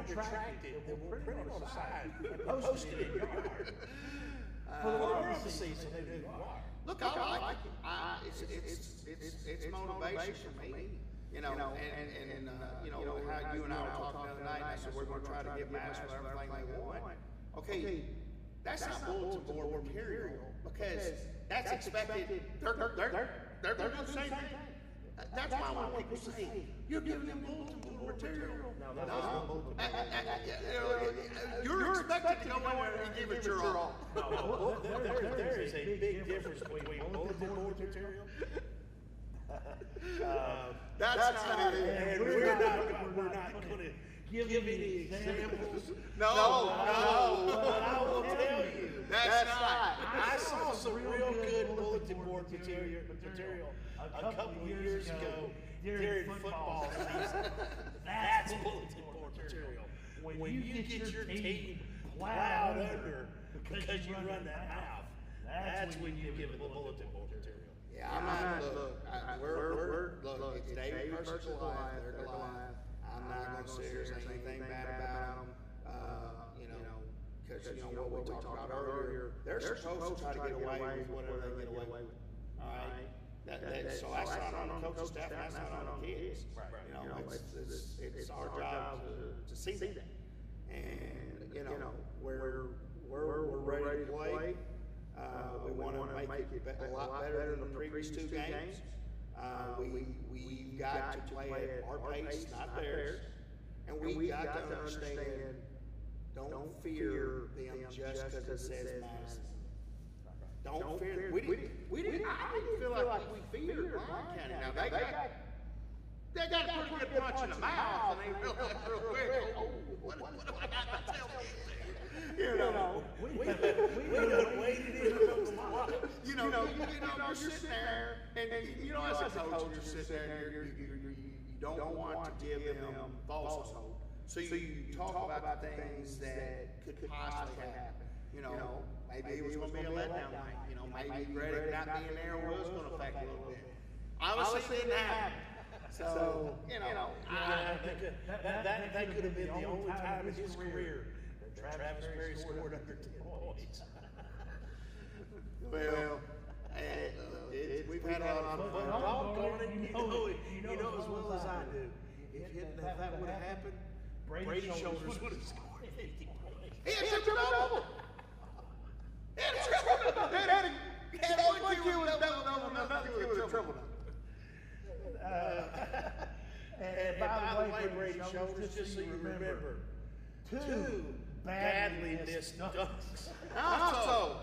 retract it, then we'll print it on the side and post it in your yard. For the world to see who you are. Look, I like it. It's motivation for me. You know, and you know, how you and I were talking the other night, and I said, we're gonna try to give Madison everything they want. Okay, that's not bulletin board material, because that's expected. They're gonna do the same thing. That's why when people say, you're giving them bulletin board material. No. You're expected to go in there and give it your all. No, there is a big difference between bulletin board material. That's not it. And we're not going to give any examples. No. But I will tell you, That's not. I saw some real good bulletin board material a couple of years ago during football season. That's bulletin board material. When you get your team plowed under because you run that mouth, that's when you give it the bulletin board material. Yeah, I'm not, look, it's David versus Goliath, they're Goliath. I'm not gonna sit here and say anything bad about them, you know, cause you know what we talked about earlier, they're supposed to try to get away with whatever they get away with, alright? So that's not on the coaching staff, and that's not on the kids. You know, it's our job to see that. And, you know, we're ready to play. We want to make it a lot better than the previous two games. We've got to play at our pace, not theirs. And we've got to understand, don't fear them just because it says Madison. Don't fear them. I didn't feel like we feared Lyon County. Now, they got a pretty good punch in the mouth, and they realized real quick, oh, what have I got myself into? You know, We done waited in the line. you know, you're sitting there, and you know, as a coach, you're sitting there, and you don't want to give them false hope. So you talk about things that could possibly happen. You know, maybe it was going to be a letdown night. You know, maybe Reddick not being there was going to affect a little bit. Obviously, it didn't happen. So, you know, that could have been the only time in his career that Travis Perry scored under 10 points. Well, we've had a lot of But fun. doggone it, you know as well as I do. If that would have happened, Brady Shoulders would have scored 50 points. He had a triple-double. He had a triple-double. He had one kid with a double-double, another kid with a triple-double. And by the way, Brady Shoulders, just so you remember, 2 badly missed dunks. Also,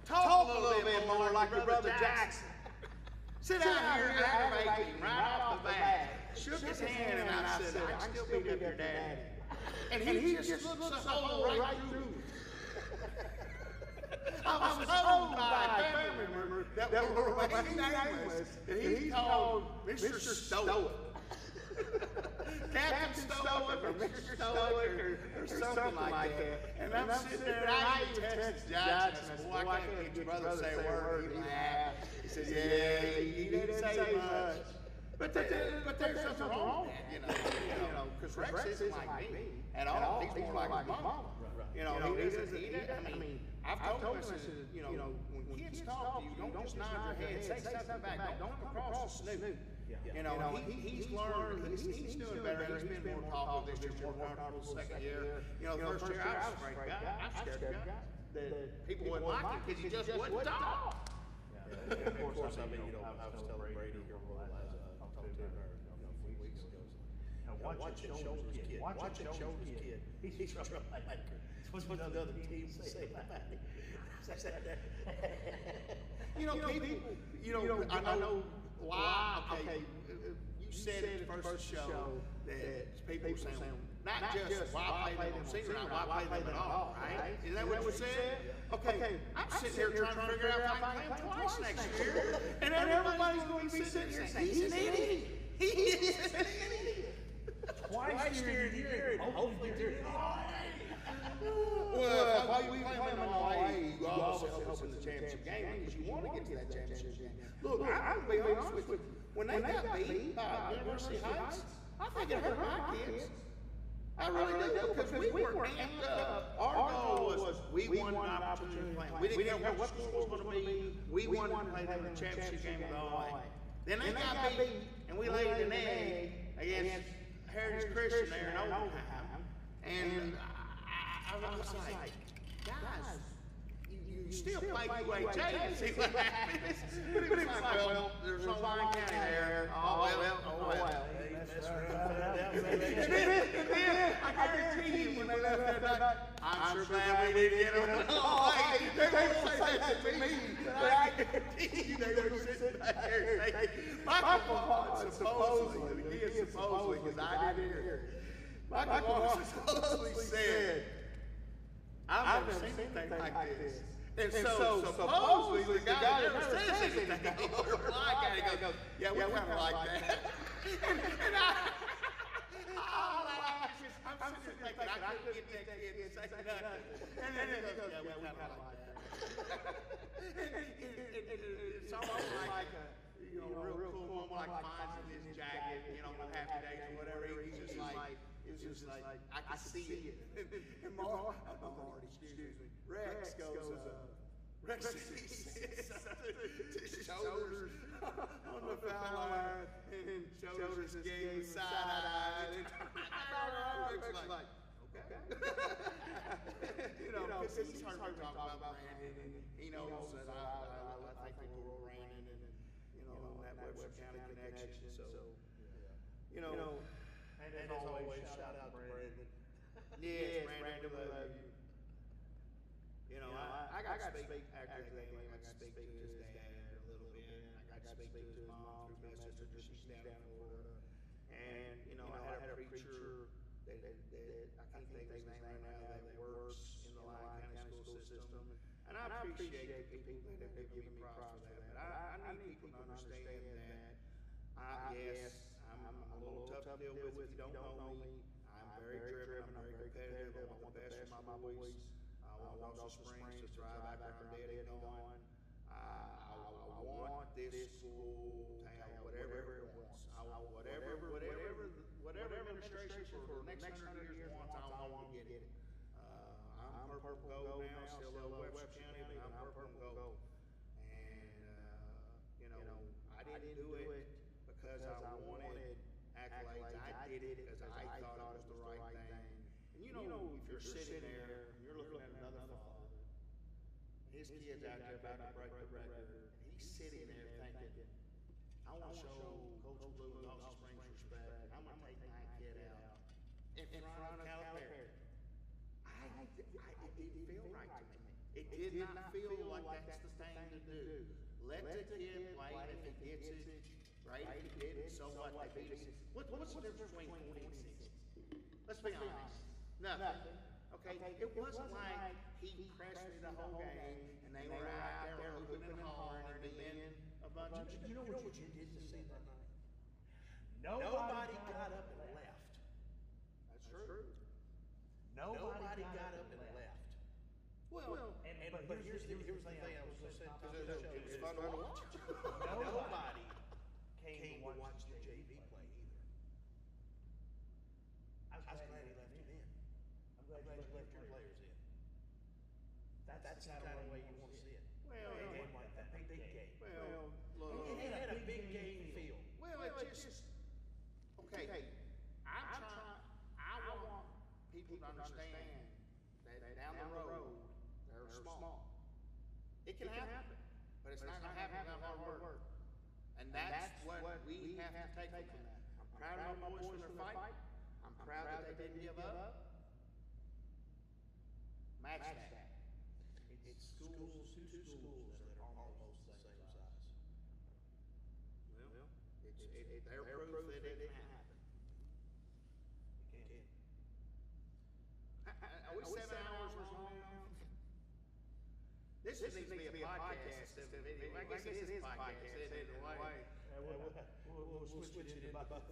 talk a little bit more like your brother Jackson. Sit down here and aggravate me right off the bat. Shook his hand and I said, I can still beat up your daddy. And he just looks a hole right through me. I was told by a family member that were remaining nameless that he called Mr. Stoic. Captain Stoic or Mr. Stoic or something like that. And I'm sitting there and I even texted Johnson. I said, boy, I can't get your brother to say a word. He laughed. He said, yeah, he didn't say much. But there's something wrong with that, you know, because Rex isn't like me at all. He's more like my mom. You know, he doesn't eat it. I mean, I've told him, I said, you know, when kids talk to you, don't just nod your head, say something back, don't come across the snoot. You know, he's learned, he's doing better, he's been more talkative this year, more comfortable second year. You know, the first year I was afraid of God, I'm scared of God. That people wouldn't like him because he just wouldn't talk. And of course, I mean, I was telling Brady here I talked to him a few weeks ago. Watch that Shoulders kid. Watch that Shoulders kid. He's a troublemaker. What's the other team say about him? You know, people, I know why, okay, you said it the first show that people were saying, not just why play them on senior night, why play them at all, right? Isn't that what you said? Okay, I'm sitting here trying to figure out if I can play him twice next year, and then everybody's going to be sitting here saying, he's an idiot. He is an idiot. Twice during the year, and hopefully during the Well, if we play them in Hawaii, you obviously help us in the championship game because you want to get to that championship game. Look, I'll be honest with you. When they got beat by University Heights, I think it hurt my kids. I I really do, because we were amped up. Our goal was, we wanted an opportunity to play. We didn't care what the score was going to be. We wanted to play them in the championship game with all. Then they got beat, and we laid an egg against Heritage Christian there in overtime. And I was like, guys, you still play UAJ and see what happens. But it was like, well, there's no Lyon County there. Oh, well. And then, I guarantee you, when they left that night, I'm sure glad we didn't get them. They would say that to me, but I guarantee you they were sitting back there saying, Michael Vaughn supposedly, because I didn't hear it. Michael Vaughn supposedly said, I've never seen anything like this. And so supposedly the guy that never says anything, or my guy goes, yeah, we kind of like that. And I'm sitting there thinking, I couldn't get that kid to say nothing. And then he goes, yeah, we kind of like that. It's almost like a, real cool moment, like finds in his jacket, on Happy Days or whatever. He's just like, I can see it. And Marty, excuse me, Rex goes, Rex sees his shoulders on the foul line, and shoulders gave side-eye, and Rex like, okay. Because he's heard me talk about Brandon, and he knows that I think we're Brandon, and, on that Webster County connection, so, And as always, shout out to Brandon. Yes, Brandon, we love you. I got to speak after the game. I got to speak to his dad a little bit. I got to speak to his mom through Messenger. She's down in Florida. And, I had a preacher that I can't think of his name right now, that works in the Lyon County school system. And I appreciate the people that have given me props for that. But I need people to understand that, yes, I'm a little tough to deal with if you don't know me. I'm very driven, I'm very competitive. I want the best for my boys. I want Dawson Springs to thrive after I'm dead and gone. I want this school to have whatever it wants. I want whatever administration for the next 100 years wants, I want to get it. I'm purple gold now, still love Webster County, but I'm purple gold. And, I didn't do it because I wanted accolades. I did it because I thought it was the right thing. And if you're sitting there and you're looking at another father, his kid's out there about to break the record, and he's sitting there thinking, I want to show Coach Blue and Dawson Springs respect. I'm going to take my kid out in front of Calipari. It didn't feel right to me. It did not feel like that's the thing to do. Let the kid play, and if he gets it, right? If he didn't, so what? They beat us. What's the difference between 40 and 60? Let's be honest. Nothing. Okay, it wasn't like he pressed me the whole game, and they were out there hooping and hollering and being a bunch of. You know what you did to see that night? Nobody got up and left. That's true. Nobody got up and left. Well, but here's the thing I was going to say. It was fun to watch. Nobody came to watch the JV play either. I was glad he left him in. I'm glad you left your players in. That's the kind of way you want to see it. Well, a game like that, big game. Well, look. It had a big game feel. Well, it just okay. I want people to understand that down the road they're small. It can happen, but it's not going to happen without hard work. And that's what we have to take from that. I'm proud of my boys for their fight. I'm proud that they didn't give up. Match that. It's two schools that are almost the same size. Well, they're proof that it didn't happen. You can't. Are we 7 hours long now? This needs to be a podcast instead of video. I guess it is a podcast, isn't it? We'll switch it into both.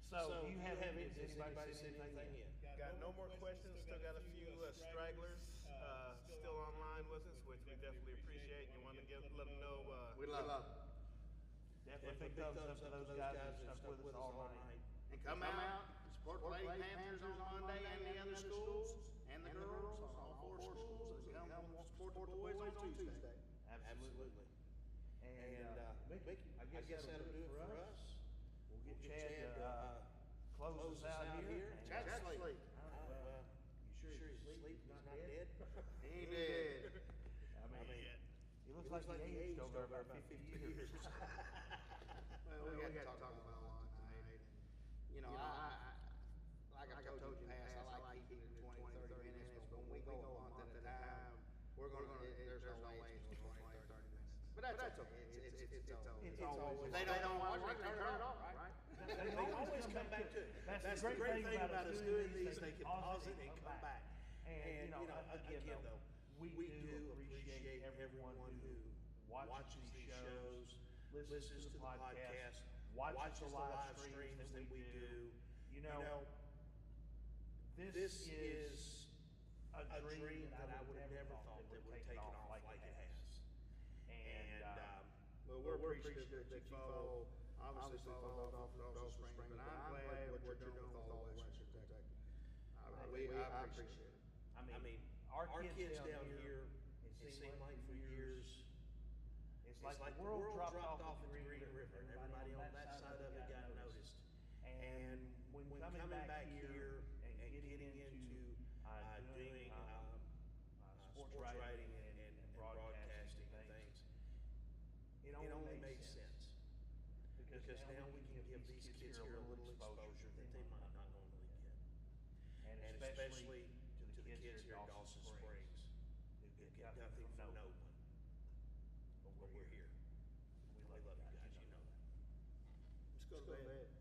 So, you have anybody said anything yet? Got no more questions. Still got a few stragglers still online with us, which we definitely appreciate. You want to let them know. We love them. Definitely big thumbs up to those guys that stuck with us all night. And come out, support the Lady Panthers on Monday support the boys on Tuesday. Absolutely. And, Mickey, I guess that'll do it for us. We'll get Chad to close us out here. Chad's asleep. Well, you sure he's asleep? He's not dead? He did. I mean, he looks like he aged over about 50 years. Well, we got to talk about a lot tonight. You know, like I told you in the past, I like keeping it 20, 30 minutes, but when we go a month at a time, there's no way it's 20, 30 minutes. But that's okay. It's always. If they don't watch it, turn it off, right? They always come back to it. That's the great thing about us doing these, they can pause it and come back. And, you know, again though, we do appreciate everyone who watches these shows, listens to the podcast, watches the live streams that we do. You know, this is a dream that I would have never thought that would have taken off like it has. And, well, we're appreciative that you follow, obviously follow Dawson Springs, but I'm glad what you're doing with all the Western Kentucky. I appreciate it. I mean, our kids down here, it seemed like for years, it's like the world dropped off at the Green River, and everybody on that side of it got noticed. And when coming back here and getting into doing sports writing and broadcasting and things, it only makes sense. Because now we can give these kids here a little exposure that they might not normally get. And especially to the kids here at Dawson Springs, who get nothing from no one. But we're here. We love you guys, you know that. Let's go to bed.